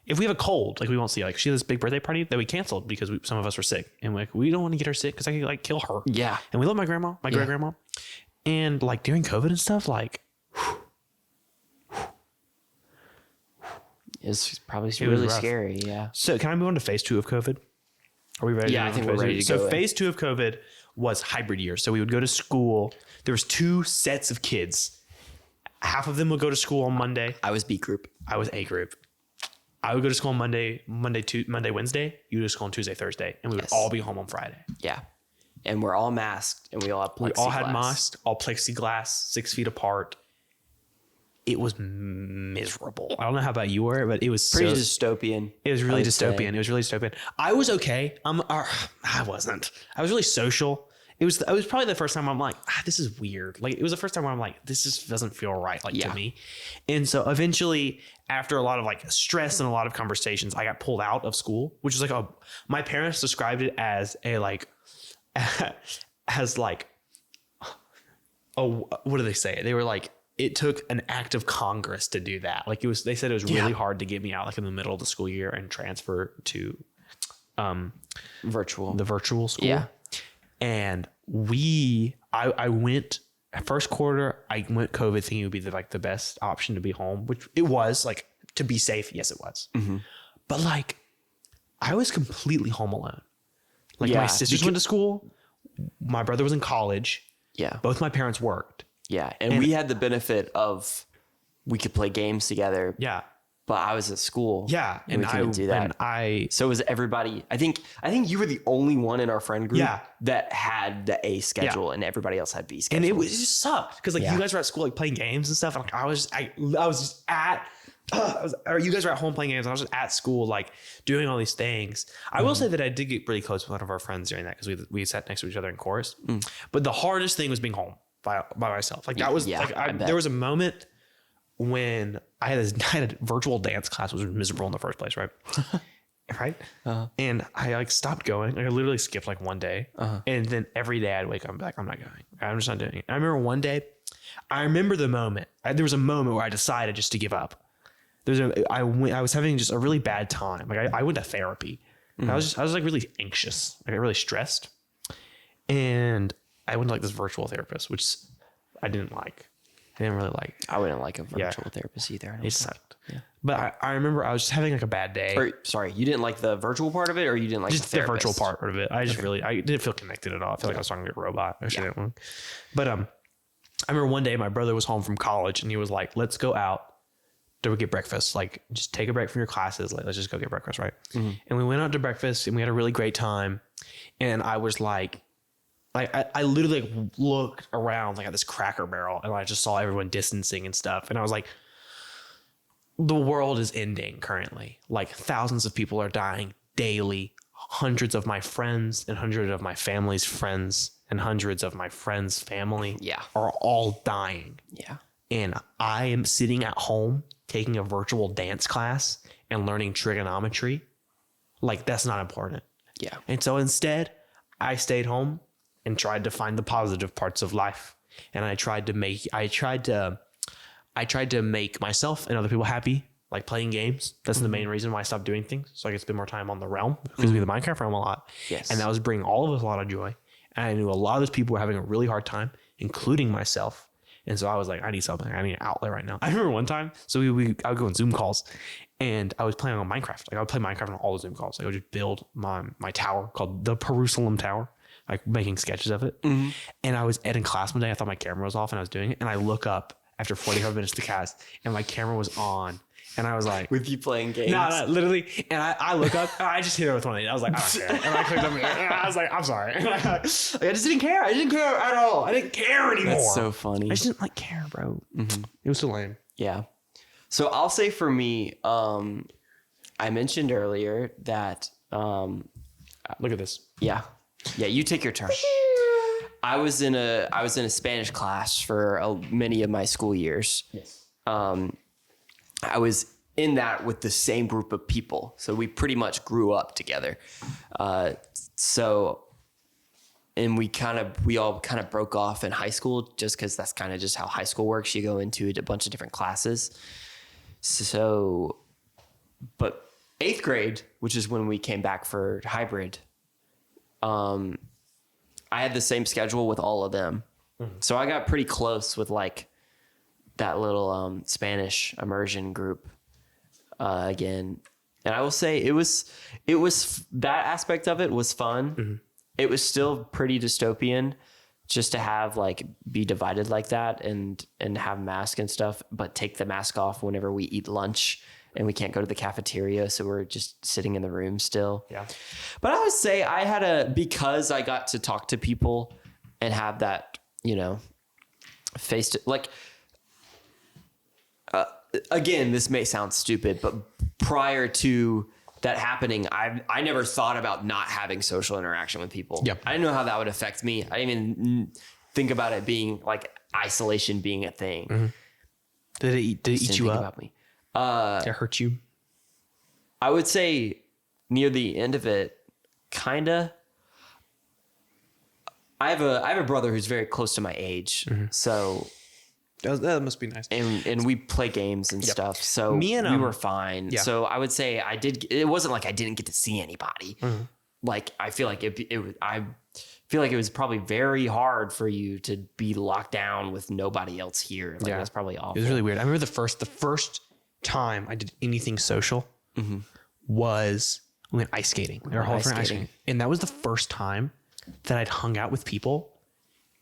if we have a cold, like we won't see like she had this big birthday party that we canceled because some of us were sick, and like we don't want to get her sick because I could like kill her. Yeah, and we love my grandma, my great grandma. And like during COVID and stuff, like it's probably really scary. Yeah. So can I move on to phase 2 of COVID? Are we ready? Yeah, I think we're ready to go. So phase 2 of COVID was hybrid year. So we would go to school. There was 2 sets of kids. Half of them would go to school on Monday. I was B group. I was A group. I would go to school on Monday, Wednesday. You would go to school on Tuesday, Thursday, and we would all be home on Friday. Yeah. And we're all masked, and we all have plexiglass. We all had masks, all plexiglass, 6 feet apart. It was miserable. I don't know how about you were, but it was pretty dystopian. It was really dystopian. It was really dystopian. I was okay. I wasn't. I was really social. It was probably the first time I'm like, this is weird. Like it was the first time where I'm like, this just doesn't feel right. Like to me. And so eventually, after a lot of like stress and a lot of conversations, I got pulled out of school, which is like my parents described it as a like. As like, what do they say? They were like, it took an act of Congress to do that. Like they said it was really hard to get me out like in the middle of the school year and transfer to the virtual school. Yeah. And I went first quarter, I went COVID thinking it would be the best option to be home, which it was like to be safe. Yes, it was. But like, I was completely home alone. Like my sisters went to school. My brother was in college. Yeah. Both my parents worked. Yeah. And we had the benefit of we could play games together. Yeah. But I was at school. Yeah. And we couldn't do that. So was everybody, I think you were the only one in our friend group that had the A schedule and everybody else had B schedule. And it just sucked. Because like you guys were at school like playing games and stuff. And like I was just at or you guys were at home playing games. I was just at school, like doing all these things. I will say that I did get really close with one of our friends during that because we sat next to each other in chorus. But the hardest thing was being home by myself. Like that was there was a moment when I had a virtual dance class, which was miserable in the first place, right? Right. And I like stopped going. Like I literally skipped like one day, and then every day I'd wake up and be like, I'm not going. I'm just not doing it. I remember one day. I remember the moment. There was a moment where I decided just to give up. I was having just a really bad time. Like I went to therapy. I was like really anxious. I got really stressed. And I went to like this virtual therapist, which I didn't like. I didn't really like. I wouldn't like a virtual therapist either. It sucked. Yeah. But I remember I was just having like a bad day. Or, sorry, you didn't like the virtual part of it, or you didn't like just the virtual part of it. I just really, I didn't feel connected at all. I felt like I was talking to a robot. But I remember one day my brother was home from college and he was like, let's go out to get breakfast. Like, just take a break from your classes. Like, let's just go get breakfast, right? And we went out to breakfast and we had a really great time. And I was like I literally like looked around like at this Cracker Barrel and I just saw everyone distancing and stuff. And I was like, the world is ending currently. Like, thousands of people are dying daily. Hundreds of my friends and hundreds of my family's friends and hundreds of my friends' family are all dying. Yeah. And I am sitting at home taking a virtual dance class and learning trigonometry. Like, that's not important. Yeah. And so instead, I stayed home and tried to find the positive parts of life. And I tried to make myself and other people happy, like playing games. That's the main reason why I stopped doing things. So I could spend more time on the realm, because we the Minecraft realm a lot. Yes. And that was bringing all of us a lot of joy. And I knew a lot of those people were having a really hard time, including myself. And so I was like, I need something. I need an outlet right now. I remember one time, so I would go on Zoom calls and I was playing on Minecraft. Like, I would play Minecraft on all the Zoom calls. Like, I would just build my tower called the Jerusalem Tower, like making sketches of it. And I was in class one day. I thought my camera was off and I was doing it. And I look up after 45 minutes to cast and my camera was on. And I was like, With you playing games? no, literally. And I look up, I just hit her with one of these. I was like, I don't care. And I clicked up and I was like, I'm sorry. Like, I just didn't care. I didn't care at all. I didn't care anymore. That's so funny. I just didn't like care, bro. It was so lame. Yeah. So I'll say for me, I mentioned earlier that, Look at this. yeah, you take your turn. I was in a Spanish class for many of my school years. Yes. I was in that with the same group of people. So we pretty much grew up together. And we all kind of broke off in high school just because that's kind of just how high school works. You go into a bunch of different classes. So, but 8th grade, which is when we came back for hybrid, I had the same schedule with all of them. So I got pretty close with like that little Spanish immersion group again. And I will say it was that aspect of it was fun. It was still pretty dystopian just to have like be divided like that and have masks and stuff, but take the mask off whenever we eat lunch and we can't go to the cafeteria. So we're just sitting in the room still. Yeah. But I would say because I got to talk to people and have that, face to like, again, this may sound stupid, but prior to that happening, I never thought about not having social interaction with people. Yep. I didn't know how that would affect me. I didn't even think about it being like isolation being a thing. Did it eat you up? About me. Did it hurt you? I would say near the end of it, kinda. I have a brother who's very close to my age, so That must be nice. and we play games and stuff. So Me and, we were fine. yeah. So I would say it wasn't like I didn't get to see anybody. Like I feel like it was probably very hard for you to be locked down with nobody else here. Like that's probably awful. It was really weird. I remember the first time I did anything social was we went ice skating. Our whole friend ice skating. And that was the first time that I'd hung out with people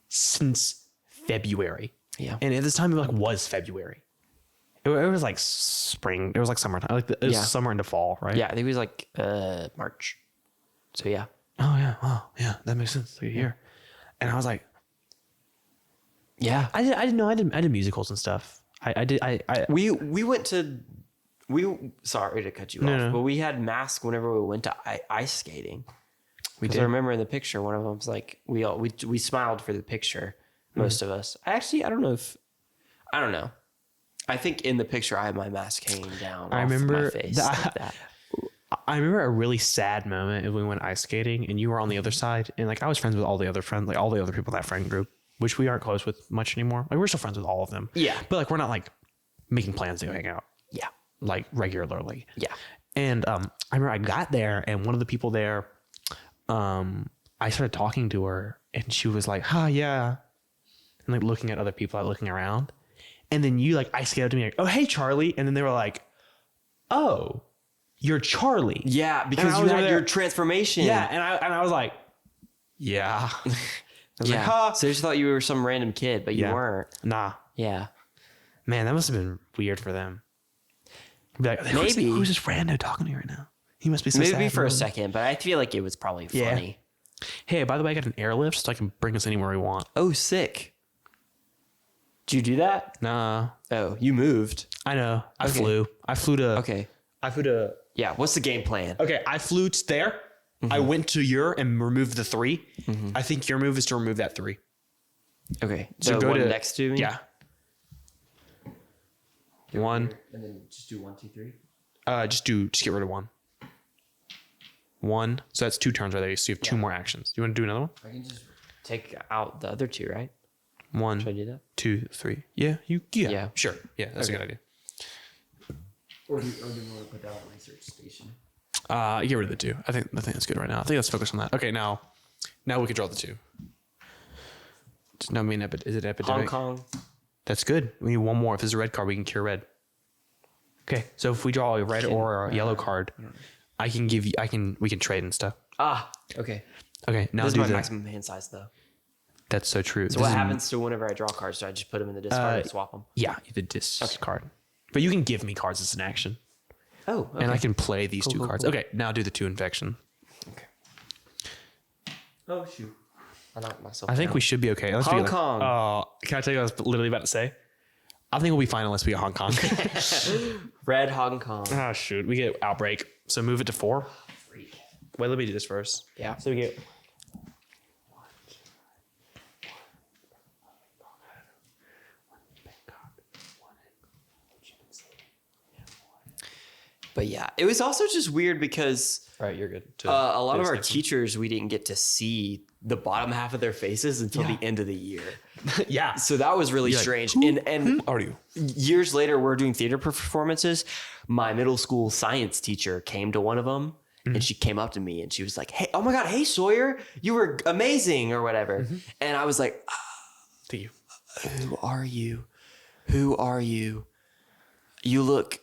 since February. Yeah. And at this time, it was February. It was like spring. It was like summertime. Like it was summer into fall, right? Yeah, I think it was like March. So yeah. Oh yeah. Wow. Yeah, that makes sense. Like a year. And I was like, yeah. I didn't know. I did musicals and stuff. We went to. Sorry to cut you off, but we had masks whenever we went to ice skating. Because I remember in the picture, one of them was like we smiled for the picture. Most of us. I don't know. I think in the picture I had my mask hanging down. I remember my face like that. I remember a really sad moment when we went ice skating and you were on the other side and like I was friends with all the other friends, like all the other people in that friend group, which we aren't close with much anymore. Like we're still friends with all of them. Yeah. But like we're not like making plans to go hang out. Yeah. Like regularly. Yeah. And I remember I got there and one of the people there, I started talking to her and she was like, yeah. And like looking at other people, like looking around. And then you like ice skated up to me like, oh, hey, Charlie. And then they were like, oh, you're Charlie. Yeah, because you had your transformation. Yeah. And I was like, yeah. And was like, Yeah. ha. So they just thought you were some random kid, but you Yeah. weren't. Nah. Yeah. Man, that must have been weird for them. Be like, Maybe. Who's this rando talking to me right now? He must be so Maybe sad. for a second, but I feel like it was probably Yeah. funny. Hey, by the way, I got an airlift so I can bring us anywhere we want. Oh, sick. Did you do that? Nah. Oh, you moved. I know. I Okay. flew. I flew to. Okay. I flew to. Yeah. What's the game plan? Okay, I flew to there. I went to your and removed the 3. I think your move is to remove that 3. Okay. So The go one to next to me? Yeah. 1. And then just do 1, 2, 3. Just get rid of 1. 1. So that's 2 turns right there. So you have 2 more actions. You want to do another one? I can just take out the other 2, right? 1, Should I do that? 2, 3. Yeah. Yeah. Sure. Yeah, that's a good idea. Or do you want to put that on research station? Get rid of the 2. I think that's good right now. I think let's focus on that. Okay, now we can draw the 2. No, I mean, is it epidemic? Hong Kong. That's good. We need 1 more. If there's a red card, we can cure red. Okay, so if we draw a red or a yellow card, we can trade and stuff. Ah, okay. Okay, now This is do my the. maximum hand size, though. That's so true. So what happens to whenever I draw cards? Do I just put them in the discard and swap them? Yeah, the discard. But you can give me cards as an action, Oh, okay. and I can play these 2 cool, cards. cool. Okay, now do the 2 infection. Okay. Oh, shoot. I knocked myself I think down. we should be okay. Let's Hong be like, Kong. Oh, can I tell you what I was literally about to say? I think we'll be fine unless we get Hong Kong. Red Hong Kong. Oh shoot, we get outbreak. So move it to 4. Freak. Wait, let me do this first. Yeah. So we get. But yeah, it was also just weird because All right, you're good. a lot of our teachers, we didn't get to see the bottom half of their faces until the end of the year. Yeah. So that was really strange. And Who are you? years later, we're doing theater performances. My middle school science teacher came to one of them and she came up to me and she was like, "Hey, oh my God, hey Sawyer, you were amazing," or whatever. And I was like, To you. "Who are you? Who are you? You look,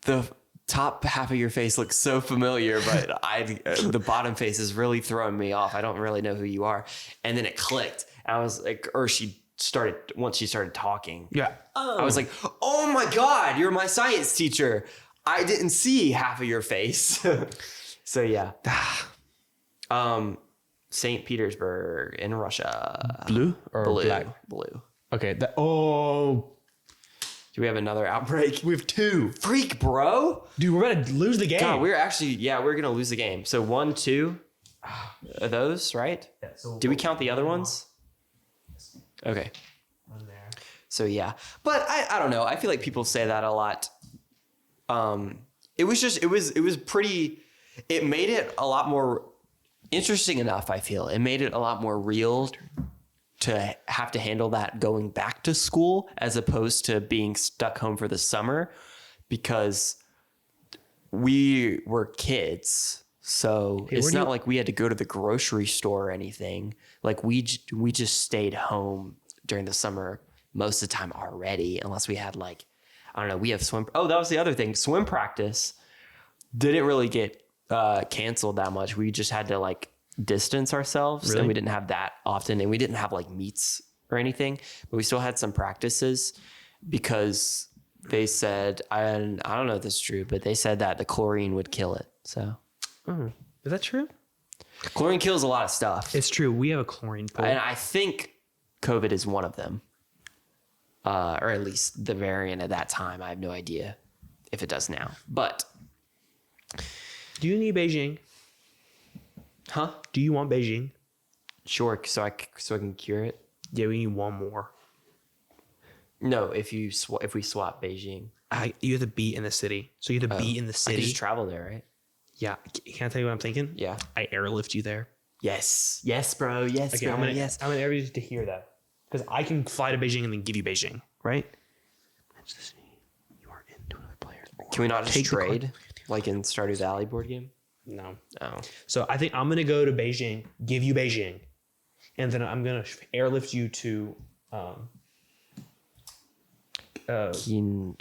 the top half of your face looks so familiar, but the bottom face is really throwing me off. I don't really know who you are." And then it clicked. I was like, once she started talking. Yeah. I was like, "Oh my God, you're my science teacher. I didn't see half of your face." So yeah. St. Petersburg in Russia. Blue or Blue. black? Blue. Okay. Do Do we have another outbreak? we have 2? Freak, bro. Dude, we're about to lose the game. God, we're gonna lose the game. So 1, 2 are those, right? Yeah, so Did we count the other ones? Okay. One there. So yeah. But I don't know. I feel like people say that a lot. It was pretty, it made it a lot more interesting enough, I feel. It made it a lot more real to have to handle that going back to school as opposed to being stuck home for the summer, because we were kids. So it's not like we had to go to the grocery store or anything. Like we just stayed home during the summer most of the time already, unless we had like, I don't know, we have swim. Oh, that was the other thing. Swim practice didn't really get canceled that much. We just had to like distance ourselves, and we didn't have that often, and we didn't have like meets or anything, but we still had some practices because they said, I don't know if this is true, but they said that the chlorine would kill it. So Is that true? chlorine kills a lot of stuff. It's true. We have a chlorine pool. And I think COVID is one of them. Or at least the variant at that time. I have no idea if it does now. But Do you need Beijing? huh? Do you want Beijing? Sure, so I can cure it. Yeah, we need 1 more. No, if we swap Beijing, You have to be in the city. So you have to be in the I could city. just travel there, right? Yeah. Can I tell you what I'm thinking? Yeah. I airlift you there. Yes, bro. Yes, Okay, bro. I'm gonna yes. I want everybody to hear that. Because I can fly to Beijing and then give you Beijing, right? You are into another player. Can we not just Take the card. trade like in Stardew Valley board game? No. Oh, So I think I'm gonna go to Beijing, give you Beijing, and then I'm gonna airlift you to Kinshasa.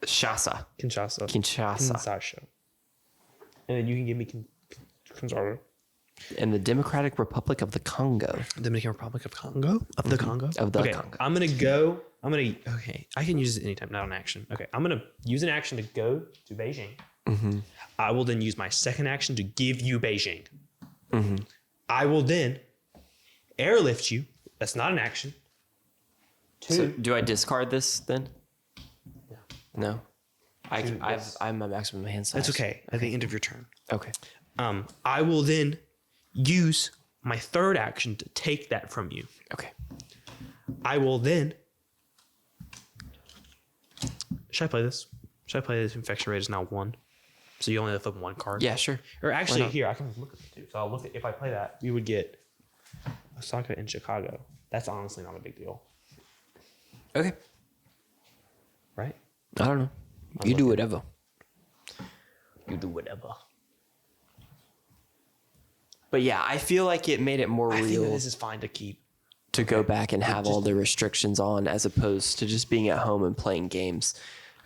Kinshasa. Kinshasa. Kinshasa. And then you can give me Kinshasa. In the Democratic Republic of the Congo. Dominican Republic of Congo? Of the Congo? Of the okay, Congo. Okay, I can use it anytime, not an action. Okay, I'm going to use an action to go to Beijing. I will then use my second action to give you Beijing. I will then airlift you. That's not an action. So do I discard this then? No. I'm a maximum hand size. That's okay. At the end of your turn. Okay. I will then use my third action to take that from you. Okay. I will then. Should I play this? Should I play this? Infection rate is now 1. So you only have to flip 1 card. Yeah, sure. Or actually, here, I can look at it too. So I'll look at, if I play that, we would get Osaka in Chicago. That's honestly not a big deal. Okay. Right? I don't know. You do whatever. You do whatever. But yeah, I feel like it made it more I think real that this is fine to keep. to go back and have all the restrictions on as opposed to just being at home and playing games.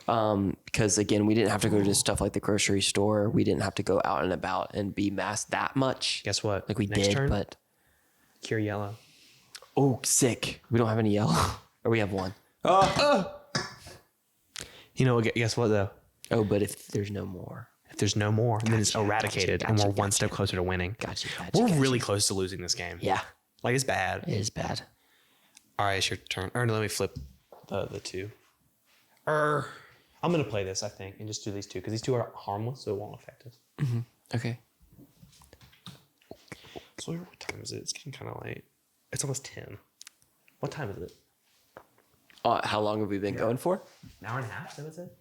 Because again, we didn't have to go to stuff like the grocery store. We didn't have to go out and about and be masked that much. Guess what? Like we Next did, turn, but cure yellow. oh, sick. We don't have any yellow. Or we have one. You know, guess what though? Oh, but if there's no more. If there's no more, then it's eradicated, and we're one step closer to winning. Gotcha. We're really close to losing this game. Yeah, Like it's bad. it is bad. All right, it's your turn. Or no, let me flip the 2. I'm gonna play this, I think, and just do these 2 because these 2 are harmless, so it won't affect us. Okay. So what time is it? It's getting kind of late. It's almost 10. What time is it? How long have we been going for? An hour and a half. That was it.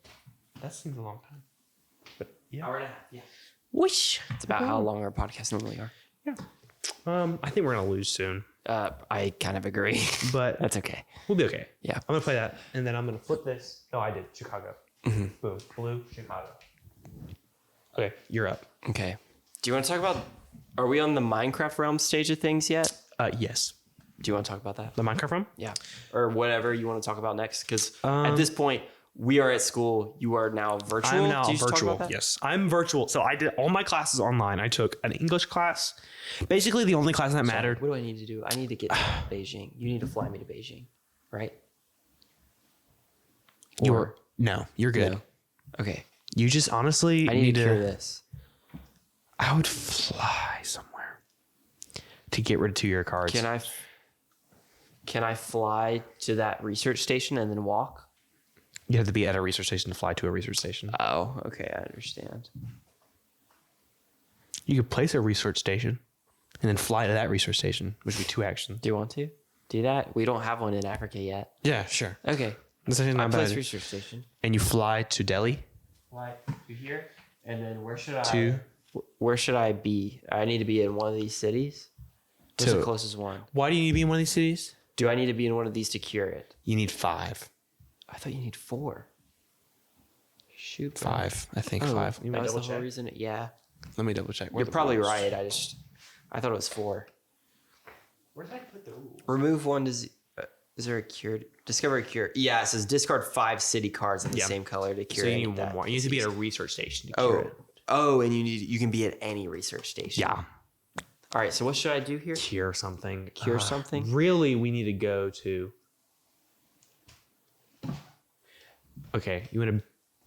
That seems a long time. But yeah. Hour and a half. Yeah. Whoosh. It's about how long our podcasts normally are. Yeah. I think we're gonna lose soon, I kind of agree, but that's okay. we'll be okay. Yeah. I'm gonna play that, and then I'm gonna flip this. No, I did Chicago. Boom, blue, Chicago. Okay, you're up. Okay. Do you want to talk about? Are we on the Minecraft realm stage of things yet? Yes. Do you want to talk about that? The Minecraft room? Yeah. Or whatever you want to talk about next, because at this point we are at school. You are now virtual. I'm now Do you just talk virtual. about that? Yes, I'm virtual. So I did all my classes online. I took an English class, basically the only class that mattered. What do I need to do? I need to get to Beijing. You need to fly me to Beijing, right? You're good. No. Okay. You just honestly I need to cure this. I would fly somewhere to get rid of 2 of your cards. Can I fly to that research station and then walk? You have to be at a research station to fly to a research station. Oh, okay, I understand. You could place a research station and then fly to that research station, which would be 2 actions. Do you want to do that? We don't have one in Africa yet. Yeah, sure. Okay. That's actually not Place bad. research station. And you fly to Delhi. Fly to here, and then where should I? To- Where should I be? I need to be in one of these cities. Where's To- the closest one? Why do you need to be in one of these cities? Do I need to be in one of these to cure it? You need 5. I thought you need 4. Shoot, bro. 5. I think Oh, 5. that was the whole reason. Yeah, Let me double check. you're probably right. I thought it was 4. Where did I put the rules? Remove one. Is there a cure? Discover a cure. Yeah, it says discard 5 city cards in the Yeah. same color to cure. So you any need of one that more. You need to be at a disease. research station to cure it. And you can be at any research station. Yeah. All right. So what should I do here? Cure something. Cure something? Really, we need to go to. Okay, you want to.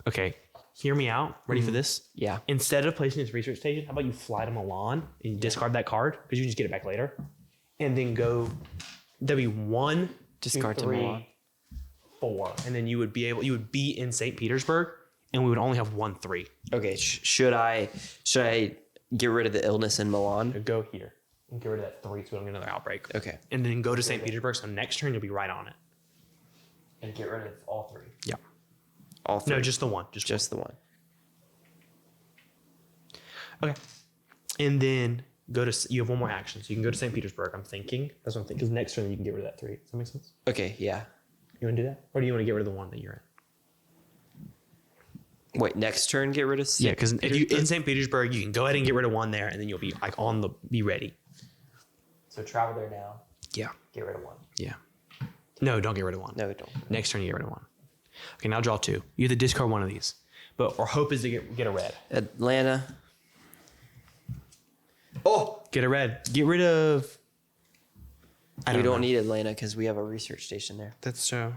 Okay, hear me out. Ready for this? Yeah. Instead of placing this research station, how about you fly to Milan and you discard that card because you can just get it back later, and then go. There'd be 1, Discard 2, to 3, Milan. 4, and then you would be in St. Petersburg, and we would only have 1 3. Okay. Should I get rid of the illness in Milan? Go here and get rid of that 3 so we don't get another outbreak. Okay. And then go to St. Petersburg. So next turn you'll be right on it. And get rid of all 3. Yeah. All 3. No, just the one. Just the one. Okay. And then you have 1 more action. So you can go to St. Petersburg. I'm thinking. That's what I'm thinking. Because next turn you can get rid of that 3. Does that make sense? Okay. Yeah. You want to do that? Or do you want to get rid of the one that you're in? Wait. Next turn, get rid of. Yeah, because if you in St. Petersburg, you can go ahead and get rid of 1 there, and then you'll be like be ready. So travel there now. Yeah. Get rid of 1. Yeah. No, don't get rid of 1. No, don't. Next turn you get rid of 1. Okay, now draw 2. You have to discard 1 of these. But our hope is to get a red. Atlanta. Oh, Get a red. Get rid of. We don't need Atlanta because we have a research station there. That's true.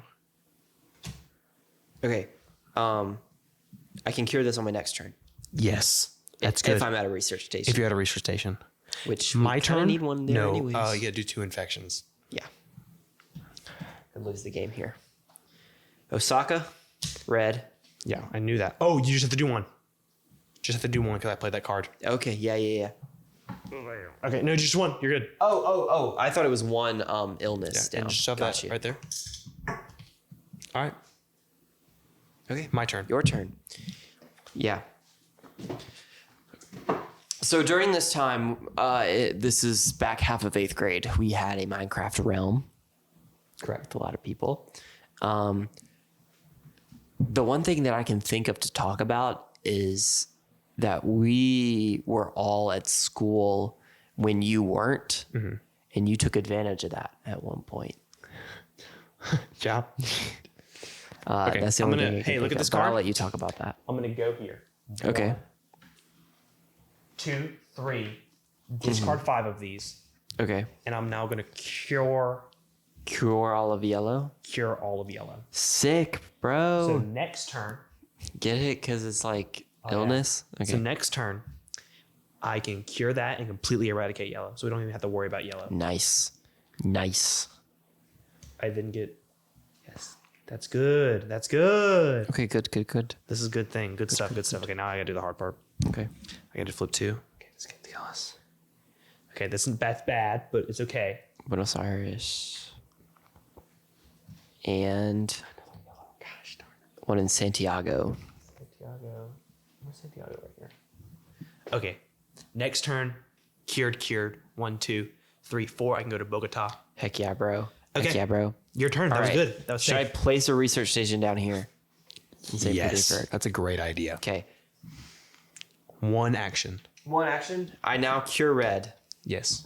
Okay. I can cure this on my next turn. Yes. That's good. If I'm at a research station. If you're at a research station. Which My we kinda turn? need one there No. anyways. You gotta do 2 infections. Yeah. I lose the game here. Osaka, red. Yeah, I knew that. Oh, you just have to do one. Just have to do one because I played that card. Okay, yeah. Okay, no, just one. You're good. Oh. I thought it was one illness Yeah, down. and just shove Got that you. right there. All right. Okay. My turn. Your turn. Yeah. So during this time, this is back half of 8th grade, we had a Minecraft realm. Correct. With a lot of people. The one thing that I can think of to talk about is that we were all at school when you weren't, and you took advantage of that at one point. Job. Okay. That's the only thing I can hey, look think at this of, but I'll card. let you talk about that. I'm gonna go here. Okay. 2, 3. Discard 5 of these, Okay. and I'm now gonna cure Cure all of yellow. all of yellow. Sick, bro. So next turn. Get it? Because it's like yeah. illness. Okay. So next turn, I can cure that and completely eradicate yellow. So we don't even have to worry about yellow. Nice. I then get. Yes, that's good. That's good. Okay, good. This is a good thing. Good stuff. Good stuff. Okay, now I gotta do the hard part. Okay. I gotta flip 2. Okay, let's get the Oz. Okay, that's bad, but it's okay. Buenos Aires. And Gosh darn it. one in Santiago. Santiago. Where's Santiago right here? Okay. Next turn. Cured. 1, 2, 3, 4. I can go to Bogota. Heck yeah, bro. Okay. Heck yeah, bro. Your turn. That All was right. good. That was Should I safe. place a research station down here? In St. Petersburg? That's a great idea. Okay. 1 action. One action. I now cure red. Yes.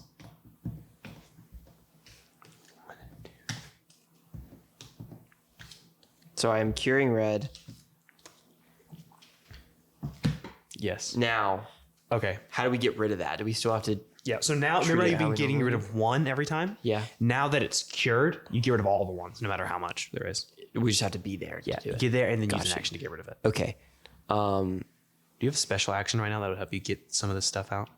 So I am curing red. Yes. Now, Okay. how do we get rid of that? Do we still have to? Yeah. So now, Treat remember it you've how been we getting normally rid of 1 every time? Yeah. Now that it's cured, you get rid of all the ones, no matter how much there is. We just have to be there. Yeah. To do it. Get there and then use Gotcha. an action to get rid of it. Okay. Do you have a special action right now that would help you get some of this stuff out?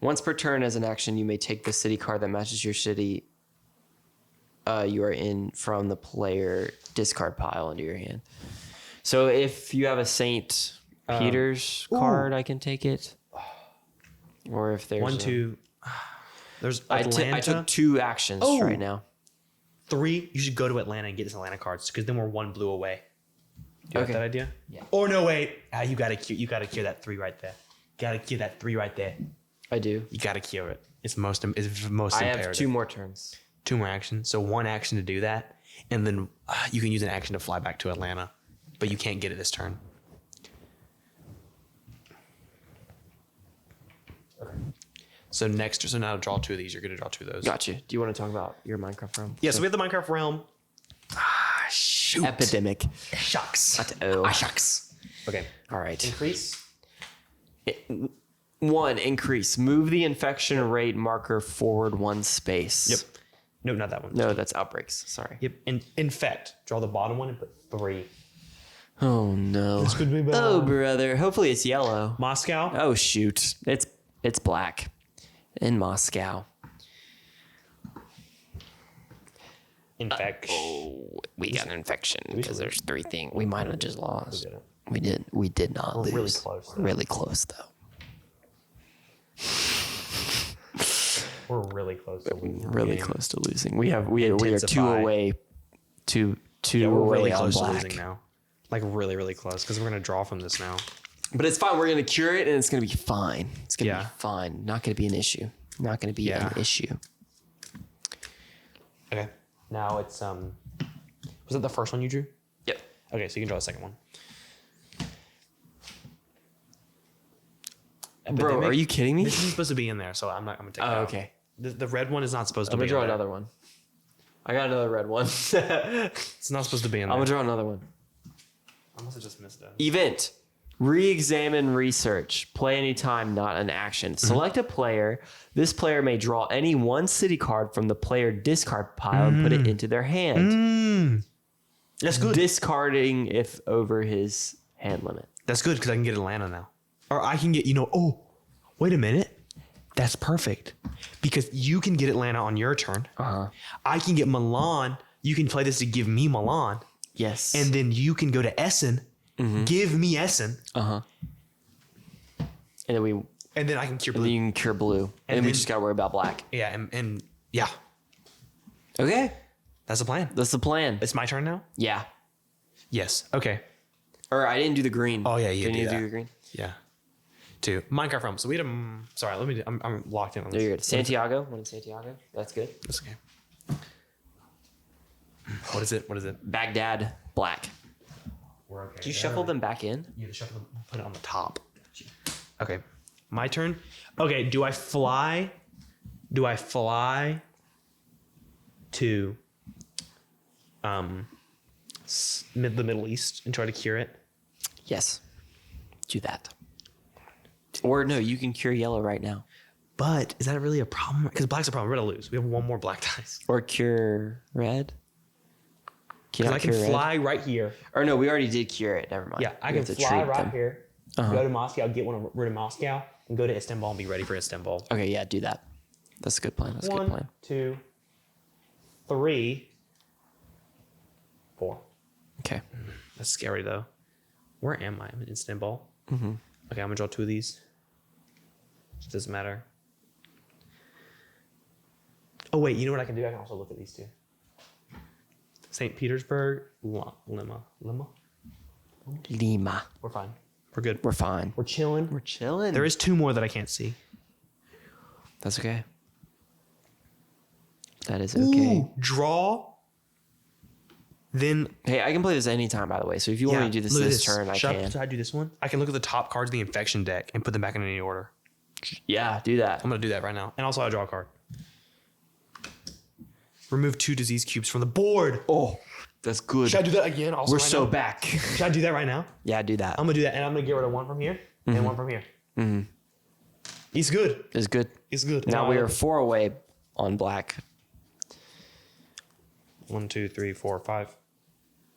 Once per turn as an action, you may take the city card that matches your city you are in from the player discard pile into your hand. So if you have a St. Peter's card, I can take it. Or if there's 1, 2. There's I Atlanta. took 2 actions Oh. right now. 3. You should go to Atlanta and get this Atlanta cards because then we're 1 blue away. Do you Okay. like that idea? Yeah. Or no, wait. You gotta cure that 3 right there. Gotta cure that 3 right there. I do. You gotta cure it. It's most I imperative. have 2 more turns. 2 more actions. So 1 action to do that, and then you can use an action to fly back to Atlanta, but you can't get it this turn. Okay. So now draw 2 of these. You're gonna draw 2 of those. Gotcha. Do you want to talk about your Minecraft realm? Yeah. So we have the Minecraft realm. Shoot. Epidemic. Shucks. Uh-oh. Shucks. Okay. All right. Increase. 1, increase. Move the infection rate marker forward 1 space. Yep. No, not that one. No, that's outbreaks. Sorry. Yep. Infect. Draw the bottom one and put 3. Oh no. This could be bad. Oh brother. Hopefully it's yellow. Moscow. Oh shoot. It's black. In Moscow. Infect. Oh, we got an infection because there's 3 things. We might have just lost. We didn't. We did not lose. really close, though. Really close though. We're really close to losing. Really game. close to losing. We are 2 Intensify. away. Two Yeah, we're away really on close to black. losing now. Like really, really close because we're gonna draw from this now. But it's fine. We're gonna cure it, and it's gonna be fine. It's gonna Yeah. be fine. Not gonna be an issue. Not gonna be Yeah. an issue. Okay. Now it's Was that the first one you drew? Yep. Okay, so you can draw the second one. Bro, Epidemic? are you kidding me? This isn't supposed to be in there, so I'm gonna take it Oh, out. okay. The red one is not supposed to I'm be gonna draw in there. another one. I got another red one. It's not supposed to be in I'm there. gonna draw another one. I must have just missed it. Event. Re-examine research. Play anytime, not an action. Select a player. This player may draw any one city card from the player discard pile and put it into their hand. That's good. Discarding if over his hand limit. That's good because I can get Atlanta now. Or I can get, oh, wait a minute. That's perfect. Because you can get Atlanta on your turn. I can get Milan. You can play this to give me Milan. Yes. And then you can go to Essen. Give me Essen. And then I can cure then blue. you can cure blue. And then we just got to worry about black. Yeah, and yeah. Okay. That's the plan. That's the plan. It's my turn now? Yeah. Yes. Okay. Or I didn't do the green. Oh, yeah, you Didn't do you that. do the green? Yeah. Two. Minecraft realm. So we had sorry, I'm locked in on There this. you go. Santiago. One in Santiago. That's good. That's okay. What is it? Baghdad, black. We're okay. Do you shuffle them back in? You have to shuffle them, put it on the top. Okay. My turn. Okay, do I fly to the Middle East and try to cure it? Yes. Do that. Or no, you can cure yellow right now. But is that really a problem? Because black's a problem. We're gonna lose. We have one more black dice. Or cure red. Can Because I can fly right here. Or no, we already did cure it. Never mind. Yeah, I We can have to fly treat right them. here. Go to Moscow, get rid of Moscow, and go to Istanbul and be ready for Istanbul. Okay, yeah, do that. That's a good plan. That's a good plan. 1, 2, 3, 4. Okay. That's scary though. Where am I? I'm in Istanbul. Okay, I'm gonna draw 2 of these. It doesn't matter. Oh wait, you know what I can do? I can also look at these 2. St. Petersburg, Lima. Lima. We're fine. We're good. We're fine. We're chilling. We're chilling. There is 2 more that I can't see. That's okay. That is okay. Ooh, draw. Then Hey, I can play this anytime, by the way. So if you want me to do this look at this turn, I can. Should I do this one? I can look at the top cards of the infection deck and put them back in any order. Yeah, do that. I'm gonna do that right now. And also I draw a card. Remove 2 disease cubes from the board. Oh, that's good. Should I do that again? Also We're right so now? back. Should I do that right now? Yeah, do that. I'm gonna do that, and I'm gonna get rid of 1 from here and 1 from here. He's good. It's good. He's good. Now we are 4 away on black. 1, 2, 3, 4, 5,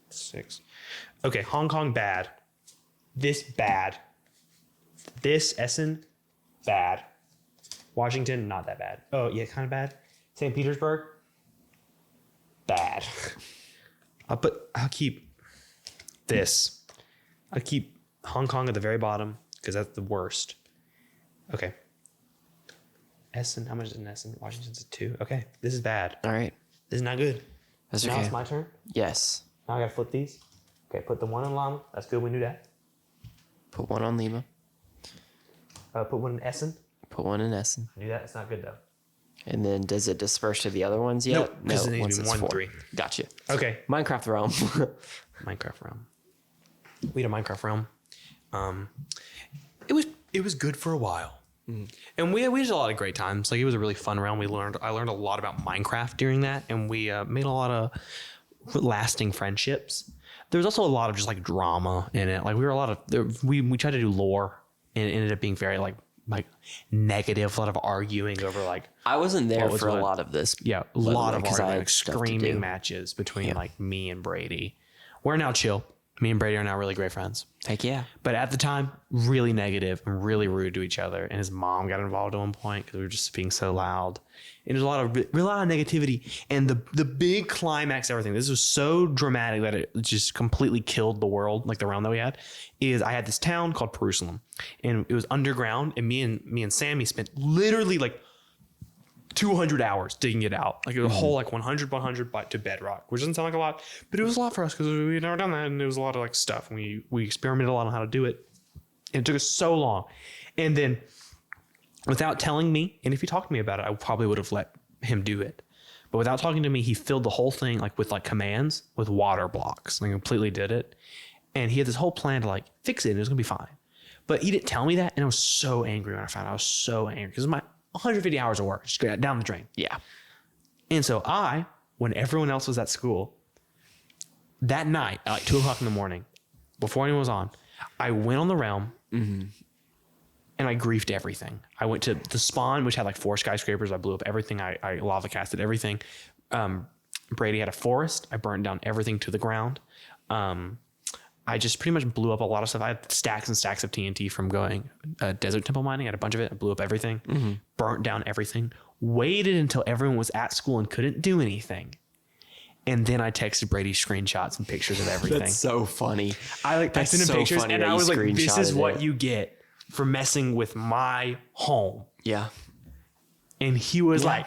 6. Okay, Hong Kong bad. This bad. This Essen bad. Washington not that bad. Oh yeah, kind of bad. St. Petersburg bad. I'll keep this. I'll keep Hong Kong at the very bottom because that's the worst. Okay. Essen, how much is in Essen? Washington's a 2. Okay, this is bad. All right. This is not good. That's Now okay. it's my turn. Yes. Now I gotta flip these. Okay, put the 1 in Lama. That's good. We knew that. Put 1 on Lima. Put 1 in Essen. Put 1 in Essen. I knew that. It's not good though. And then does it disperse to the other ones yet? Nope, 'cause it needs once to be it's 1, 4. 3. Gotcha. Okay. Minecraft realm. Minecraft realm. We had a Minecraft realm. It was good for a while, and we had a lot of great times. Like it was a really fun realm. I learned a lot about Minecraft during that, and we made a lot of lasting friendships. There was also a lot of just like drama in it. Like we tried to do lore, and it ended up being very like negative. A lot of arguing over like I wasn't there What was for a what? lot of this. yeah, a by the lot way, of 'cause I arguing, had like stuff to do. screaming matches between like me and Brady. We're now chill. Me and Brady are now really great friends. Heck yeah. But at the time, really negative and really rude to each other. And his mom got involved at one point because we were just being so loud. And there's a lot of negativity. And the big climax, everything. This was so dramatic that it just completely killed the world, like the realm that we had. Is I had this town called Jerusalem, and it was underground. And me and Sammy spent literally like 200 hours digging it out, like a whole like 100 to bedrock, which doesn't sound like a lot, but it was a lot for us because we'd never done that, and it was a lot of like stuff. And we experimented a lot on how to do it, and it took us so long. And then, without telling me, and if he talked to me about it, I probably would have let him do it. But without talking to me, he filled the whole thing like with like commands with water blocks, and completely did it. And he had this whole plan to like fix it, and it was gonna be fine. But he didn't tell me that, and I was so angry when I found out. I was so angry because my 150 hours of work just got down the drain. Yeah. And so when everyone else was at school, that night at like 2:00 in the morning, before anyone was on, I went on the realm and I griefed everything. I went to the spawn, which had like 4 skyscrapers. I blew up everything. I lava casted everything. Brady had a forest. I burned down everything to the ground. I just pretty much blew up a lot of stuff. I had stacks and stacks of TNT from going desert temple mining. I had a bunch of it. I blew up everything, burnt down everything, waited until everyone was at school and couldn't do anything. And then I texted Brady screenshots and pictures of everything. That's so funny. I like That's texted him so pictures funny and that I you was like, this is screenshotted what it. you get for messing with my home. Yeah. And he was like,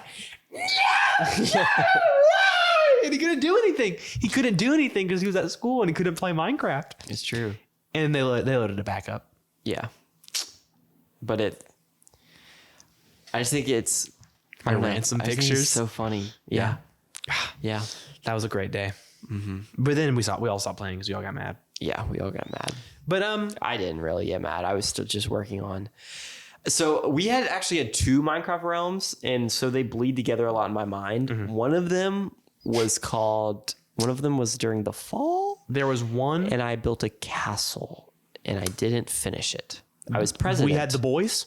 and he couldn't do anything. He couldn't do anything because he was at school and he couldn't play Minecraft. It's true. And they loaded it back up. Yeah. But I just think it's My ransom I just think pictures. it's so funny. Yeah. Yeah. That was a great day. But then we all stopped playing because we all got mad. Yeah. We all got mad. But I didn't really get mad. I was still just working on. So we had 2 Minecraft realms, and so they bleed together a lot in my mind. One of them was during the fall, there was one. and I built a castle, and I didn't finish it. I was president. We had the boys,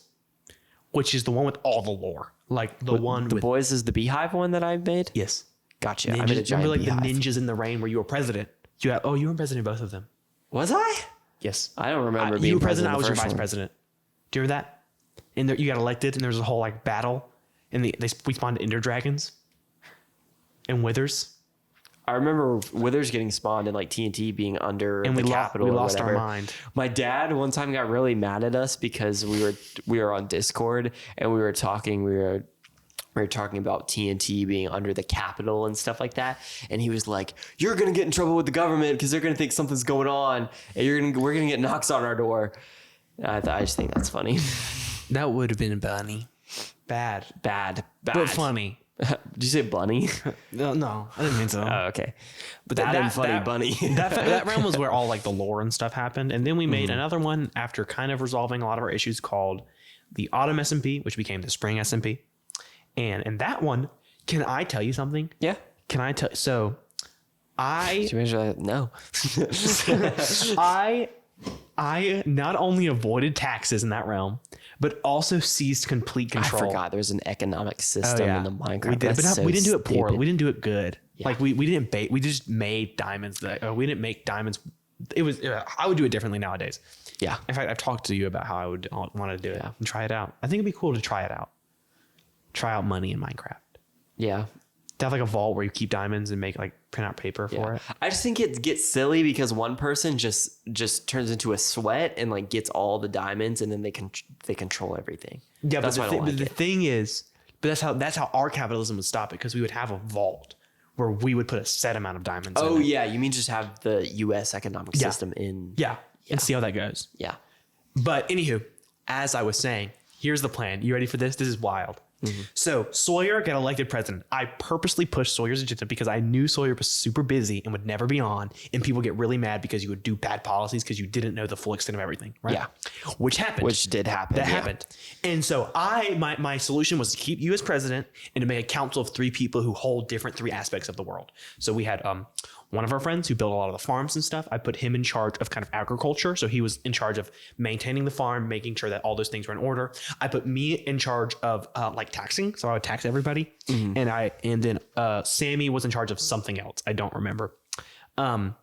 which is the one with all the lore, like the one the with boys is the beehive one that I made. yes. Gotcha. I Ninjas, made a giant remember like beehive. the ninjas in the rain where you were president? You were president of both of them. Was I? Yes. I don't remember You being were president. I of was the your first vice one. president. Do you remember that? And there, you got elected, and there was a whole like battle, and we spawned ender dragons and withers, I remember withers getting spawned and like TNT being under and the we capital. we or lost our whatever. mind. My dad one time got really mad at us because we were on Discord and we were talking about TNT being under the Capitol and stuff like that, and he was like, "You're gonna get in trouble with the government because they're gonna think something's going on, and we're gonna get knocks on our door." I just think that's funny. That would have been bunny. Bad, Bad, but funny. Did you say bunny? No, I didn't mean so. Oh, okay. But Bad and funny bunny. that round was where all like the lore and stuff happened, and then we made another one after kind of resolving a lot of our issues called the Autumn SMP, which became the Spring SMP. And in that one, can I tell you something? Yeah. Can I tell? So, I Did you measure that? No. I not only avoided taxes in that realm, but also seized complete control. I forgot there's an economic system in the Minecraft. We did, That's but we didn't do it poorly. stupid. We didn't do it good. Yeah. Like we didn't bait. We just made diamonds. We didn't make diamonds. It was. I would do it differently nowadays. Yeah. In fact, I've talked to you about how I would want to do it and try it out. I think it'd be cool to try it out. Try out money in Minecraft. Yeah. To have like a vault where you keep diamonds and make like print out paper for it. I just think it gets silly because one person just turns into a sweat and like gets all the diamonds and then they control everything. Yeah, that's why I don't like the it. thing is, but that's how our capitalism would stop it, because we would have a vault where we would put a set amount of diamonds. Oh in it. yeah, you mean just have the U.S. economic system in? Yeah, and see how that goes. Yeah. But anywho, as I was saying, here's the plan. You ready for this? This is wild. So Sawyer got elected president. I purposely pushed Sawyer's agenda because I knew Sawyer was super busy and would never be on, and people get really mad because you would do bad policies because you didn't know the full extent of everything, right? Yeah. Which happened. Which did happen. That yeah. happened. And so my solution was to keep you as president and to make a council of 3 people who hold different 3 aspects of the world. So we had one of our friends who built a lot of the farms and stuff. I put him in charge of kind of agriculture. So he was in charge of maintaining the farm, making sure that all those things were in order. I put me in charge of like taxing. So I would tax everybody. And then Sammy was in charge of something else. I don't remember. So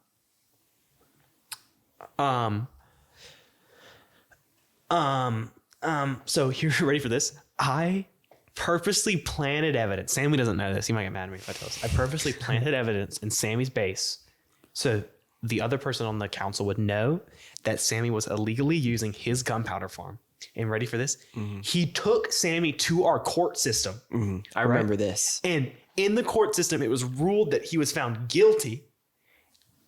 here, ready for this? I purposely planted evidence. Sammy doesn't know this. He might get mad at me if I tell this. I purposely planted evidence in Sammy's base so the other person on the council would know that Sammy was illegally using his gunpowder farm. And ready for this? He took Sammy to our court system. I remember this. And in the court system, it was ruled that he was found guilty.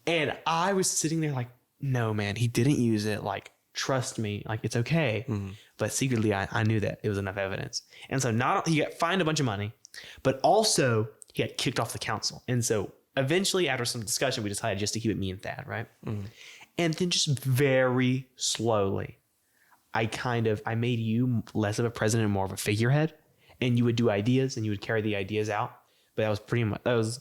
And I was sitting there like, no, man, he didn't use it. Like, trust me, like it's okay. But secretly, I knew that it was enough evidence. And so he got fined a bunch of money, but also he got kicked off the council. And so eventually, after some discussion, we decided just to keep it me and Thad, right? And then just very slowly, I made you less of a president and more of a figurehead, and you would do ideas and you would carry the ideas out. But that was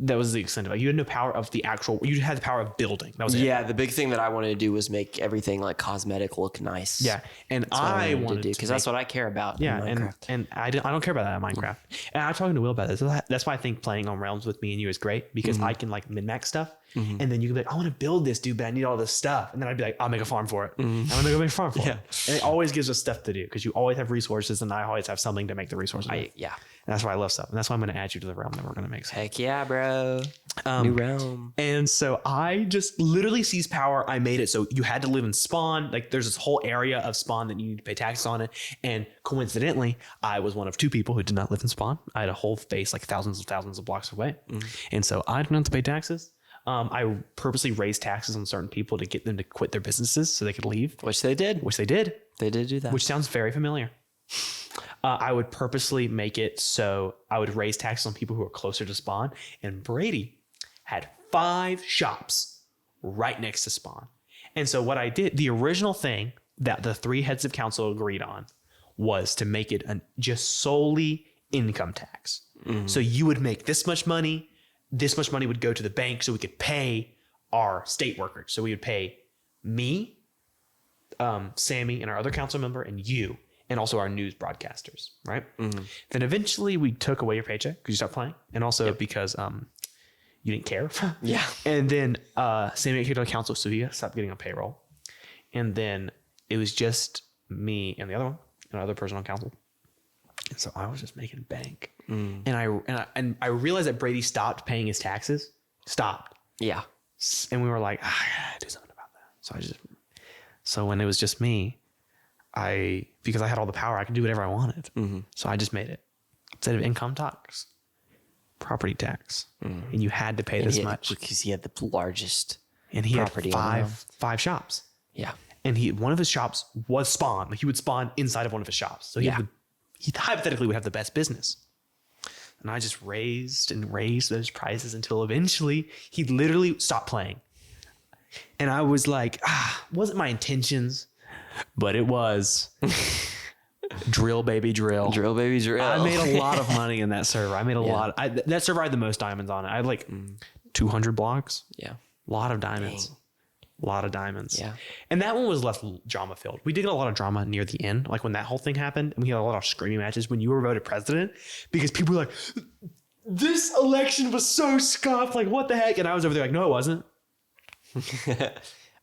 That was the extent of it. You had no power of the actual. You had the power of building. That was it. Yeah, the big thing that I wanted to do was make everything like cosmetic look nice. Yeah, and That's what I wanted to do because that's what I care about. Yeah, in Minecraft. and I don't care about that in Minecraft. And I'm talking to Will about this. That's why I think playing on Realms with me and you is great because I can like min max stuff, and then you can be like, I want to build this, dude, but I need all this stuff, and then I'd be like, I'll make a farm for it. I'm gonna go make a farm for it. And it always gives us stuff to do because you always have resources, and I always have something to make the resources. With. Yeah. And that's why I love stuff, and that's why I'm gonna add you to the realm that we're gonna make. Heck yeah, bro. New realm. And so I just literally seized power. I made it so you had to live in Spawn. Like there's this whole area of Spawn that you need to pay taxes on it. And coincidentally, I was one of 2 people who did not live in Spawn. I had a whole base like thousands of blocks away. And so I didn't have to pay taxes. I purposely raised taxes on certain people to get them to quit their businesses so they could leave. Which they did. Which they did. They did do that. Which sounds very familiar. I would purposely make it so I would raise taxes on people who are closer to Spawn. And Brady had 5 shops right next to Spawn. And so what I did, the original thing that the 3 heads of council agreed on was to make it just solely income tax. So you would make this much money would go to the bank so we could pay our state workers. So we would pay me, Sammy, and our other council member, and you, and also our news broadcasters, right? Then eventually we took away your paycheck because you stopped playing, and also because you didn't care. Yeah. And then Sammy got kicked out of council, so he stopped getting on payroll. And then it was just me and the other one, another person on council. And so I was just making bank. And I realized that Brady stopped paying his taxes. Stopped. Yeah. And we were like, I gotta do something about that. So when it was just me, because I had all the power, I could do whatever I wanted. So I just made it. Instead of income tax, property tax. And you had to pay this much. Because he had the largest And he property had five shops. Yeah. And one of his shops was Spawn. Like he would spawn inside of one of his shops. So he hypothetically would have the best business. And I just raised those prices until eventually he literally stopped playing. And I was like, wasn't my intentions, but it was. Drill, baby, drill. Drill, baby, drill. I made a lot of money in that server. I made a lot. That server I had the most diamonds on it. I had like 200 blocks. Yeah. A lot of diamonds. Dang. A lot of diamonds. Yeah. And that one was less drama filled. We did get a lot of drama near the end, like when that whole thing happened. And we had a lot of screaming matches when you were voted president because people were like, this election was so scuffed. Like, what the heck? And I was over there like, no, it wasn't.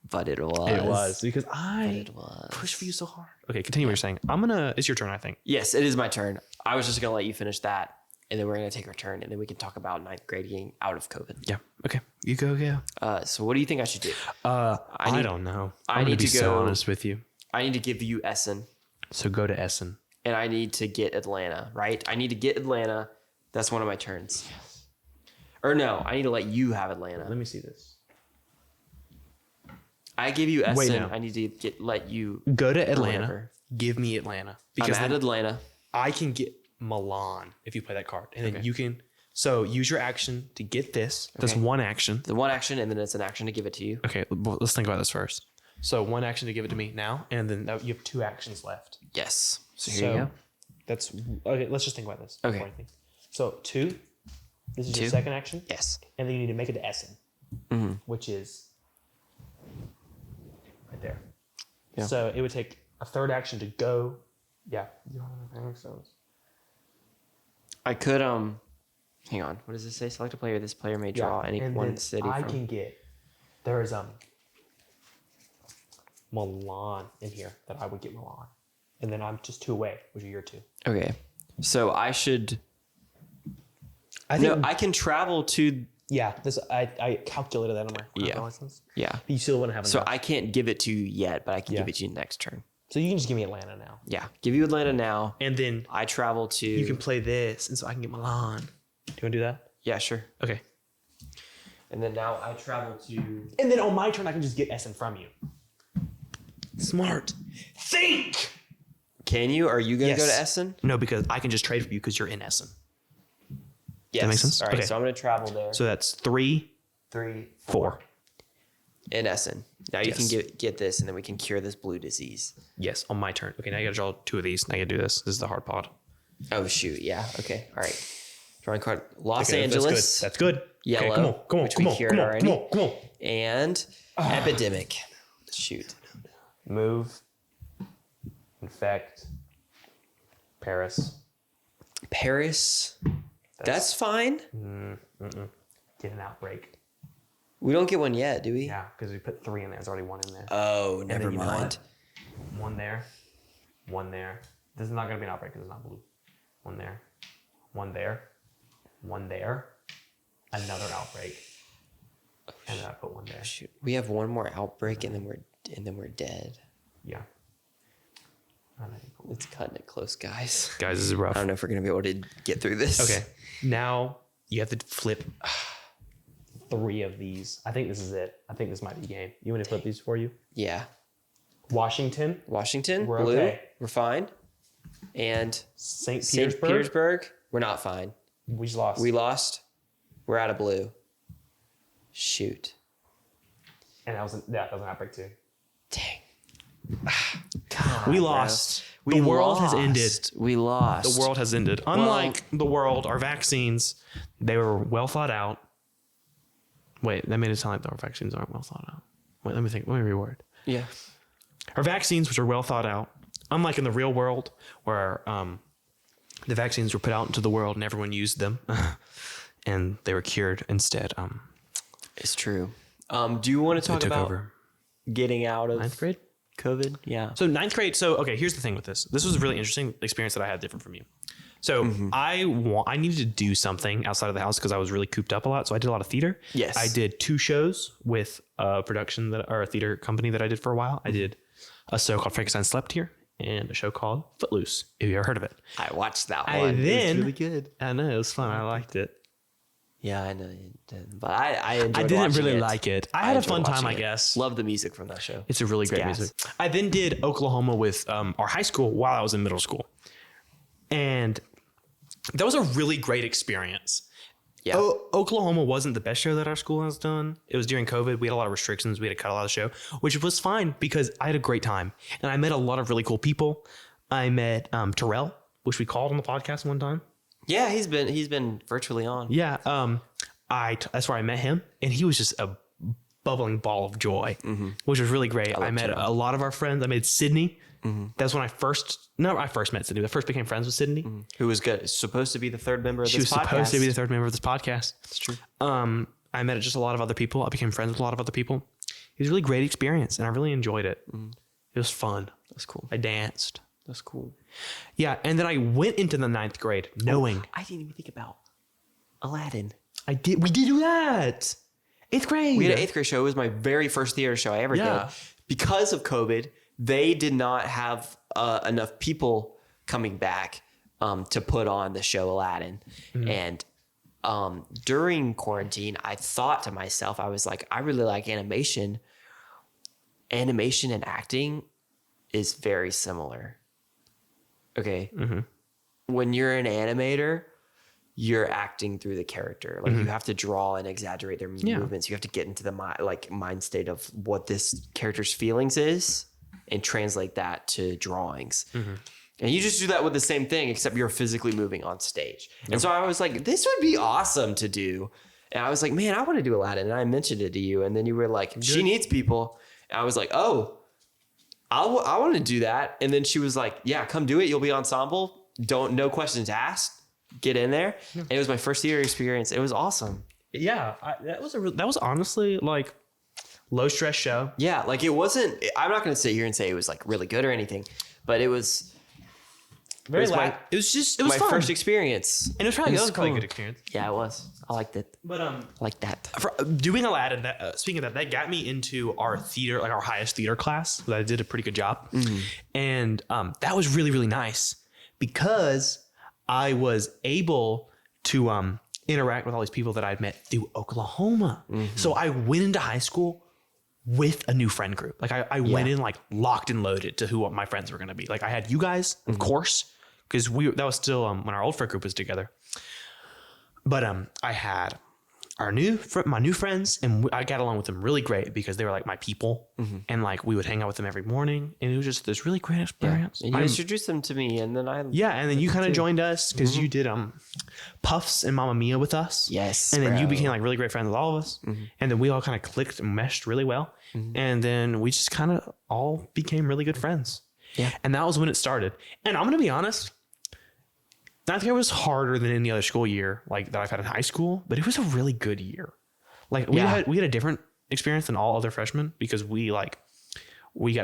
But it was. It was because I pushed for you so hard. Okay, continue what you're saying. It's your turn, I think. Yes, it is my turn. I was just going to let you finish that. And then we're going to take our turn. And then we can talk about 9th grade getting out of COVID. Yeah. Okay. You go. Yeah. So what do you think I should do? I don't know. I I'm need gonna be to so go- honest with you. I need to give you Essen. So go to Essen. And I need to get Atlanta, right? I need to get Atlanta. That's one of my turns. Or no, I need to let you have Atlanta. Let me see this. I give you Essen. Wait, no. I need to let you Go to Atlanta. whatever. Give me Atlanta Because because I'm at then Atlanta. I can get Milan if you play that card, and then you can. So use your action to get this. That's Okay. one action. The one action, and then it's an action to give it to you. Okay, well, let's think about this first. So one action to give it to me now, and then you have 2 actions left. Yes. So here you go. That's okay. Let's just think about this. Okay. before I think. So 2. This is 2. your second action, Yes. and then you need to make it to Essen, which is right there. Yeah. So it would take a third action to go. Yeah. I could hang on. What does this say? Select a player. This player may draw any and one then city I from. can get. There is Milan in here that I would get Milan, and then I'm just 2 away, which are your 2. Okay. So I should. I think. No, I can travel to. Yeah. This I calculated that on my license. Yeah. But you still wouldn't have enough. So I can't give it to you yet, but I can Yeah. give it to you next turn. So you can just give me Atlanta now, Yeah. Give you Atlanta now. and then I travel to. you can play this, and so I can get Milan. Do you want to do that? Yeah, sure. Okay. And then now I travel to. And then on my turn, I can just get Essen from you. Smart. Think. Can you? Are you gonna Yes. go to Essen? No, because I can just trade for you because you're in Essen. Yes. that make sense? All right. Okay. So I'm gonna travel there. So that's 3, 3, 4. in Essen. Now you Yes. can get this, and then we can cure this blue disease. Yes, on my turn. Okay, now you gotta draw 2 of these. Now you gotta do this. This is the hard pod. Oh shoot! Yeah. Okay. All right. Drawing card. Los Okay, Angeles. That's good. Yellow. Okay, come on, which we cured come already. on. And epidemic. Shoot. Move. Infect. Paris. Paris. That's fine. Get an outbreak. We don't get one yet, do we? Yeah, because we put 3 in there. There's already 1 in there. Oh, And never then you know mind. what? 1 there. 1 there. This is not going to be an outbreak because it's not blue. 1 there. 1 there. 1 there. Another outbreak. And then I put 1 there. Shoot. We have one more outbreak and then we're dead. Yeah. And then you put 1. It's cutting it close, guys. Guys, this is rough. I don't know if we're gonna be able to get through this. Okay. Now you have to flip 3 of these. I think this is it. I think this might be game. You want me to flip these for you? Yeah. Washington. Washington, We're blue. okay. We're fine. And St. St. Petersburg. Petersburg, we're not fine. We just lost. We lost. We're out of blue. Shoot. And that was an outbreak too. Dang. God, We bro. lost. We The world has lost. ended. We lost. The world has ended. Unlike the world, our vaccines, they were well thought out. Wait, that made it sound like our vaccines aren't well thought out. Wait, let me think. Let me reword. Yeah. Our vaccines, which are well thought out, unlike in the real world where the vaccines were put out into the world and everyone used them and they were cured instead. It's true. Do you want to talk took about over. getting out of 9th grade? COVID? Yeah. So 9th grade. So, okay, here's the thing with this. This was a really interesting experience that I had different from you. So I needed to do something outside of the house because I was really cooped up a lot. So I did a lot of theater. Yes. I did 2 shows with a production or a theater company that I did for a while. I did a show called Frankenstein Slept Here and a show called Footloose. Have you ever heard of it? I watched that one. I then, it was really good. I know, it was fun. I liked it. Yeah, I know you did. But I enjoyed I didn't watching really it. like it. I had a enjoyed fun time, watching I it. guess. Love the music from that show. It's a really great gas. music. I then did Oklahoma with our high school while I was in middle school. And that was a really great experience. Yeah. Oklahoma wasn't the best show that our school has done. It was during COVID. We had a lot of restrictions. We had to cut a lot of the show, which was fine because I had a great time. And I met a lot of really cool people. I met Terrell, which we called on the podcast one time. Yeah, he's been virtually on. Yeah. That's where I met him. And he was just a bubbling ball of joy, which was really great. I met a lot of our friends. I met Sydney. That's when I first met Sydney. I first became friends with Sydney. Who was good. Supposed to be the third member of She this was podcast. supposed to be the third member of this podcast. That's true. I met just a lot of other people. I became friends with a lot of other people. It was a really great experience, and I really enjoyed it. It was fun. That's cool. I danced. That's cool. Yeah, and then I went into the 9th grade knowing I didn't even think about Aladdin. we did do that. 8th grade. We had an 8th grade show. It was my very first theater show I ever Yeah. did. Because of COVID, they did not have enough people coming back to put on the show Aladdin. And during quarantine, I thought to myself, I was like, I really like animation. Animation and acting is very similar. Okay. When you're an animator, you're acting through the character. Like you have to draw and exaggerate their movements. You have to get into the mind state of what this character's feelings is and translate that to drawings. And you just do that with the same thing, except you're physically moving on stage. And so I was like, this would be awesome to do. And I was like, man, I want to do Aladdin. And I mentioned it to you. And then you were like, she needs people. And I was like, oh, I want to do that. And then she was like, yeah, come do it. You'll be ensemble. No questions asked. Get in there. And it was my first theater experience. It was awesome. Yeah, that was honestly like low stress show. Yeah, like it wasn't. I'm not going to sit here and say it was like really good or anything, but it was Very it was my, it was my fun. first experience. And it was probably It was a cool. good experience. Yeah, it was. I liked it. But I like that. for doing Aladdin, speaking of that got me into our theater, like our highest theater class. That I did a pretty good job, and that was really really nice because I was able to interact with all these people that I'd met through Oklahoma. So I went into high school with a new friend group. Like I went in like locked and loaded to who my friends were going to be. Like I had you guys, of course, because that was still when our old friend group was together. But I had my new friends, and I got along with them really great because they were like my people, and like we would hang out with them every morning, and it was just this really great experience. And you introduced them to me, and then and then you kind of joined us because you did Puffs and Mamma Mia with us. Yes, and then bro. you became like really great friends with all of us, and then we all kind of clicked and meshed really well, and then we just kind of all became really good friends. Yeah, and that was when it started. And I'm gonna be honest. I think it was harder than any other school year like that I've had in high school, but it was a really good year. Like we had a different experience than all other freshmen because we got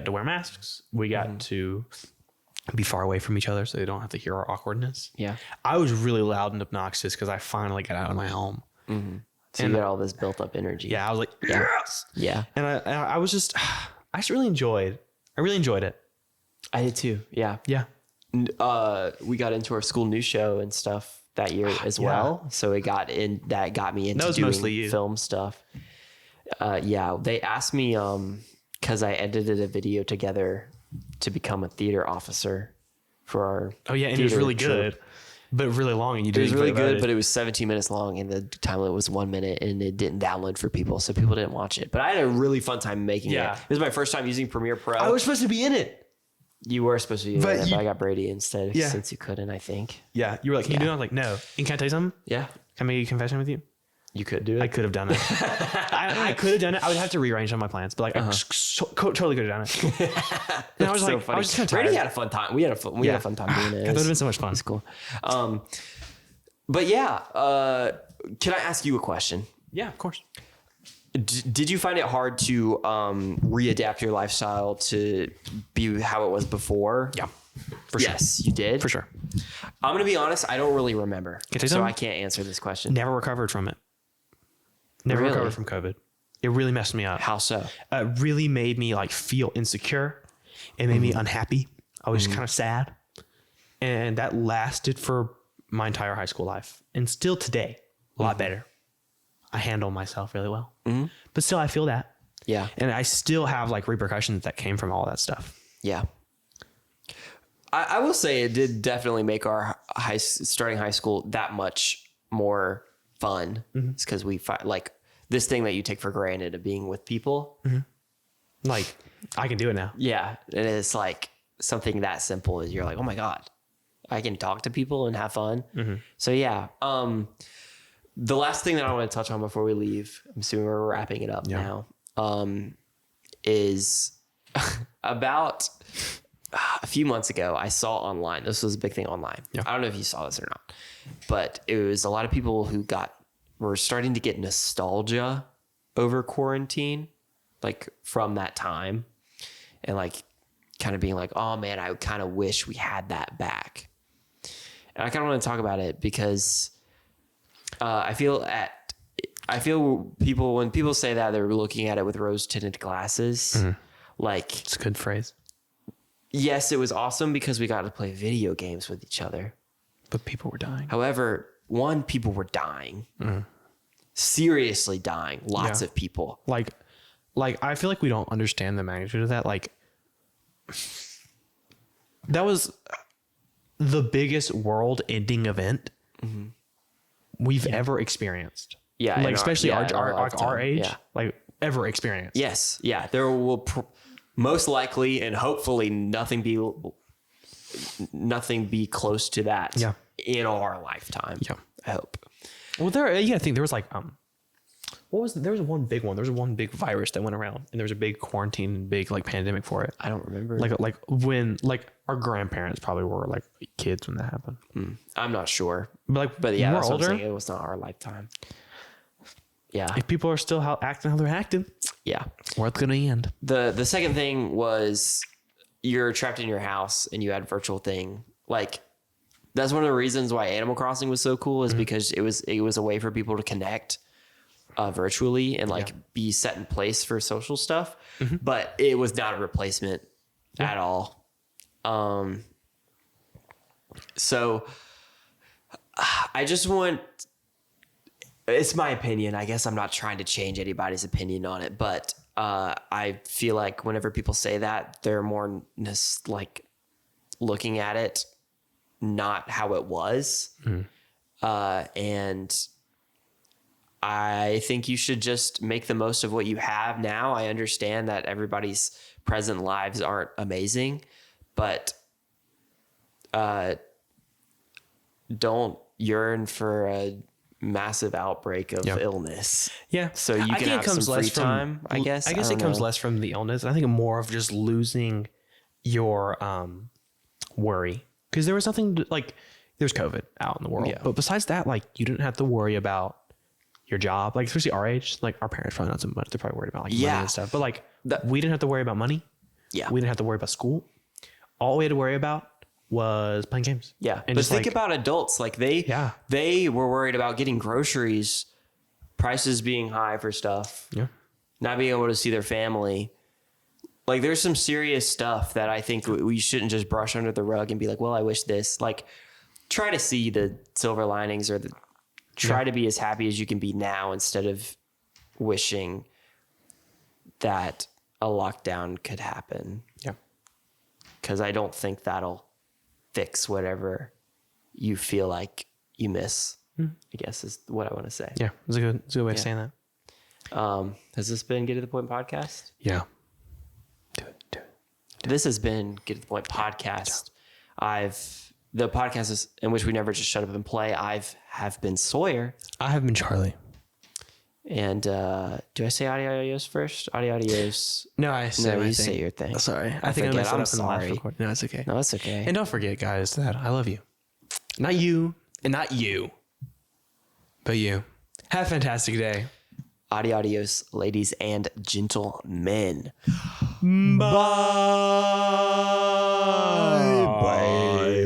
to wear masks. We got to be far away from each other so they don't have to hear our awkwardness. Yeah. I was really loud and obnoxious because I finally got out of my home. So you got all this built up energy. Yeah. I was like, yes. Yeah. And I was just, I just really enjoyed it. I did too. Yeah. Yeah. We got into our school news show and stuff that year as well. So it got me into doing film stuff. They asked me, cause I edited a video together to become a theater officer for our, and it was really good, but really long. And you did it was really good, but it was 17 minutes long and the time limit was 1 minute and it didn't download for people. So people didn't watch it, but I had a really fun time making it. It was my first time using Premiere Pro. I was supposed to be in it. You were supposed to be, but I got Brady instead since you couldn't, I think. Yeah. You were like, can you do it? I was like, no. And can I tell you something? Yeah. Can I make a confession with you? You could do it. I could have done it. I could have done it. I would have to rearrange on my plans, but like I totally could have done it. And I was so like, funny. I was just kind of tired. Brady had a fun time. We had a fun time doing it. That would have been so much fun. It's cool. But yeah, can I ask you a question? Yeah, of course. Did you find it hard to readapt your lifestyle to be how it was before? Yeah, for sure. Yes, you did? For sure. I'm going to be honest. I don't really remember. Can I tell you so something? I can't answer this question. Never recovered from it. Never Really? recovered from COVID. It really messed me up. How so? It really made me like feel insecure. It made me unhappy. I was just kind of sad. And that lasted for my entire high school life. And still today, a lot better. I handle myself really well. But still, I feel that. Yeah. And I still have like repercussions that came from all that stuff. Yeah. I will say it did definitely make our starting high school that much more fun. It's because we find like this thing that you take for granted of being with people. Like I can do it now. Yeah. And it's like something that simple is you're like, oh my God, I can talk to people and have fun. So yeah. The last thing that I want to touch on before we leave, I'm assuming we're wrapping it up now, is about a few months ago, I saw online, this was a big thing online. Yeah. I don't know if you saw this or not, but it was a lot of people who were starting to get nostalgia over quarantine, like from that time, and like kind of being like, oh man, I kind of wish we had that back. And I kind of want to talk about it because I feel when people say that, they're looking at it with rose tinted glasses. Like It's a good phrase. Yes, it was awesome because we got to play video games with each other. But people were dying. However, people were dying. Seriously dying. Lots of people. Like I feel like we don't understand the magnitude of that. Like that was the biggest world ending event we've ever experienced. Yeah. Like especially our age, Yeah. like ever experienced. Yes. Yeah. There will most likely and hopefully nothing be close to that in our lifetime. Yeah. I hope. Well, you gotta think there was like, there was one big one. There was one big virus that went around and there was a big quarantine, big like pandemic for it. I don't remember. Like when like our grandparents probably were like kids when that happened. I'm not sure. But yeah, we're that's what older. I'm saying. It was not our lifetime. Yeah. If people are still acting how they're acting, Yeah. world's gonna end. The second thing was you're trapped in your house and you had virtual thing. Like that's one of the reasons why Animal Crossing was so cool is because it was a way for people to connect virtually and like be set in place for social stuff. But it was not a replacement at all. So I just it's my opinion. I guess I'm not trying to change anybody's opinion on it, but I feel like whenever people say that, they're more like looking at it, not how it was. And I think you should just make the most of what you have now. I understand that everybody's present lives aren't amazing, but don't yearn for a massive outbreak of illness. Yeah. So you can have some free time, I guess. I guess it comes less from the illness. I think more of just losing your worry. Because there was nothing like, there's COVID out in the world. Yeah. But besides that, like, you didn't have to worry about your job. Like, especially our age, like our parents probably not so much. They're probably worried about like money and stuff. But like, we didn't have to worry about money. Yeah. We didn't have to worry about school. All we had to worry about was playing games. Yeah. And but just think like, about adults. Like they were worried about getting groceries, prices being high for stuff, not being able to see their family. Like there's some serious stuff that I think we shouldn't just brush under the rug and be like, well, I wish this. Like try to see the silver linings or try to be as happy as you can be now instead of wishing that a lockdown could happen. Yeah. Because I don't think that'll fix whatever you feel like you miss, I guess is what I want to say. Yeah. It's a good way of saying that. Has this been Get to the Point podcast? Yeah. Do it. This has been Get to the Point podcast. The podcast is in which we never just shut up and play. Have been Sawyer. I have been Charlie. And do I say adios first? Adios. No, I say No, my you thing. say your thing. Sorry. I think I forget. messed it I'm up in the last sorry. recording. No, it's okay. No, it's okay. And don't forget, guys, that I love you. Not you, and not you, but you. Have a fantastic day. Adios, ladies and gentlemen. Bye. Bye.